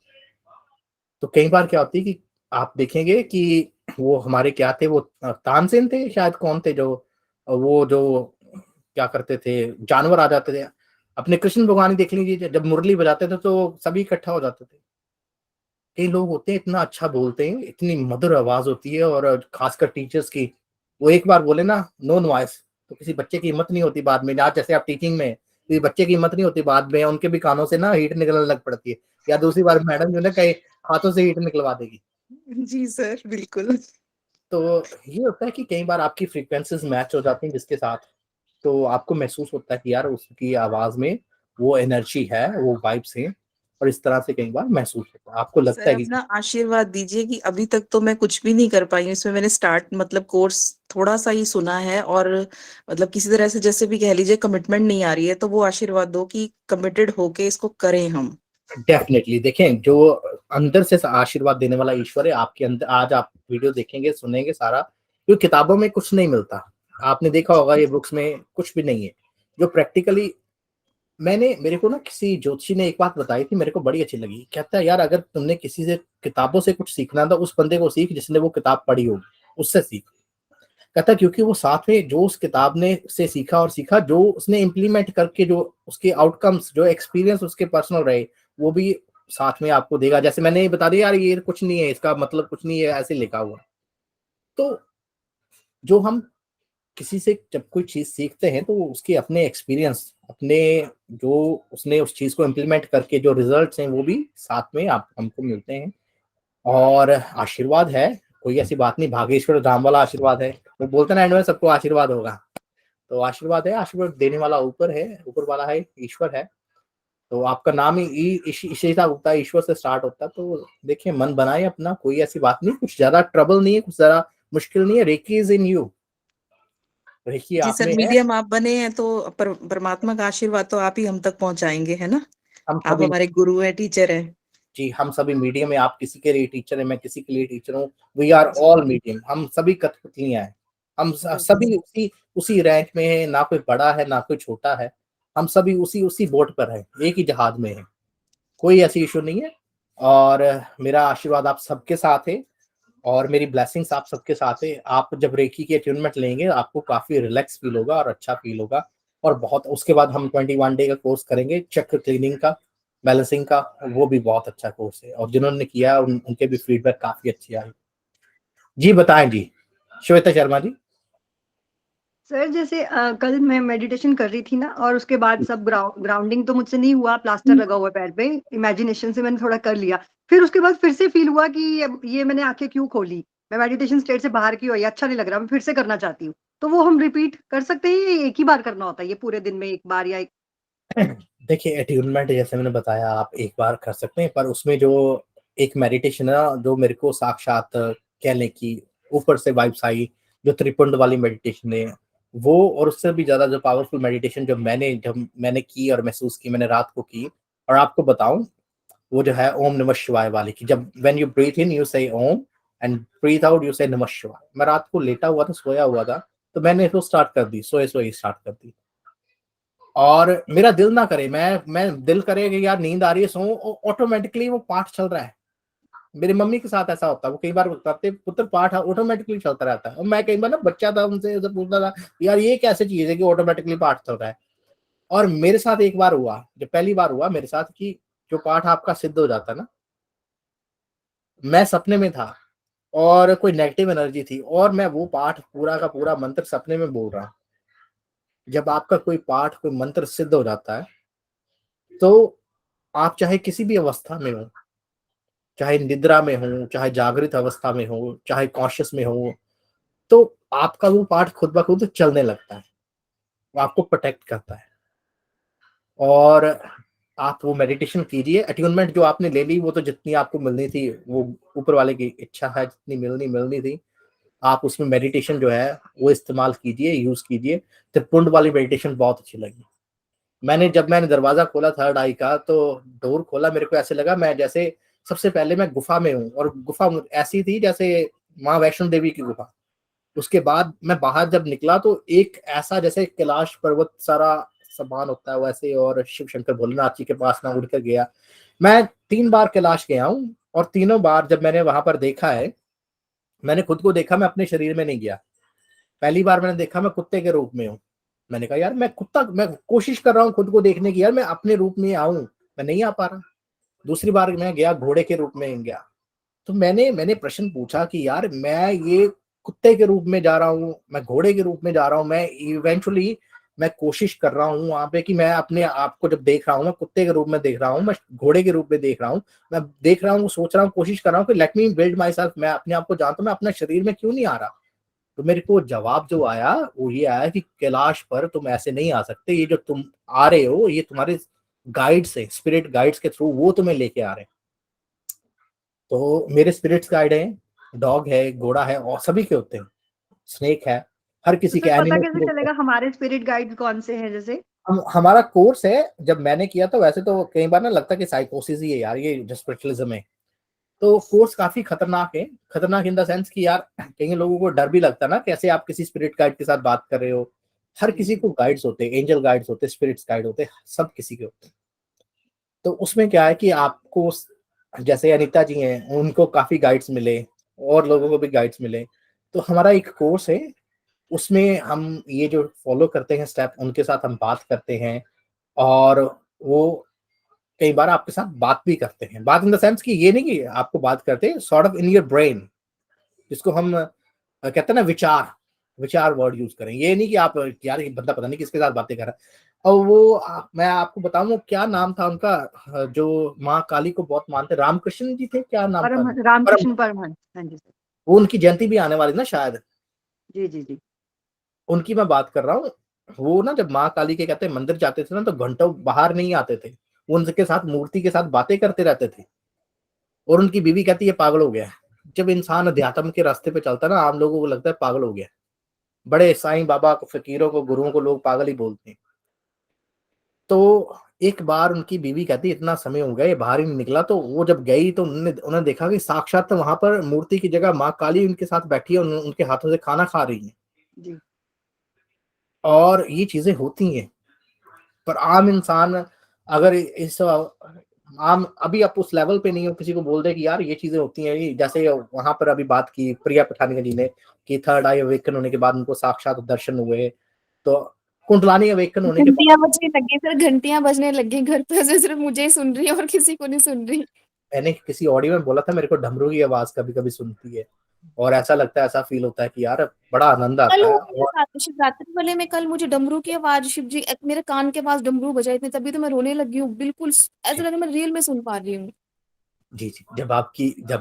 Speaker 2: तो कई बार क्या होती है कि आप देखेंगे कि वो हमारे क्या थे, वो तानसेन थे शायद, कौन थे जो, वो जो क्या करते थे, जानवर आ जाते थे। अपने कृष्ण भगवान ही देख लीजिए, जब मुरली बजाते थे तो सभी इकट्ठा हो जाते थे। कई लोग होते हैं इतना अच्छा बोलते हैं, इतनी मधुर आवाज होती है, और खासकर टीचर्स की, वो एक बार बोले ना नो नॉइस, तो किसी बच्चे की हिम्मत नहीं होती बाद में। आज जैसे आप टीचिंग में, किसी बच्चे की हिम्मत नहीं होती बाद में, उनके भी कानों से ना हीट निकलने लग पड़ती है, या दूसरी बार मैडम जो ना कहीं हाथों से हीट निकलवा देगी।
Speaker 9: जी सर, बिल्कुल।
Speaker 2: तो ये होता है कि कई बार आपकी फ्रीक्वेंसीज मैच हो जाती हैं जिसके साथ, तो आपको महसूस होता है कि यार उसकी आवाज में वो एनर्जी है, वो वाइब्स हैं, और इस तरह से कई बार महसूस होता है, आपको लगता
Speaker 9: सर
Speaker 2: है कि
Speaker 9: अपना आशीर्वाद दीजिए कि अभी तक तो मैं कुछ भी नहीं कर पाई हूँ इसमें। मैंने स्टार्ट मतलब कोर्स थोड़ा सा ही सुना है, और मतलब किसी तरह से जैसे भी कह लीजिए कमिटमेंट नहीं आ रही है, तो वो आशीर्वाद दो कि कमिटेड होके इसको करें हम।
Speaker 2: डेफिनेटली देखें, जो अंदर से आशीर्वाद देने वाला ईश्वर है आपके अंदर। आज आप वीडियो देखेंगे, सुनेंगे सारा, क्योंकि किताबों में कुछ नहीं मिलता। आपने देखा होगा ये बुक्स में कुछ भी नहीं है जो प्रैक्टिकली। मेरे को ना किसी ज्योतिषी ने एक बात बताई थी, मेरे को बड़ी अच्छी लगी। कहता है यार अगर तुमने किसी से किताबों से कुछ सीखना था, उस बंदे को सीख जिसने वो किताब पढ़ी होगी, उससे सीख। कहता क्योंकि वो साथ में जो उस किताब ने से सीखा और सीखा, जो उसने इम्प्लीमेंट करके जो उसके आउटकम्स, जो एक्सपीरियंस उसके पर्सनल रहे, वो भी साथ में आपको देगा। जैसे मैंने ये बता दिया यार ये कुछ नहीं है, इसका मतलब कुछ नहीं है, ऐसे लिखा हुआ। तो जो हम किसी से जब कोई चीज सीखते हैं तो उसके अपने एक्सपीरियंस, अपने जो उसने उस चीज को इम्प्लीमेंट करके जो रिजल्ट्स हैं वो भी साथ में आप हमको मिलते हैं। और आशीर्वाद है, कोई ऐसी बात नहीं, भागेश्वर धाम वाला आशीर्वाद है। वो बोलते ना एंड में सबको आशीर्वाद होगा, तो आशीर्वाद है, आशीर्वाद देने वाला ऊपर है, ऊपर वाला है, ईश्वर है। तो आपका नाम ही ईशिता होता है, ईश्वर से स्टार्ट होता है। तो देखिए मन बनाए अपना, कोई ऐसी बात नहीं, कुछ ज्यादा ट्रबल नहीं है, कुछ ज्यादा मुश्किल नहीं है। Reiki is in you, reiki
Speaker 9: जी
Speaker 2: आप
Speaker 9: सर,
Speaker 2: में है।
Speaker 9: मीडियम आप बने हैं तो परमात्मा का आशीर्वाद तो आप ही हम तक पहुंचाएंगे, है ना?
Speaker 2: हम
Speaker 9: आप
Speaker 2: सभी,
Speaker 9: हमारे गुरु है, टीचर है।
Speaker 2: जी हम सभी मीडियम है। आप किसी के लिए टीचर है, मैं किसी के लिए टीचर हूँ। वी आर ऑल मीडियम, हम सभी कठपुतलियां हैं। हम सभी उसी उसी रैंक में है, ना कोई बड़ा है ना कोई छोटा है। हम सभी उसी उसी बोट पर है, एक ही जहाज में है, कोई ऐसी इशू नहीं है। और मेरा आशीर्वाद आप सबके साथ है, और मेरी ब्लेसिंग्स आप सबके साथ है। आप जब रेकी की अट्यूनमेंट लेंगे आपको काफी रिलैक्स फील होगा और अच्छा फील होगा। और बहुत, उसके बाद हम 21 डे का कोर्स करेंगे चक्र क्लीनिंग का, बैलेंसिंग का, वो भी बहुत अच्छा कोर्स है। और जिन्होंने किया उनके भी फीडबैक काफी अच्छी आई। जी बताएं जी, श्वेता शर्मा जी।
Speaker 4: सर जैसे कल मैं मेडिटेशन कर रही थी ना, और उसके बाद सब ग्राउंडिंग तो मुझसे नहीं हुआ, प्लास्टर लगा हुआ पैर पे, इमेजिनेशन से मैंने थोड़ा कर लिया। फिर उसके बाद फिर से फील हुआ कि ये मैंने आंखें क्यों खोली, मैं मेडिटेशन स्टेट से बाहर क्यों आई, अच्छा नहीं लग रहा, मैं फिर से करना चाहती हूँ। तो वो हम रिपीट कर सकते हैं, ये एक ही बार करना होता है, ये पूरे दिन में एक बार या
Speaker 2: देखिए अट्यूनमेंट जैसे मैंने बताया आप एक बार कर सकते हैं, पर उसमें जो एक मेडिटेशन है ना, जो मेरे को साक्षात कह लें कि ऊपर से वाइब्स आई, जो त्रिपुंड वाली मेडिटेशन है वो, और उससे भी ज्यादा जो पावरफुल मेडिटेशन जब मैंने की और महसूस की, मैंने रात को की। और आपको बताऊं, वो जो है ओम नमः शिवाय वाली की, जब when you breathe in you say ओम and breathe out you say नमः शिवाय। मैं रात को लेटा हुआ था, सोया हुआ था, तो मैंने इसको स्टार्ट कर दी, सोए सोए स्टार्ट कर दी। और मेरा दिल ना करे, मैं दिल करे कि यार नींद आ रही है, सो, ऑटोमेटिकली वो पाठ चल रहा है। मेरी मम्मी के साथ ऐसा होता है, वो कई बार करते पुत्र पाठ ऑटोमेटिकली चलता रहता है। और मैं कई बार ना बच्चा था, उनसे उधर पूछता था यार ये कैसे चीज है कि ऑटोमेटिकली पाठ चल रहा है। और मेरे साथ एक बार हुआ, जो पहली बार हुआ मेरे साथ, कि जो पाठ आपका सिद्ध हो जाता है ना, मैं सपने में था और कोई नेगेटिव एनर्जी थी, और मैं वो पाठ पूरा का पूरा मंत्र सपने में बोल रहा हूँ। जब आपका कोई पाठ, कोई मंत्र सिद्ध हो जाता है, तो आप चाहे किसी भी अवस्था में हो, चाहे निद्रा में हो, चाहे जागृत अवस्था में हो, चाहे कॉन्शियस में हो, तो आपका वो पार्ट खुद ब खुद चलने लगता है, वो आपको प्रोटेक्ट करता है। और आप वो मेडिटेशन कीजिए। अट्यूनमेंट जो आपने ले ली वो तो जितनी आपको मिलनी थी, वो ऊपर वाले की इच्छा है, जितनी मिलनी थी, आप उसमें मेडिटेशन जो है वो इस्तेमाल कीजिए, यूज कीजिए। त्रिपुंड वाली मेडिटेशन बहुत अच्छी लगी। जब मैंने दरवाजा खोला थर्ड आई का, तो डोर खोला, मेरे को ऐसे लगा मैं जैसे सबसे पहले मैं गुफा में हूँ, और गुफा ऐसी थी जैसे माँ वैष्णो देवी की गुफा। उसके बाद मैं बाहर जब निकला तो एक ऐसा जैसे कैलाश पर्वत सारा समान होता है वैसे, और शिव शंकर भोलेनाथ जी के पास ना उड़ कर गया। मैं 3 बार कैलाश गया हूँ, और तीनों बार जब मैंने वहां पर देखा है, मैंने खुद को देखा, मैं अपने शरीर में नहीं गया। पहली बार मैंने देखा मैं कुत्ते के रूप में हूँ। मैंने कहा यार मैं कुत्ता, मैं कोशिश कर रहा हूँ खुद को देखने की, यार मैं अपने रूप में आऊं, मैं नहीं आ पा रहा। दूसरी बार मैं गया, घोड़े के रूप में गया। तो मैंने प्रश्न पूछा कि यार मैं ये कुत्ते के रूप में जा रहा हूँ, मैं घोड़े के रूप में जा रहा हूँ, मैं इवेंचुअली मैं कोशिश कर रहा हूँ वहां पे कि मैं अपने आप को जब देख रहा हूँ, मैं कुत्ते के रूप में देख रहा हूँ, मैं घोड़े के रूप में देख रहा हूँ, मैं देख रहा हूँ, सोच रहा हूँ, कोशिश कर रहा हूँ कि let me build my self, मैं अपने आप को जानता हूँ, मैं अपना शरीर में क्यों नहीं आ रहा। तो मेरे को जवाब जो आया वो ये आया कि कैलाश पर तुम ऐसे नहीं आ सकते, ये जो तुम आ रहे हो ये तुम्हारे गाइड्स है, स्पिरिट गाइड्स के थ्रू वो तुम्हें लेके आ रहे हैं। तो मेरे स्पिरिट्स गाइड हैं, डॉग है, घोड़ा है, और सभी के होते हैं, स्नेक है, हर
Speaker 4: तो
Speaker 2: किसी के
Speaker 4: सर पता
Speaker 2: एनिमल्स
Speaker 4: कैसे
Speaker 2: के होते हैं।
Speaker 4: चलेगा हमारे स्पिरिट गाइड कौन से हैं? जैसे
Speaker 2: हमारा कोर्स है, जब मैंने किया तो वैसे तो कई बार ना लगता कि साइकोसिस ही है यार, ये जो स्पिरिचुअलिज्म है। तो कोर्स काफी खतरनाक है, खतरनाक इन द सेंस कि यार कई लोगों को डर भी लगता है ना, कैसे आप किसी स्पिरिट गाइड के साथ बात कर रहे हो। हर किसी को गाइड्स होते हैं, एंजल गाइड्स होते हैं, स्पिरिट्स गाइड होते हैं, सब किसी के होते हैं। तो उसमें क्या है कि आपको, जैसे अनीता जी हैं, उनको काफी गाइड्स मिले, और लोगों को भी गाइड्स मिले। तो हमारा एक कोर्स है उसमें हम ये जो फॉलो करते हैं स्टेप, उनके साथ हम बात करते हैं, और वो कई बार आपके साथ बात भी करते हैं। बात इन द सेंस कि ये नहीं कि आपको बात करते हैं, sort of in your brain, जिसको हम कहते हैं ना विचार वर्ड यूज करें। ये नहीं कि आप यार ये बंदा पता नहीं किसके साथ बातें कर रहा है। और वो मैं आपको बताऊं वो क्या नाम था उनका, जो माँ काली को बहुत मानते, रामकृष्ण जी थे, क्या नाम था?
Speaker 4: रामकृष्ण परमहंस, हाँ जी सर।
Speaker 2: वो उनकी जयंती भी आने वाली ना शायद,
Speaker 4: जी जी जी।
Speaker 2: उनकी मैं बात कर रहा हूँ। वो ना जब माँ काली के कहते हैं मंदिर जाते थे ना, तो घंटों बाहर नहीं आते थे, वो उनके साथ मूर्ति के साथ बातें करते रहते थे। और उनकी बीवी कहती है पागल हो गया है। जब इंसान अध्यात्म के रास्ते पे चलता है ना, आम लोगों को लगता है पागल हो गया है। बड़े साईं बाबा को, फकीरों को, गुरुओं को लोग पागल ही बोलते हैं। तो एक बार उनकी बीवी कहती है इतना समय हो गया ये बाहर ही नहीं निकला। तो वो जब गई तो उन्होंने देखा कि साक्षात वहां पर मूर्ति की जगह माँ काली उनके साथ बैठी है, उनके हाथों से खाना खा रही है।
Speaker 4: जी।
Speaker 2: और ये चीजें होती हैं, पर आम इंसान अगर इस आम अभी आप उस लेवल पे नहीं हो, किसी को बोल दे कि यार ये चीजें होती हैं, जैसे वहां पर अभी बात की प्रिया पठानिया जी ने कि थर्ड आई अवेकन होने के बाद उनको साक्षात दर्शन हुए। तो कुंडलानी अवेकन होने के बाद
Speaker 8: घंटियां बजने लगी सर, घंटियां बजने लगी घर पे से, सिर्फ मुझे ही सुन रही है और किसी को नहीं सुन रही।
Speaker 2: मैंने किसी ऑडियो में बोला था मेरे को डमरू की आवाज कभी कभी सुनती है, और ऐसा लगता है, ऐसा फील होता है कि यार बड़ा आनंद
Speaker 8: कल
Speaker 2: आता है।
Speaker 8: हुआ मेरे साथ शिवरात्रि वाले में, कल मुझे डमरू की आवाज, शिव जी मेरे कान के पास डमरू बजाए थे, तभी तो मैं रोने लगी हूँ, बिल्कुल ऐसा लगा मैं रियल में सुन पा रही हूँ।
Speaker 2: जी जी, जब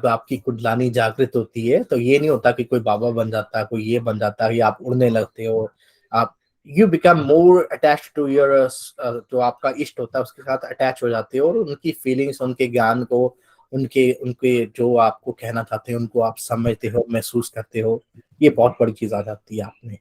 Speaker 2: आपकी कुंडलानी जागृत होती है तो ये नहीं होता कि कोई बाबा बन जाता है, कोई ये बन जाता है, या आप उड़ने लगते हो। आप you become more attach to your, जो आपका इष्ट होता है उसके साथ अटैच हो जाते हो, और उनकी फीलिंग्स, उनके ज्ञान को, उनके उनके जो आपको कहना चाहते हैं उनको आप समझते हो, महसूस करते हो। ये बहुत बड़ी चीज आ जाती है आप में।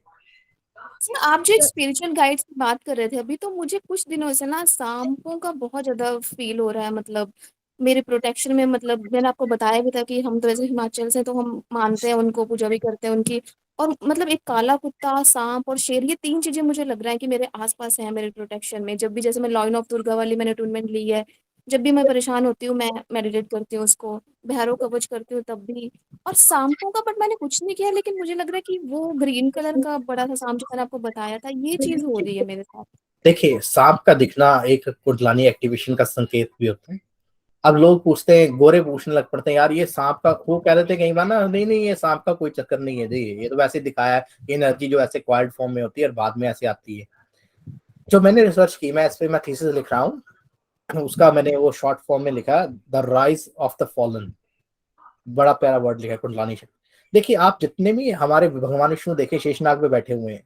Speaker 8: सर, आप जो एक स्पिरिचुअल गाइड की बात कर रहे थे अभी, तो मुझे कुछ दिनों से ना सांपों का बहुत ज्यादा फील हो रहा है, मतलब मेरे प्रोटेक्शन में। मतलब मैंने आपको बताया भी था कि हम तो ऐसे हिमाचल से, तो हम मानते हैं उनको, पूजा भी करते हैं उनकी। और मतलब एक काला कुत्ता, सांप और शेर, ये तीन चीजें मुझे लग रहा है कि मेरे आसपास है, मेरे प्रोटेक्शन में। जब भी जैसे मैं लॉइन ऑफ दुर्गा वाली मैंने अटूनमेंट ली है, जब भी मैं परेशान होती हूँ मैं मेडिटेट करती हूँ उसको, भैरव कवच करती हूँ तब भी। और सांपों का बट मैंने कुछ नहीं किया, लेकिन मुझे लग रहा है कि वो ग्रीन कलर का बड़ा सा सांप जो मैंने आपको बताया था, ये चीज हो रही है मेरे साथ।
Speaker 2: देखिए, सांप का दिखना एक कुंडलानी एक्टिवेशन का संकेत भी होता है। अब लोग पूछते हैं, गोरे पूछने लग पड़ते हैं यार ये सांप का, वो कह देते हैं कई बार ना, नहीं नहीं ये सांप का कोई चक्कर नहीं है जी, ये तो वैसे दिखाया है, ये एनर्जी जो ऐसे क्वाइट फॉर्म में होती है और बाद में ऐसे आती है। जो मैंने रिसर्च की, मैं इस पे मैं थीसिस लिख रहा हूँ, उसका मैंने वो शॉर्ट फॉर्म में लिखा, the rise of the fallen. बड़ा प्यारा वर्ड लिखा है कुंडलानी शक्ति। देखिए, आप जितने भी हमारे भगवान विष्णु देखे शेषनाग पे बैठे हुए हैं,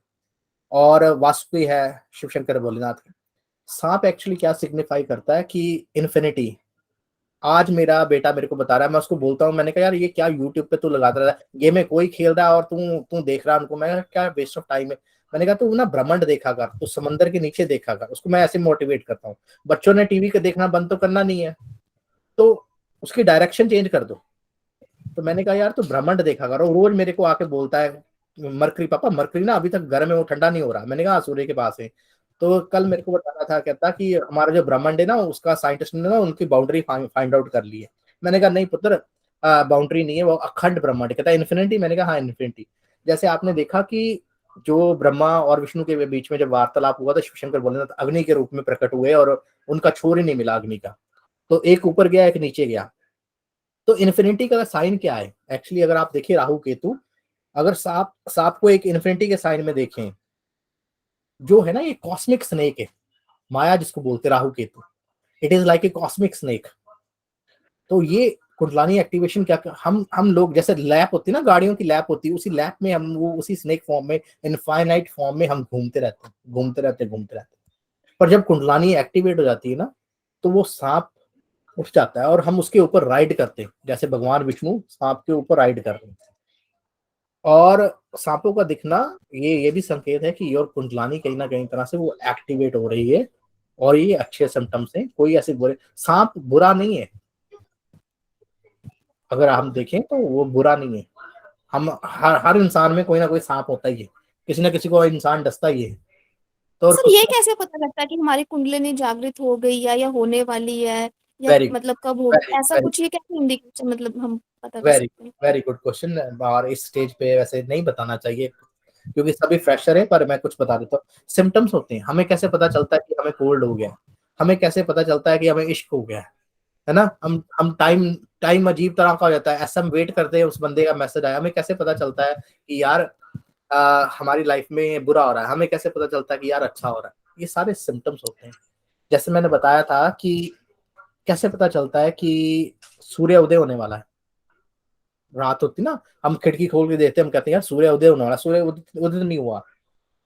Speaker 2: और वासुकी है, शिव शंकर भोलेनाथ है। सांप एक्चुअली क्या सिग्निफाई करता है कि इन्फिनिटी। आज मेरा बेटा मेरे को बता रहा है, मैं उसको बोलता हूँ, मैंने कहा यार ये क्या यूट्यूब पे तू लगाता रहता है, गेम में कोई खेल रहा है और तू तू देख रहा है उनको। मैं क्या वेस्ट ऑफ टाइम है। मैंने कहा तू ना ब्रह्मांड देखा कर, तू समंदर के नीचे देखा कर। उसको मैं ऐसे मोटिवेट करता हूँ। बच्चों ने टीवी का देखना बंद तो करना नहीं है, तो उसकी डायरेक्शन चेंज कर दो। तो मैंने कहा यार तू ब्रह्मांड देखा कर। और रोज मेरे को आके बोलता है मरकरी, पापा मरकरी ना अभी तक गर्म है, वो ठंडा नहीं हो रहा। मैंने कहा सूर्य के पास है। तो कल मेरे को बता रहा था, कहता कि हमारा जो ब्रह्मांड है ना, उसका साइंटिस्ट ने ना उनकी बाउंड्री फाइंड आउट कर ली है। मैंने कहा नहीं पुत्र, बाउंड्री नहीं है, वो अखंड ब्रह्मांड। कहता है इन्फिनिटी। मैंने कहा हाँ इन्फिनिटी। जैसे आपने देखा कि जो ब्रह्मा और विष्णु के बीच में जब वार्तालाप हुआ तो शिव शंकर बोले ना अग्नि के रूप में प्रकट हुए, और उनका छोर ही नहीं मिला अग्नि का। तो एक ऊपर गया, एक नीचे गया। तो इन्फिनिटी का साइन क्या है एक्चुअली? अगर आप देखिए राहु केतु, अगर सांप को एक इन्फिनिटी के साइन में देखें, जो है ना ये कॉस्मिक स्नेक है, माया जिसको बोलते Rahu Ketu, it is like a cosmic snake. तो ये कुंडलानी एक्टिवेशन क्या, हम लोग जैसे लैप होती है ना, गाड़ियों की लैप होती है, उसी लैप में हम वो उसी स्नेक फॉर्म में, इनफाइनाइट फॉर्म में हम घूमते रहते हैं, घूमते रहते हैं, घूमते रहते हैं। पर जब कुंडलानी एक्टिवेट हो जाती है ना, तो वो सांप उठ जाता है और हम उसके ऊपर राइड करते हैं, जैसे भगवान विष्णु सांप के ऊपर राइड कर रहे हैं। और सांपों का दिखना ये भी संकेत है कि योर कुंडलानी कहीं ना कहीं तरह से वो एक्टिवेट हो रही है, और ये अच्छे सिम्टम्स हैं। कोई ऐसे बुरे, सांप बुरा नहीं है, अगर हम देखें तो वो बुरा नहीं है। हम हर इंसान में कोई ना कोई सांप होता ही है, किसी ना किसी को इंसान डसता ही है। तो और
Speaker 8: सर,
Speaker 2: कुछ
Speaker 8: ये कैसे पता लगता है कि हमारी कुंडलिनी जागृत हो गई या होने वाली है, या
Speaker 2: वेरी
Speaker 8: मतलब कब होगी,
Speaker 2: वेरी
Speaker 8: ऐसा
Speaker 2: वेरी
Speaker 8: कुछ, ये कैसे इंडिकेशन मतलब हम पता कर
Speaker 2: वेरी
Speaker 8: सकते हैं?
Speaker 2: Very good question. और इस स्टेज पे वैसे नहीं बताना चाहिए, क्योंकि सभी फ्रेशर है, पर मैं कुछ बता देता हूँ। सिम्टम्स होते हैं, हमें कैसे पता चलता है कि हमें कोल्ड हो गया है, हमें कैसे पता चलता है कि हमें इश्क हो गया है ना? हम टाइम टाइम अजीब तरह का हो जाता है, ऐसा हम वेट करते हैं उस बंदे का मैसेज आया, हमें कैसे पता चलता है कि यार हमारी लाइफ में बुरा हो रहा है, हमें कैसे पता चलता है कि यार अच्छा हो रहा है। ये सारे सिम्टम्स होते हैं। जैसे मैंने बताया था कि कैसे पता चलता है कि सूर्य उदय होने वाला है, रात होती ना, हम खिड़की खोल के देखते हैं, हम कहते हैं यार सूर्य उदय होने वाला, सूर्य उदय नहीं हुआ।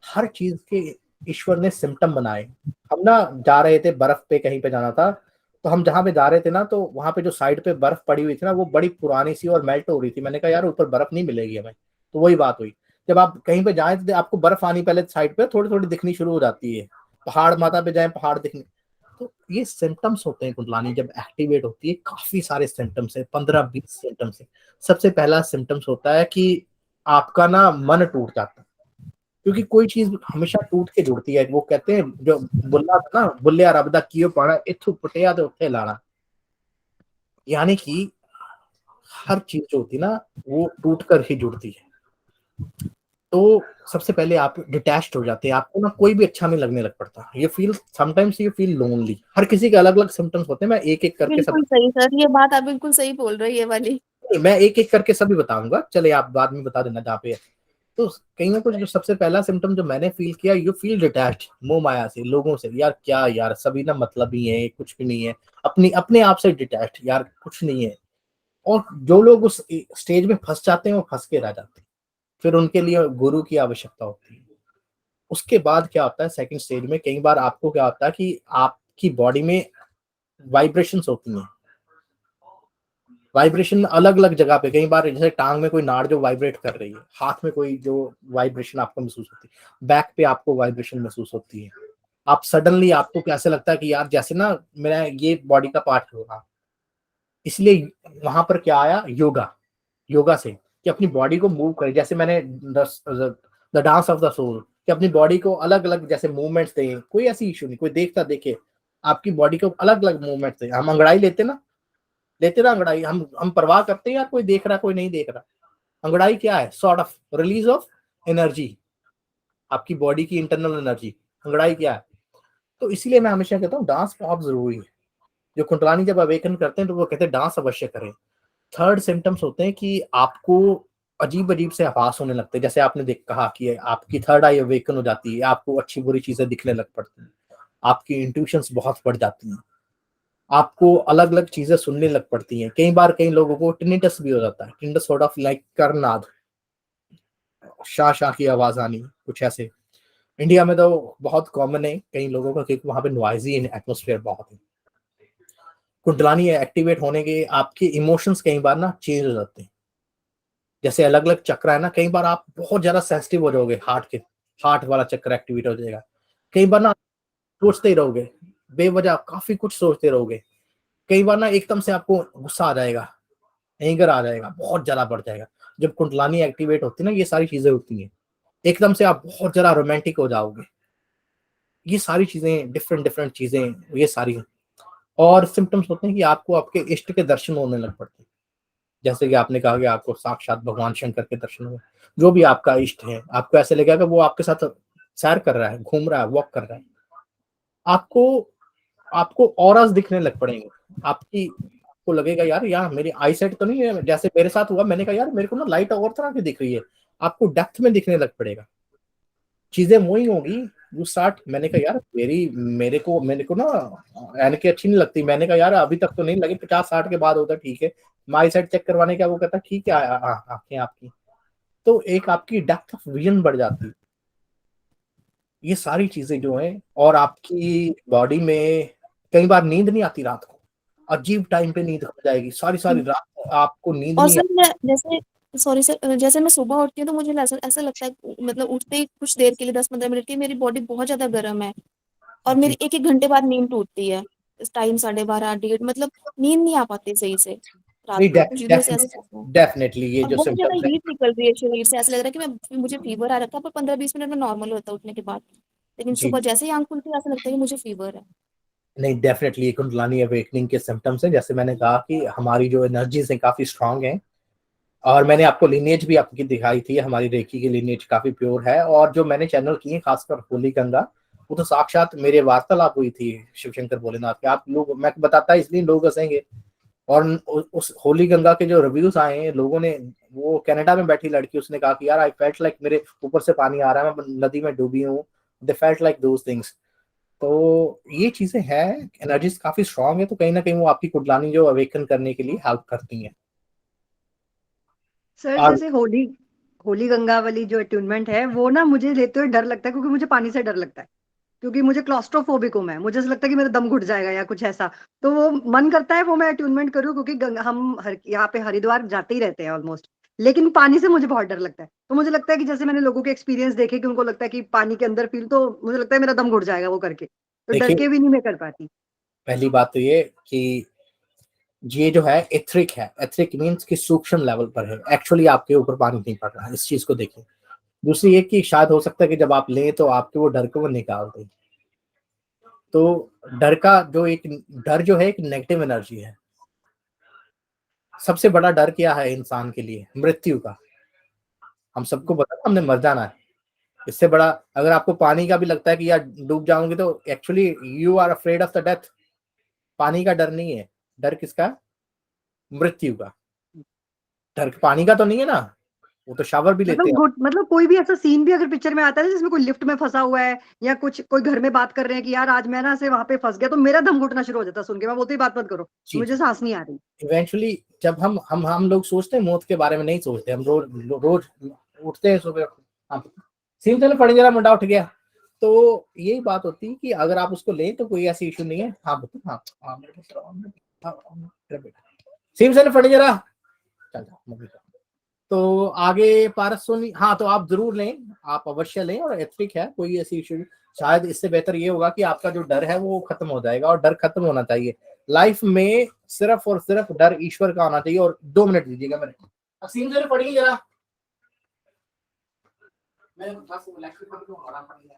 Speaker 2: हर चीज के ईश्वर ने सिम्टम बनाए। हम ना जा रहे थे, बर्फ पे कहीं पे जाना था, तो हम जहां पे जा रहे थे ना, तो वहां पे जो साइड पे बर्फ पड़ी हुई थी ना, वो बड़ी पुरानी सी और मेल्ट हो रही थी। मैंने कहा यार ऊपर बर्फ नहीं मिलेगी हमें। तो वही बात हुई, जब आप कहीं पे जाए तो आपको बर्फ आनी पहले साइड पे थोड़ी थोड़ी दिखनी शुरू हो जाती है। पहाड़ माथा पे जाए, पहाड़ दिखने। तो ये सिम्टम्स होते हैं, कुंडलानी जब एक्टिवेट होती है, काफी सारे सिम्टम्स है, 15-20 सिम्टम्स है। सबसे पहला सिम्टम्स होता है कि आपका ना मन टूट जाता है, क्योंकि कोई चीज हमेशा टूट के जुड़ती है। वो कहते हैं जो बुल्ला था ना, बुल्लिया रब दा कियो पाना इथु पुटिया ते उत्थे लाना, यानी कि हर चीज जो होती है ना, वो टूट कर ही जुड़ती है। तो सबसे पहले आप डिटैच्ड हो जाते हैं, आपको ना कोई भी अच्छा नहीं लगने लग पड़ता। ये feel sometimes you feel lonely. हर किसी के अलग अलग सिम्टम्स होते हैं, मैं एक एक करके सब
Speaker 8: बिल्कुल सही सर, ये बात आप बिल्कुल सही बोल रहे हैं, ये वाली।
Speaker 2: मैं एक एक करके सभी बताऊंगा, चले आप बाद में बता देना जहाँ पे है। तो कहीं ना कुछ जो सबसे पहला सिम्टम जो मैंने फील किया, यू फील डिटैच्ड, मोह माया से, लोगों से। यार क्या यार, सभी ना मतलब ही है, कुछ भी नहीं है, अपनी अपने आप से डिटैच्ड, यार कुछ नहीं है। और जो लोग उस स्टेज में फंस जाते हैं, वो फंस के रह जाते हैं, फिर उनके लिए गुरु की आवश्यकता होती है। उसके बाद क्या होता है सेकंड स्टेज में, कई बार आपको क्या होता है कि आपकी बॉडी में वाइब्रेशंस होती हैं। वाइब्रेशन अलग अलग जगह पे, कई बार जैसे टांग में कोई नाड़ जो वाइब्रेट कर रही है, हाथ में कोई जो वाइब्रेशन आपको महसूस होती है, बैक पे आपको वाइब्रेशन महसूस होती है। आप सडनली आपको कैसे लगता है कि यार जैसे ना मेरा ये बॉडी का पार्ट होगा। इसलिए वहां पर क्या आया, योगा। योगा से कि अपनी बॉडी को मूव करें, जैसे मैंने the dance of the soul, कि अपनी बॉडी को अलग अलग जैसे मूवमेंट्स दें। कोई ऐसी इशू नहीं, कोई देखता देखे, आपकी बॉडी को अलग अलग मूवमेंट्स दें। हम अंगड़ाई लेते ना अंगड़ाई, हम परवाह करते हैं यार कोई देख रहा कोई नहीं देख रहा। अंगड़ाई क्या है, sort of release of energy, आपकी बॉडी की इंटरनल एनर्जी। अंगड़ाई क्या है? तो इसीलिए मैं हमेशा कहता हूँ डांस बहुत जरूरी है। जो कुंडलानी जब अवेकन करते हैं तो वो कहते हैं डांस अवश्य करें। थर्ड सिम्टम्स होते हैं कि आपको अजीब अजीब से आभास होने लगते हैं, जैसे आपने कहा कि आपकी थर्ड आई अवेकन हो जाती है, आपको अच्छी बुरी चीजें दिखने लग पड़ती हैं, आपकी इंट्यूशंस बहुत बढ़ जाती हैं, आपको अलग अलग चीजें सुनने लग पड़ती हैं। कई बार कई लोगों को टिनिटस भी हो जाता है, टिनिटस सॉर्ट ऑफ लाइक करनाद, शाह शाह की आवाज आनी, कुछ ऐसे। इंडिया में तो बहुत कॉमन है कई लोगों का, क्योंकि वहां पे नॉइजी एटमोस्फेयर बहुत है। कुंडलानी एक्टिवेट होने के आपके इमोशंस कई बार ना चेंज हो जाते हैं, जैसे अलग अलग चक्र है ना, कई बार आप बहुत ज्यादा सेंसिटिव हो जाओगे, हार्ट वाला चक्र एक्टिवेट हो जाएगा। कई बार ना सोचते ही रहोगे, बेवजह काफी कुछ सोचते रहोगे। कई बार ना एकदम से आपको गुस्सा आ जाएगा, एंगर आ जाएगा, बहुत ज्यादा बढ़ जाएगा। जब कुंडलानी एक्टिवेट होती है ना, ये सारी चीजें होती हैं। एकदम से आप बहुत ज्यादा रोमांटिक हो जाओगे। ये सारी चीजें डिफरेंट डिफरेंट चीजें, ये सारी। और सिम्टम्स होते हैं कि आपको आपके इष्ट के दर्शन होने लग पड़ते हैं, जैसे कि आपने कहा कि आपको साक्षात भगवान शंकर के दर्शन हुए। जो भी आपका इष्ट है, आपको ऐसे लगेगा कि वो आपके साथ सैर कर रहा है, घूम रहा है, वॉक कर रहा है। आपको आपको ऑरास दिखने लग पड़ेंगे। आपको लगेगा यार मेरी आई सेट तो नहीं है, जैसे मेरे साथ हुआ, मैंने कहा यार मेरे को ना लाइट और तरह की दिख रही है। आपको डेप्थ में दिखने लग पड़ेगा, चीजें वही होगी। यू स्टार्ट, मैंने कहा यार मेरे को ना एनके अच्छी नहीं लगती। मैंने कहा यार अभी तक तो नहीं लगी, 50-60 के बाद होता ठीक है। माई साइड चेक करवाने का, वो कहता ठीक है आंखें आपकी। तो एक आपकी डेप्थ ऑफ विजन बढ़ जाती है। ये सारी चीजें जो हैं, और आपकी बॉडी में कई बार नींद नहीं आती रात को, अजीब टाइम पे नींद हो जाएगी, सारी सारी रात आपको नींद
Speaker 8: और
Speaker 2: नहीं
Speaker 8: सर मैं जैसे, सॉरी सर, जैसे मैं सुबह उठती हूँ तो मुझे ऐसा ऐसा लगता है, मतलब उठते ही कुछ देर के लिए 10-15 मिनट की मेरी बॉडी बहुत ज्यादा गर्म है, और मेरी
Speaker 2: आती।
Speaker 8: 1-1 घंटे बाद नींद टूटती है। इस टाइम 12:30 1:30, मतलब नींद नहीं आ पाती सही से रात
Speaker 2: नहीं,
Speaker 8: को, कुछ दिनों से ऐसा होता है।
Speaker 2: डेफिनेटली ये
Speaker 8: और
Speaker 2: जो
Speaker 8: बहुत ज्यादा
Speaker 2: सिम्टम्स है।
Speaker 8: हीट निकल रही है शरीर से, ऐसा लग रहा है कि मुझे फीवर आ रखा है, पर 15-20 मिनट में नॉर्मल होता है उठने के बाद। लेकिन
Speaker 2: जी,
Speaker 8: सुबह जैसे ही आंख खुलती है ऐसा लगता है कि मुझे फीवर है।
Speaker 2: नहीं डेफिनेटली ये कुंडलानी अवेकनिंग के सिम्टम्स हैं। जैसे मैंने कहा कि हमारी जो एनर्जीज हैं काफी स्ट्रांग हैं, और मैंने आपको लिनेज भी आपकी दिखाई थी, हमारी रेकी की लिनेज काफी प्योर है। और जो मैंने चैनल किए खासकर होली गंगा, वो तो साक्षात मेरे वार्तालाप हुई थी शिवशंकर भोलेनाथ के। आप लोग, मैं बताता इसलिए लोग हंसेंगे। और उस होली गंगा के जो रिव्यूज आए हैं लोगों ने, वो कनाडा में बैठी लड़की, उसने कहा कि यार आई फेल्ट लाइक मेरे ऊपर से पानी आ रहा है, मैं नदी में डूबी हूँ। They felt like those things. तो ये चीजें हैं, एनर्जीज काफी स्ट्रांग है, तो कहीं ना कहीं वो आपकी कुंडलानी जो अवेकन करने के लिए हेल्प करती हैं।
Speaker 4: सर
Speaker 2: और
Speaker 4: जैसे होली होली गंगा वाली जो अट्यूनमेंट है वो ना मुझे लेते हुए डर लगता है, क्योंकि मुझे पानी से डर लगता है, क्योंकि मुझे क्लॉस्ट्रोफोबिक हूँ मैं, मुझे ऐसा लगता है कि मेरा दम घुट जाएगा या कुछ ऐसा। तो वो मन करता है वो मैं अट्यूनमेंट करूँ, क्योंकि हम यहाँ पे हरिद्वार जाते ही रहते हैं ऑलमोस्ट। लेकिन पानी से मुझे बहुत डर लगता है। तो मुझे लगता है कि जैसे मैंने लोगों के एक्सपीरियंस देखे कि उनको लगता है कि पानी के अंदर फील, तो मुझे लगता है मेरा दम घुट जाएगा वो करके, तो डर
Speaker 2: देखिए,
Speaker 4: के भी नहीं मैं कर पाती।
Speaker 2: पहली बात तो ये कि ये जो है एथरिक है। एथरिक मीन्स कि सूक्ष्म लेवल पर है, एक्चुअली आपके ऊपर पानी नहीं पड़ रहा है, इस चीज को देखिए। दूसरी ये कि शायद हो सकता है कि जब आप लें तो आपके वो डर को वो निकाल दें। तो डर जो है एक नेगेटिव एनर्जी है। सबसे बड़ा डर क्या है इंसान के लिए? मृत्यु का। हम सबको पता है हमने मर जाना है। इससे बड़ा, अगर आपको पानी का भी लगता है कि यार डूब जाऊंगे, तो actually you are afraid of the death. पानी का डर नहीं है। डर किसका? मृत्यु का। डर पानी का तो नहीं है ना, वो तो शावर भी लेते हैं।
Speaker 4: मतलब कोई भी ऐसा सीन भी अगर पिक्चर में आता है जिसमें कोई लिफ्ट में फंसा हुआ है, या कुछ कोई घर में बात कर रहे हैं कि यार आज मैं ना से वहां पे फंस गया, तो मेरा दम घुटना शुरू हो जाता है सुन के। मैं बोलती बात मत करो,
Speaker 2: जी
Speaker 4: मुझे सांस नहीं आ रही।
Speaker 2: इवेंचुअली जब हम लोग सोचते हैं मौत के बारे में, नहीं सोचते हम। रोज उठते हैं सुबह, हाँ सीम चले पड़े जरा मुंडा उठ गया। तो यही बात होती है कि अगर आप उसको लें तो कोई ऐसी इशू नहीं है। हाँ बता, हाँ हाँ मेरे बेटा सीम चले पड़े जरा, चल जा। तो आगे पारसोनी, हाँ तो आप जरूर लें, आप अवश्य लें। और एथरिक है, कोई ऐसी इशू, शायद इससे बेहतर ये होगा कि आपका जो डर है वो खत्म हो जाएगा। और डर खत्म होना चाहिए लाइफ में, सिर्फ और सिर्फ डर ईश्वर का होना चाहिए। और 2 मिनट दीजिएगा मेरे, अब सीन जरा पढ़िए जरा, मैं बस लेक्चर पढ़ के आराम पढ़िए।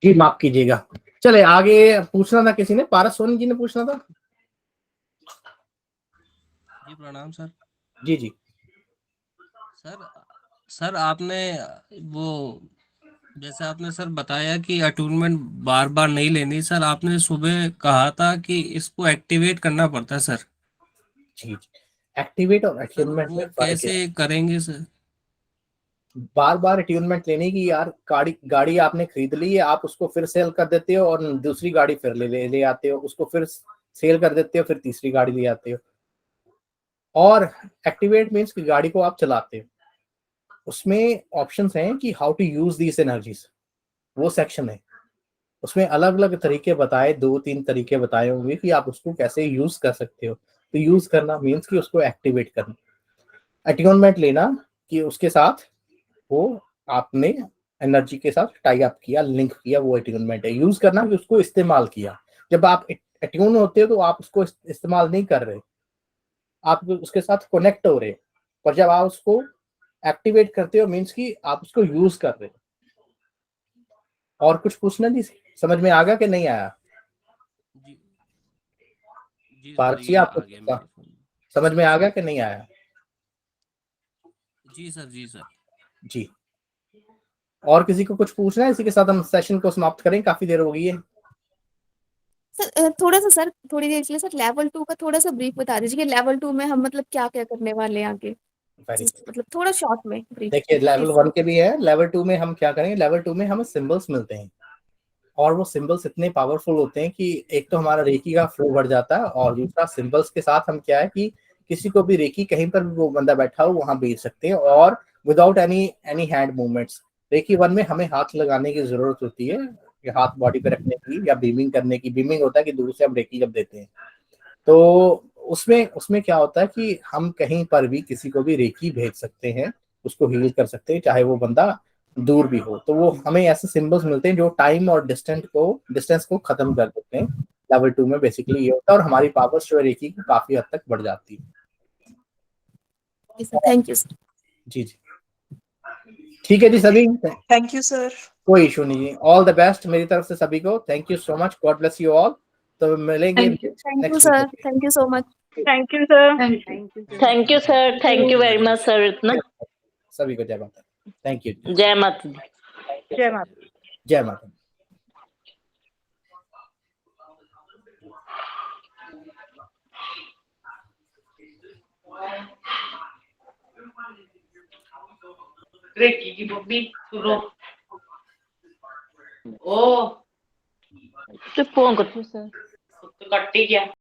Speaker 2: जी माफ कीजिएगा। चले आगे, पूछना था किसी ने, पारस सोनी जी ने पूछना था।
Speaker 5: जी प्रणाम सर।
Speaker 2: जी जी
Speaker 5: सर सर आपने वो, जैसे आपने सर बताया कि अटूनमेंट बार बार नहीं लेनी, सर आपने सुबह कहा था कि इसको एक्टिवेट करना पड़ता है सर।
Speaker 2: जी एक्टिवेट और
Speaker 5: सर
Speaker 2: अट्यूनमेंट में
Speaker 5: वो
Speaker 2: फर्क है।
Speaker 5: कैसे करेंगे सर?
Speaker 2: बार बार अट्यूनमेंट लेने की, यार गाड़ी आपने खरीद ली है, आप उसको फिर सेल कर देते हो और दूसरी गाड़ी फिर ले आते हो, उसको फिर सेल कर देते हो, फिर तीसरी गाड़ी ले आते हो। और एक्टिवेट मीन्स कि गाड़ी को आप चलाते हो, उसमें ऑप्शंस हैं कि how to use these energies, वो सेक्शन है। उसमें अलग अलग तरीके बताए, 2-3 तरीके बताए होंगे कि आप उसको कैसे यूज कर सकते हो। तो यूज करना मीन्स कि उसको एक्टिवेट करना, अट्यूनमेंट लेना कि उसके साथ वो आपने एनर्जी के साथ टाई अप किया, लिंक किया, वो अट्यूनमेंट है। यूज करना कि उसको इस्तेमाल किया। जब आप अट्यून होते हो तो आप उसको इस्तेमाल नहीं कर रहे, आप उसके साथ कनेक्ट हो रहे हो। पर जब आप उसको एक्टिवेट करते हो मीन्स कि आप उसको यूज कर रहे हो। और कुछ पूछना जी, समझ में आ गया कि नहीं आया?
Speaker 5: जी जी सर,
Speaker 2: पारसी
Speaker 5: ये आ
Speaker 2: आपको
Speaker 5: गया मेरे फोन में।
Speaker 2: समझ में आ गया कि नहीं आया?
Speaker 5: जी सर, जी सर।
Speaker 2: जी। और किसी को कुछ पूछना है? इसी के साथ हम सेशन को समाप्त करें, काफी देर हो गई है।
Speaker 8: सर थोड़ा सा सर, थोड़ी देर के लिए सर लेवल 2 का थोड़ा सा ब्रीफ बता दीजिए कि लेवल 2 में हम मतलब क्या क्या करने वाले हैं आगे,
Speaker 2: वेरी गुड।
Speaker 8: मतलब थोड़ा शॉर्ट में ब्रीफ
Speaker 2: देखिए लेवल
Speaker 8: प्लीज।
Speaker 2: 1 के भी है, लेवल 2 में हम क्या करेंगे? लेवल 2 में हमें सिंबल्स मिलते हैं, और वो सिंबल्स इतने पावरफुल होते हैं कि एक तो हमारा रेकी का फ्लो बढ़ जाता है, और दूसरा सिंबल्स के साथ हम क्या है कि किसी को भी रेकी कहीं पर भी वो बंदा बैठा हो वहां भेज सकते हैं, और without any hand movements. Reiki 1 में हमें हाथ लगाने की जरूरत होती है, कि हाथ बॉडी पे रखने की या बीमिंग करने की। बीमिंग होता है कि दूर से हम रेकी जब देते हैं, तो उसमें उसमें क्या होता है कि हम कहीं पर भी किसी को भी रेकी भेज सकते हैं, उसको हील कर सकते हैं, चाहे वो बंदा दूर भी हो। तो वो हमें ऐसे सिंबल्स मिलते हैं जो टाइम और डिस्टेंस को खत्म कर देते हैं। लेवल 2 में बेसिकली ये होता है, और हमारी पावर्स जो है रेकी की काफी हद तक बढ़ जाती है।
Speaker 8: Okay sir, thank you sir.
Speaker 2: जी जी ठीक है जी सभी,
Speaker 9: थैंक यू सर।
Speaker 2: कोई इशू नहीं है। ऑल द बेस्ट मेरी तरफ से सभी को। Thank you so much, god bless you all. तो मिलेंगे
Speaker 8: thank you
Speaker 2: next
Speaker 8: sir,
Speaker 2: week.
Speaker 8: Thank you so much.
Speaker 3: Thank you sir.
Speaker 4: Thank you sir.
Speaker 3: Thank you very much sir. इतना
Speaker 2: सभी को जय माता, थैंक यू,
Speaker 3: जय माता दी।
Speaker 4: जय माता।
Speaker 2: जय माता।
Speaker 10: की बब्बी सुनो ओ
Speaker 3: तो फोन कर सर।
Speaker 10: तो कट्टी क्या